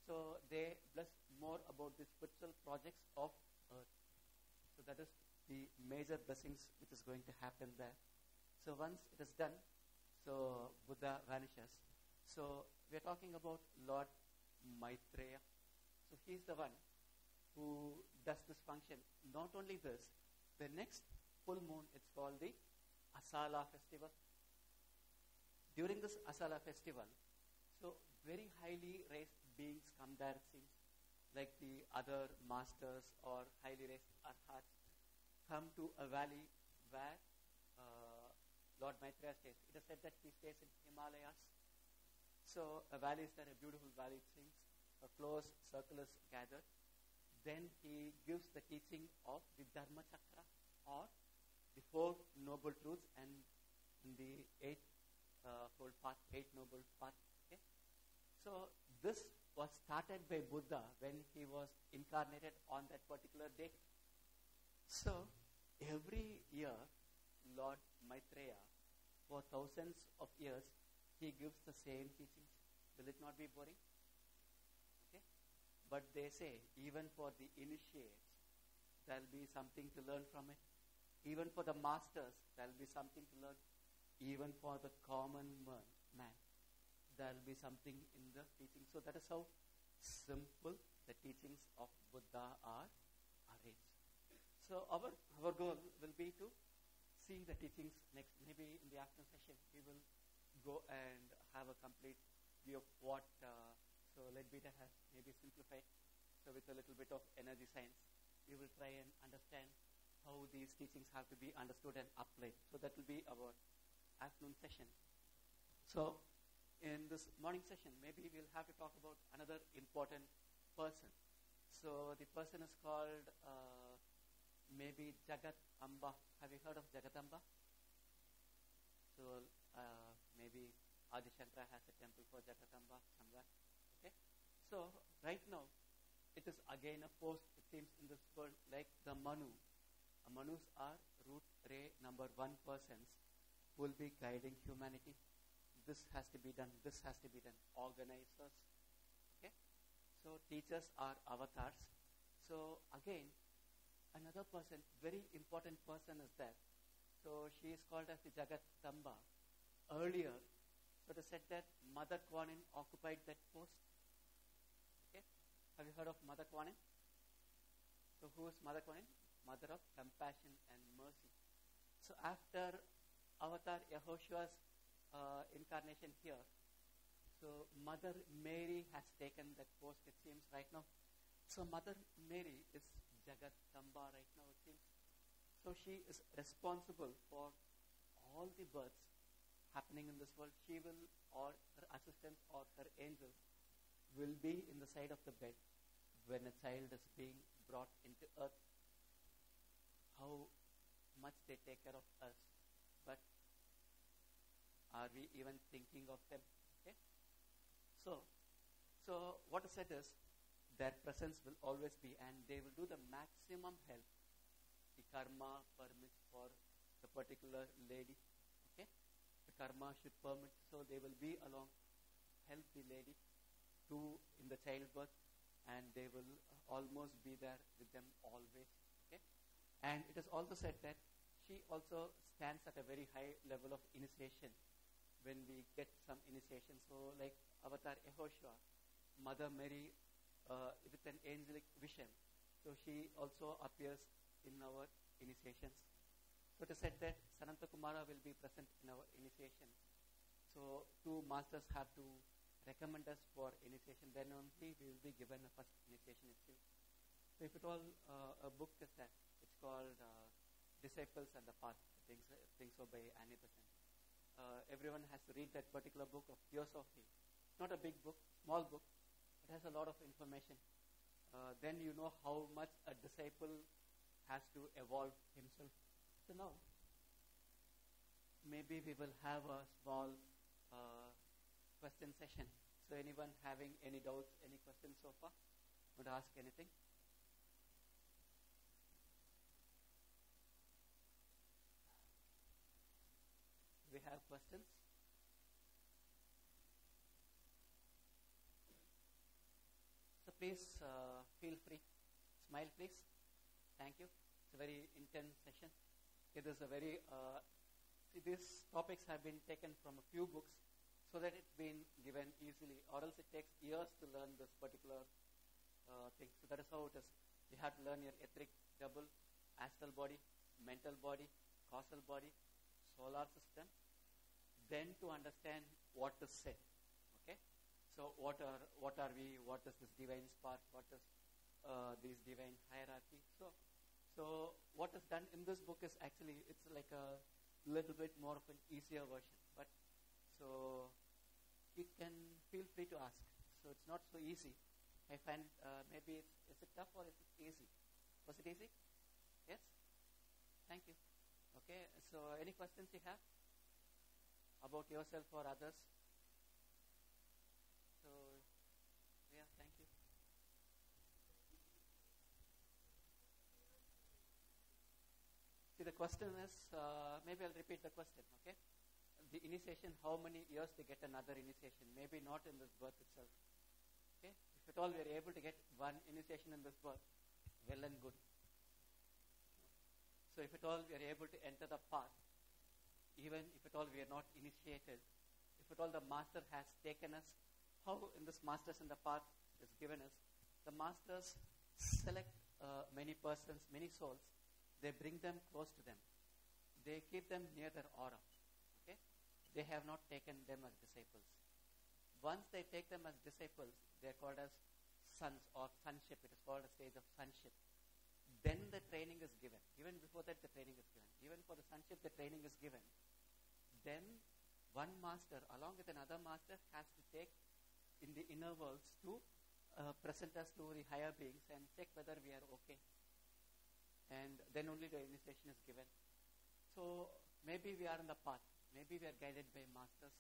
So they bless more about the spiritual projects of earth. So that is the major blessings which is going to happen there. So once it is done, so Buddha vanishes. So we are talking about Lord Maitreya. So he is the one who does this function. Not only this, the next full moon, it's called the Asala festival. During this Asala festival, so very highly raised beings come there, it seems, like the other masters or highly raised arhats come to a valley where Lord Maitreya stays. It is said that he stays in Himalayas. So a valley is there, a beautiful valley it seems. A close circle is gathered. Then he gives the teaching of the Dharma Chakra, or the 4 noble truths, and in the 8-fold path, 8 noble path. Okay? So this was started by Buddha when he was incarnated on that particular day. So every year, Lord Maitreya, for thousands of years, he gives the same teachings. Will it not be boring? Okay? But they say, even for the initiates, there will be something to learn from it. Even for the masters, there will be something to learn. Even for the common man, there will be something in the teaching. So that is how simple the teachings of Buddha are arranged. So our goal will be to see the teachings next. Maybe in the afternoon session, we will go and have a complete view of what so Leadbeater has maybe simplified. So with a little bit of energy science, we will try and understand how these teachings have to be understood and applied. So that will be our afternoon session. So in this morning session, maybe we'll have to talk about another important person. So the person is called maybe Jagat Amba. Have you heard of Jagat Amba? So maybe Adi Shankara has a temple for Jagat Amba somewhere. Okay. So right now, it is again a post, it seems, in this world like the Manu. Manus are root number one persons who will be guiding humanity. This has to be done, this has to be done. Organizers. Okay? So teachers are avatars. So again, another person, very important person is there. So she is called as the Jagat Damba. Earlier, so it is said that Mother Kuan Yin occupied that post. Okay? Have you heard of Mother Kuan Yin? So who is Mother Kuan Yin? Mother of compassion and mercy. So after Avatar Yahoshua's incarnation here, so Mother Mary has taken that post, it seems, right now. So Mother Mary is Jagat Damba right now, it seems. So she is responsible for all the births happening in this world. She will, or her assistants or her angels, will be in the side of the bed when a child is being brought into earth. How much they take care of us, but are we even thinking of them? Okay. So what is said is their presence will always be, and they will do the maximum help. The karma permits for the particular lady. Okay, the karma should permit, so they will be along, help the lady to in the childbirth, and they will almost be there with them always. Okay, and it is also said that she also stands at a very high level of initiation when we get some initiation. So like Avatar Yehoshua, Mother Mary with an angelic vision. So she also appears in our initiations. So it is said that Sananta Kumara will be present in our initiation. So two masters have to recommend us for initiation. Then only we will be given a first initiation itself. So if at all a book is that, it's called Disciples and the Path. I think so by Annie Besant. Everyone has to read that particular book of Theosophy. Not a big book, small book. It has a lot of information. Then you know how much a disciple has to evolve himself. So now, maybe we will have a small question session. So anyone having any doubts, any questions so far? Would ask anything? We have questions? So please feel free. Smile please. Thank you. It's a very intense session. It is a very, these topics have been taken from a few books so that it's been given easily, or else it takes years to learn this particular thing. So that is how it is. You have to learn your etheric double, astral body, mental body, causal body, solar system, then to understand what is said. Okay? So what are we, what is this divine spark, what is this divine hierarchy? So what is done in this book is actually, it's like a little bit more of an easier version. But so you can feel free to ask. So it's not so easy. I find maybe is it tough or is it easy? Was it easy? Yes? Thank you. Okay, so any questions you have about yourself or others? So, yeah, thank you. See, the question is, maybe I'll repeat the question, okay? The initiation, how many years to get another initiation? Maybe not in this birth itself. Okay? If at all we are able to get one initiation in this birth, well and good. So if at all we are able to enter the path, even if at all we are not initiated, if at all the master has taken us, how in this masters in the path is given us, the masters select many persons, many souls, they bring them close to them. They keep them near their aura. Okay? They have not taken them as disciples. Once they take them as disciples, they are called as sons or sonship. It is called a stage of sonship. Then the training is given. Even before that, the training is given. Even for the sonship, the training is given. Then one master, along with another master, has to take in the inner worlds to present us to the higher beings and check whether we are okay. And then only the initiation is given. So maybe we are in the path. Maybe we are guided by masters.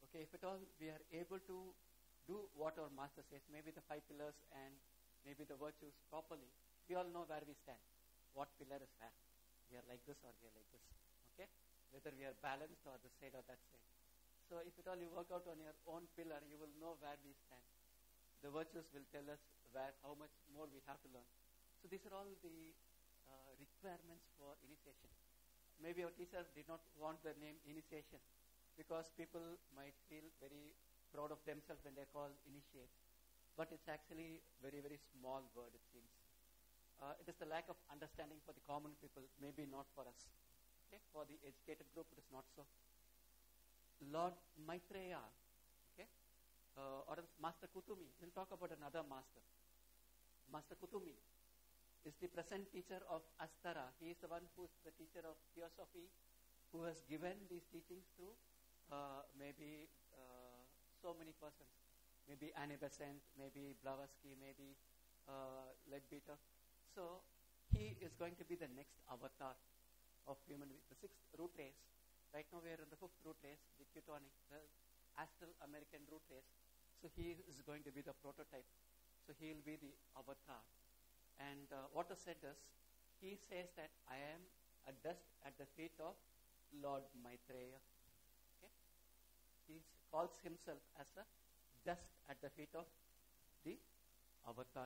Okay, if at all we are able to do what our master says, maybe the 5 pillars and maybe the virtues properly, we all know where we stand, what pillar is where. We are like this or we are like this. Okay? Whether we are balanced or this side or that side. So if at all you work out on your own pillar, you will know where we stand. The virtues will tell us how much more we have to learn. So these are all the requirements for initiation. Maybe our teacher did not want the name initiation because people might feel very proud of themselves when they're called initiates. But it's actually very, very small word, it seems. It is the lack of understanding for the common people, maybe not for us. Okay? For the educated group, it is not so. Lord Maitreya, okay, or else Master Kutumi. We'll talk about another master. Master Kutumi is the present teacher of Astara. He is the one who is the teacher of Theosophy, who has given these teachings to maybe so many persons. Maybe Annie Besant, maybe Blavatsky, maybe Leadbeater. So he is going to be the next avatar of human being. The sixth root race. Right now we are in the fifth root race, the Teutonic, the Astral American root race. So he is going to be the prototype. So he will be the avatar. And what is said is, he says that I am a dust at the feet of Lord Maitreya. Okay? He calls himself as a dust at the feet of the avatar.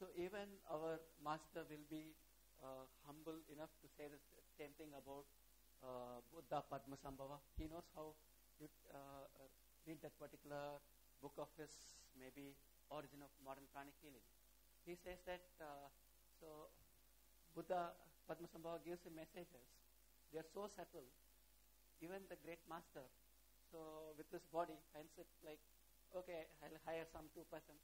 So even our master will be humble enough to say the same thing about Buddha Padmasambhava. He knows how you read that particular book of his, maybe Origin of Modern Pranic Healing. He says that so Buddha Padmasambhava gives him messages. They are so subtle. Even the great master, so with this body, finds it like, okay, I'll hire some two persons.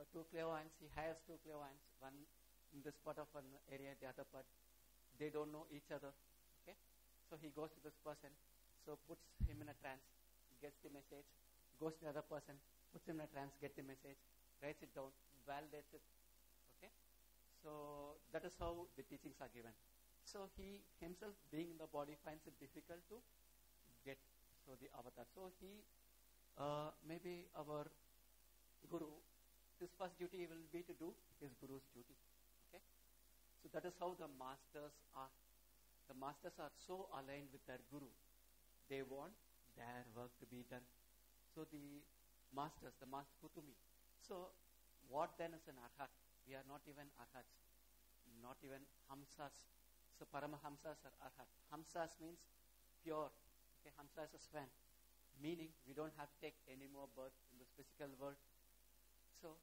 Two clairvoyants, he hires two clairvoyants, one in this part of one area, the other part. They don't know each other. Okay, so he goes to this person, so puts him in a trance, gets the message, goes to the other person, puts him in a trance, gets the message, writes it down, validates it. Okay, so that is how the teachings are given. So he himself, being in the body, finds it difficult to get the avatar. So he, maybe our guru, his first duty will be to do his guru's duty. Okay, so that is how the masters are. The masters are so aligned with their guru. They want their work to be done. So the masters, the Master Kutumi. So what then is an arhat? We are not even arhats, not even hamsas. So Paramahamsas are arhat. Hamsas means pure. Okay, Hamsa is a swan, meaning we don't have to take any more birth in this physical world. So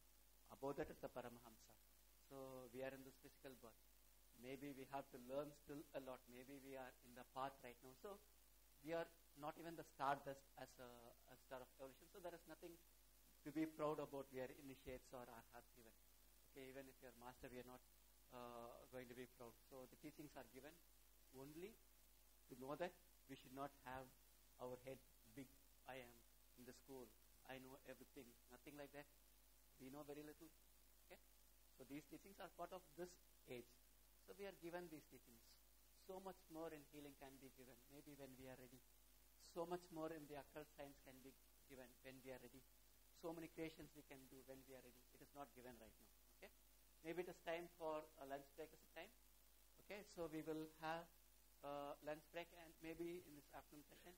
above that is the Paramahamsa. So we are in this physical birth. Maybe we have to learn still a lot. Maybe we are in the path right now. So we are not even the stardust as a star of evolution. So there is nothing to be proud about. We are initiates or arhats even. Okay, even if you are master, we are not going to be proud. So the teachings are given only to know that we should not have our head big. I am in the school. I know everything. Nothing like that. We know very little. Okay, so these teachings are part of this age. So we are given these teachings. So much more in healing can be given, maybe when we are ready. So much more in the occult science can be given when we are ready. So many creations we can do when we are ready. It is not given right now. Okay, maybe it is time for a lunch break. Is it time? Okay, so we will have lunch break, and maybe in this afternoon session,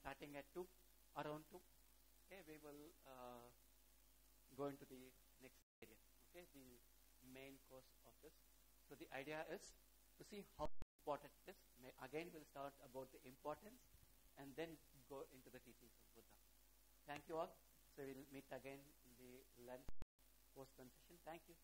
starting at 2, around 2. Okay, we will go into the next area. Okay, the main course of this. So the idea is to see how important it is. Again, we'll start about the importance and then go into the teachings of Buddha. Thank you all. So we'll meet again in the lunch post-lunch session. Thank you.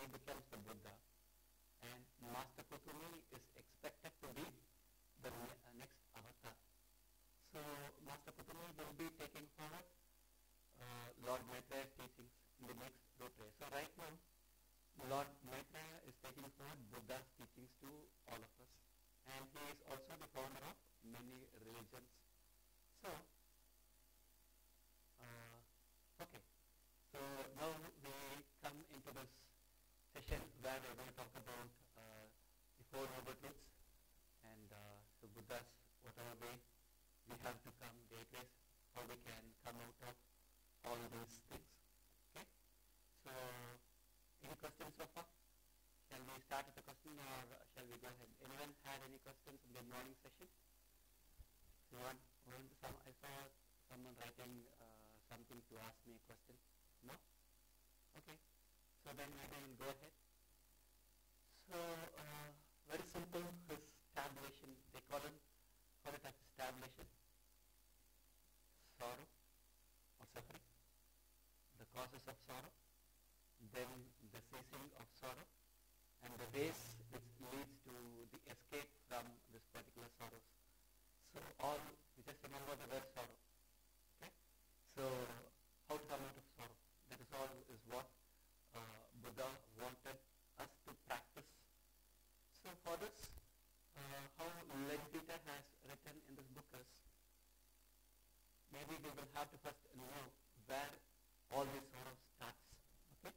he becomes the Buddha, and Master Kutumi is expected to be the next avatar. So Master Kutumi will be taking forward Lord Maitreya's teachings in the next route. So right now, Lord Maitreya is taking forward Buddha's teachings to all of us, and he is also the founder of many religions. So, okay. So now we come into this session where we're going to talk about the Four Noble Truths and so Buddha's whatever way we have to come, the 8 ways, how we can come out of all these things. Okay. So, any questions so far? Shall we start with a question or shall we go ahead? Anyone had any questions in the morning session? I saw someone writing something to ask me a question. No? Okay. So then maybe we'll go ahead. So very simple, his tabulation, they call it as tabulation. Sorrow or suffering, the causes of sorrow, then the ceasing of sorrow, and the ways which leads to the escape from this particular sorrows. So all, you just remember the word sorrow. Okay? So how to come out of sorrow? That is all is what Buddha wanted us to practice. So for this, how Peter has written in this book is, maybe we will have to first know where all this sorrow starts. Okay?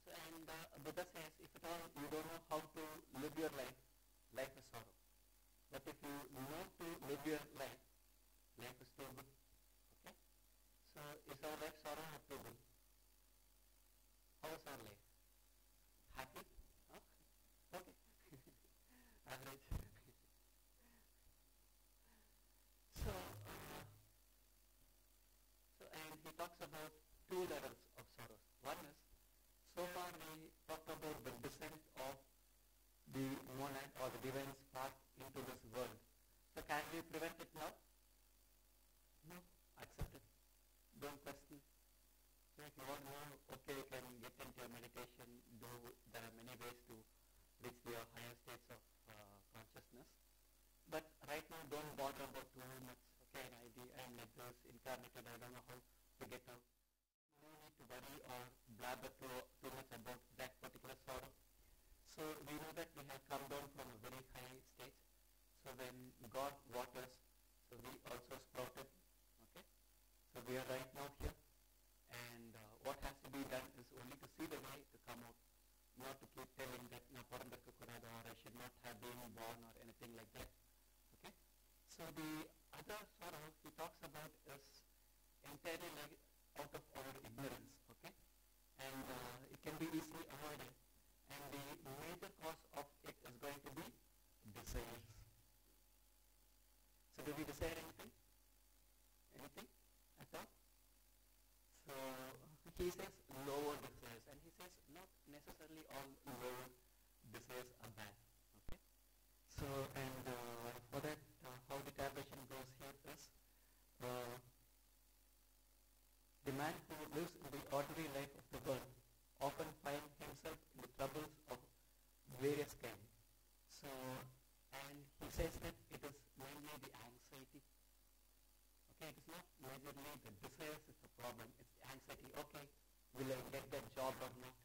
So and Buddha says, if at all you don't know how to live your life, life is sorrow. But if you know to live your life, life is too good. Okay? So is our life sorrow or too good? How is our life? Happy? Huh? Okay. Average. So and he talks about two levels of sorrows. One is, so far we talked about the descent of the monad or the divine spark into this world. So can we prevent it now? No. Accept it. Don't question. So if you want to know, okay, you can get into your meditation, there are many ways to reach your higher states of consciousness. But right now don't bother about too much. Okay, I'm like this, incarnated, I don't know how to get out. No need to worry or blabber too much about that particular sorrow. So we know that we have come down from a very high stage. So when God waters, so we also sprouted. Okay. So we are right now here, and what has to be done is only to see the way to come out, not to keep telling that or I should not have been born or anything like that. Okay. So the other sorrow he talks about is entirely like out of our ignorance. Okay. And it can be easily avoided. And the major cause of it is going to be desires. So do we desire anything? Anything at all? So he says lower desires, and he says not necessarily all lower desires are bad. Okay. So and for that, how the tabulation goes here is, the man who lives in the ordinary life of the world often finds himself in the troubles of various kinds. So, and he says that it is mainly the anxiety. Okay, it is not majorly the desires is the problem, it's the anxiety. Okay, will I get that job or not?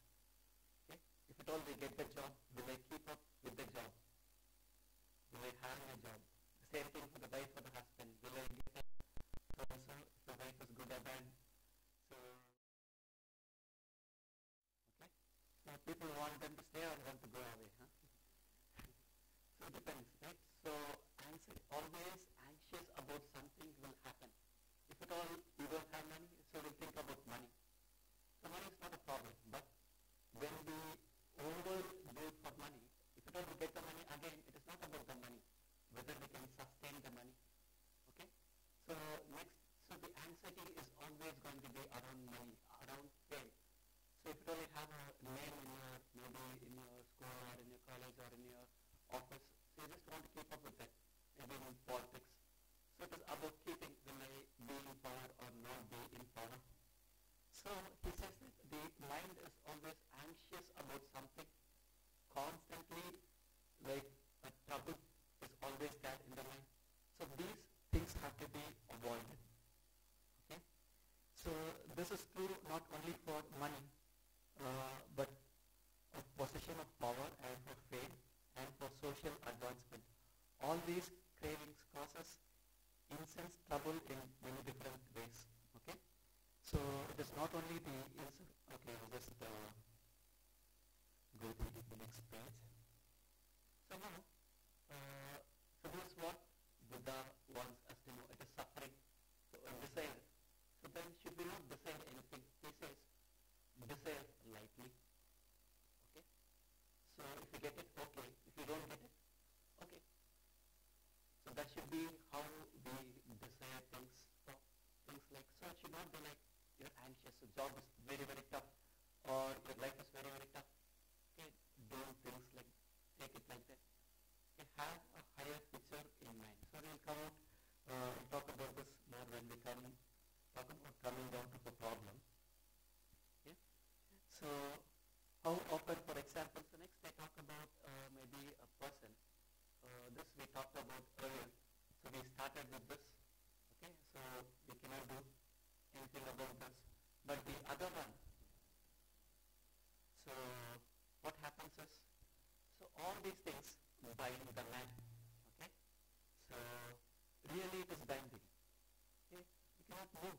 Okay, if at all we get the job, will I keep up with the job? Will I have a job? The same thing for the wife or the husband. Will I get that so if the wife is good or bad? So, okay. So people want them to stay or want to go away, huh? So it depends, right? So always anxious about something will happen. If at all you don't have money, so we'll think about money. So money is not a problem, but when we overdo it for money, if at all we get the money again, it is not about the money, whether we can sustain the money. Okay? So next, so the anxiety is always going to be around money, around fame. So if at all you have a name in your, maybe in your school or in your college or in your office, so you just want to keep up with that, maybe in politics. So it is about keeping, will I be in power or not be in power. So he says that the mind is always anxious about something these cravings causes intense trouble in many different ways. Okay, so it is not only the okay, I'll just go to the next page. So now, so this is what Buddha wants us to know. It is suffering, so desire. So then should we not desire anything? He says, desire lightly. Okay. So if you get it, okay. If you don't get it, okay. So that should be how we desire things. So things like, so it should not be like you're anxious, the job is very, very tough, or your life is very, very tough. Okay, don't things like, take it like that. Okay, have a higher picture in mind. So we'll come out, talk about this more when we talk about coming down to the problem. Okay, so how often, for example, so next I talk about maybe a person. This we talked about earlier. So we started with this. Okay, so we cannot do anything about this. But the other one, so what happens is, so all these things bind the man. Okay, so really it is binding. Okay, we cannot move.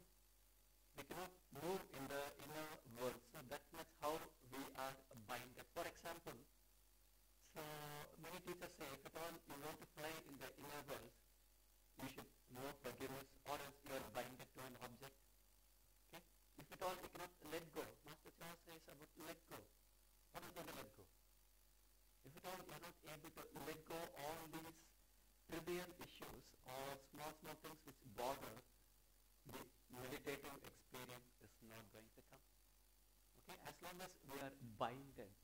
We cannot move in the inner world. So that much how we are binded. For example, so many teachers say, if at all you want to fly in the inner world, you should know forgiveness, or else you are binded to an object. Okay? If at all you cannot let go, Master Cha says about let go. What is going to let go? If at all you are not able to let go all these trivial issues or small things which bother, the meditative experience is not going to come. Okay? As long as we are binded,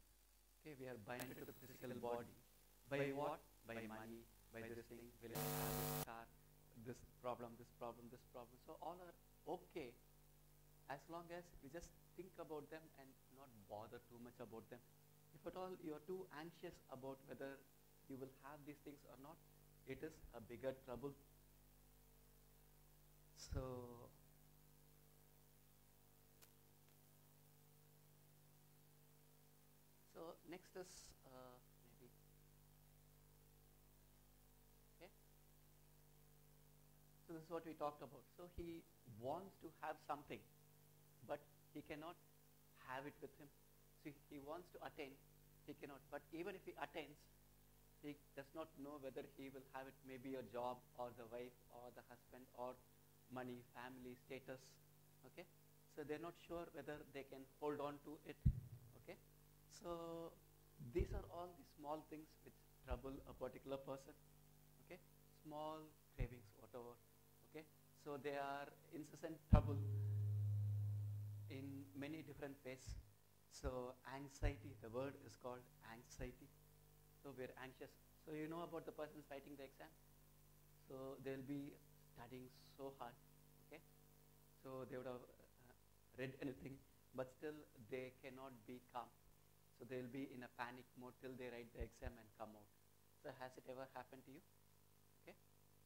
okay, we are binded to the physical body. By what? By money, by this thing, will have this car, this problem, this problem, this problem. So all are okay as long as we just think about them and not bother too much about them. If at all you are too anxious about whether you will have these things or not, it is a bigger trouble. So next is maybe, okay. So this is what we talked about. So he wants to have something, but he cannot have it with him. So he wants to attain, he cannot. But even if he attains, he does not know whether he will have it, maybe a job or the wife or the husband or money, family, status. Okay, so they're not sure whether they can hold on to it. Okay, so these are all the small things which trouble a particular person. Okay, small cravings, whatever. Okay, so they are incessant trouble in many different ways. So anxiety, the word is called anxiety. So we're anxious. So you know about the person writing the exam. So they'll be studying so hard. Okay, so they would have read anything, but still they cannot be calm. So they'll be in a panic mode till they write the exam and come out. So has it ever happened to you? Okay,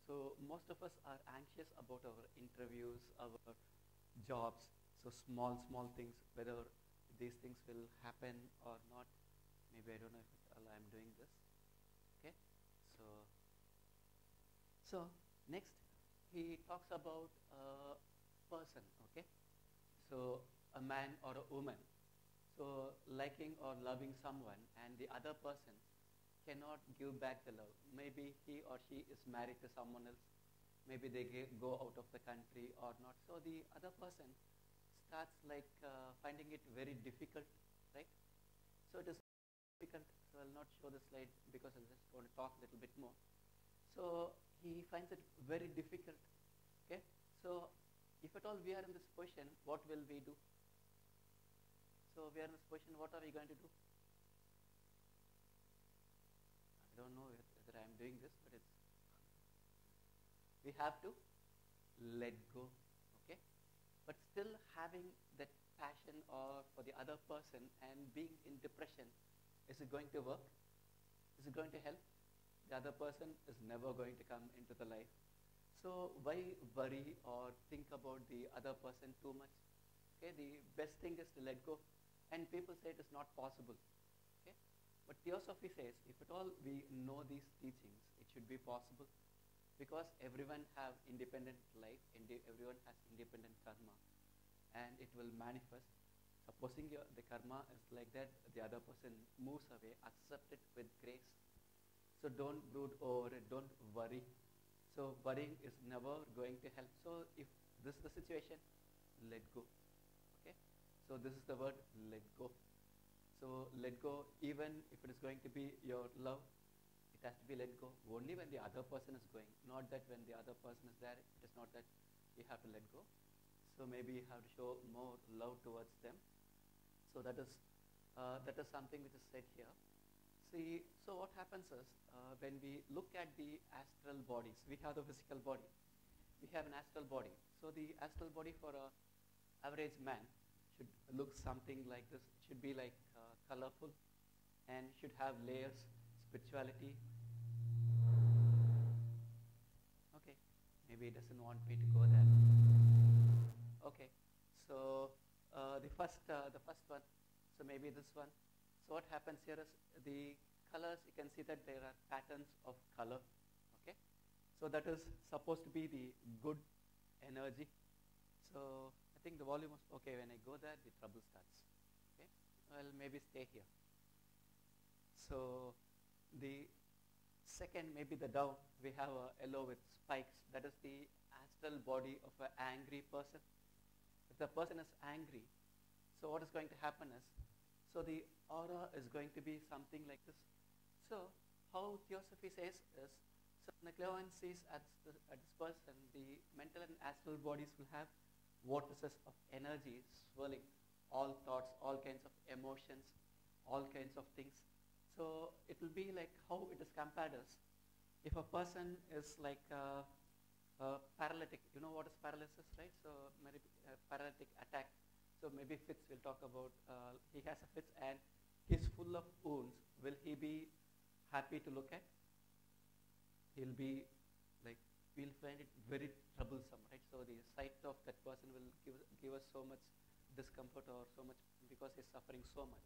so most of us are anxious about our interviews, our jobs. So small things, whether these things will happen or not. Maybe I don't know if I'm doing this. Okay, so next he talks about a person. Okay, so a man or a woman. So liking or loving someone, and the other person cannot give back the love. Maybe he or she is married to someone else. Maybe they go out of the country or not. So the other person starts like finding it very difficult, right? So it is difficult. So I'll not show the slide because I just want to talk a little bit more. So he finds it very difficult. Okay. So if at all we are in this position, what will we do? So we are in this position. What are we going to do? I don't know whether I am doing this, but it's we have to let go. Okay. But still having that passion or for the other person and being in depression, is it going to work? Is it going to help? The other person is never going to come into the life. So why worry or think about the other person too much? Okay, the best thing is to let go. And people say it is not possible. Okay, but Theosophy says if at all we know these teachings, it should be possible because everyone have independent life, everyone has independent karma, and it will manifest. Supposing the karma is like that, the other person moves away, accept it with grace. So don't brood over it, don't worry. So worrying is never going to help. So if this is the situation, let go. Okay? So this is the word, let go. So let go, even if it is going to be your love, it has to be let go only when the other person is going, not that when the other person is there, it is not that you have to let go. So maybe you have to show more love towards them. So that is something which is said here. See, so what happens is, when we look at the astral bodies, we have the physical body. We have an astral body. So the astral body for a average man should look something like this. It should be like colorful and should have layers, spirituality. Okay, maybe he doesn't want me to go there. Okay, so the first one. So maybe this one. So what happens here is the colors. You can see that there are patterns of color. Okay, so that is supposed to be the good energy. So I think the volume was okay. When I go there, the trouble starts. Okay, well maybe stay here. So the second, maybe the down, we have a yellow with spikes. That is the astral body of an angry person. If the person is angry, so what is going to happen is, so the aura is going to be something like this. So how Theosophy says is, so when the clairvoyant sees at this person, the mental and astral bodies will have vortices of energy swirling, all thoughts, all kinds of emotions, all kinds of things. So it will be like how it is compared as if a person is like paralytic. You know what is paralysis, right? So maybe paralytic attack. So maybe fits, we'll talk about, he has a fits and he's full of wounds. Will he be happy to look at? He'll be like, we'll find it very troublesome, right? So the sight of that person will give us so much discomfort or so much, because he's suffering so much.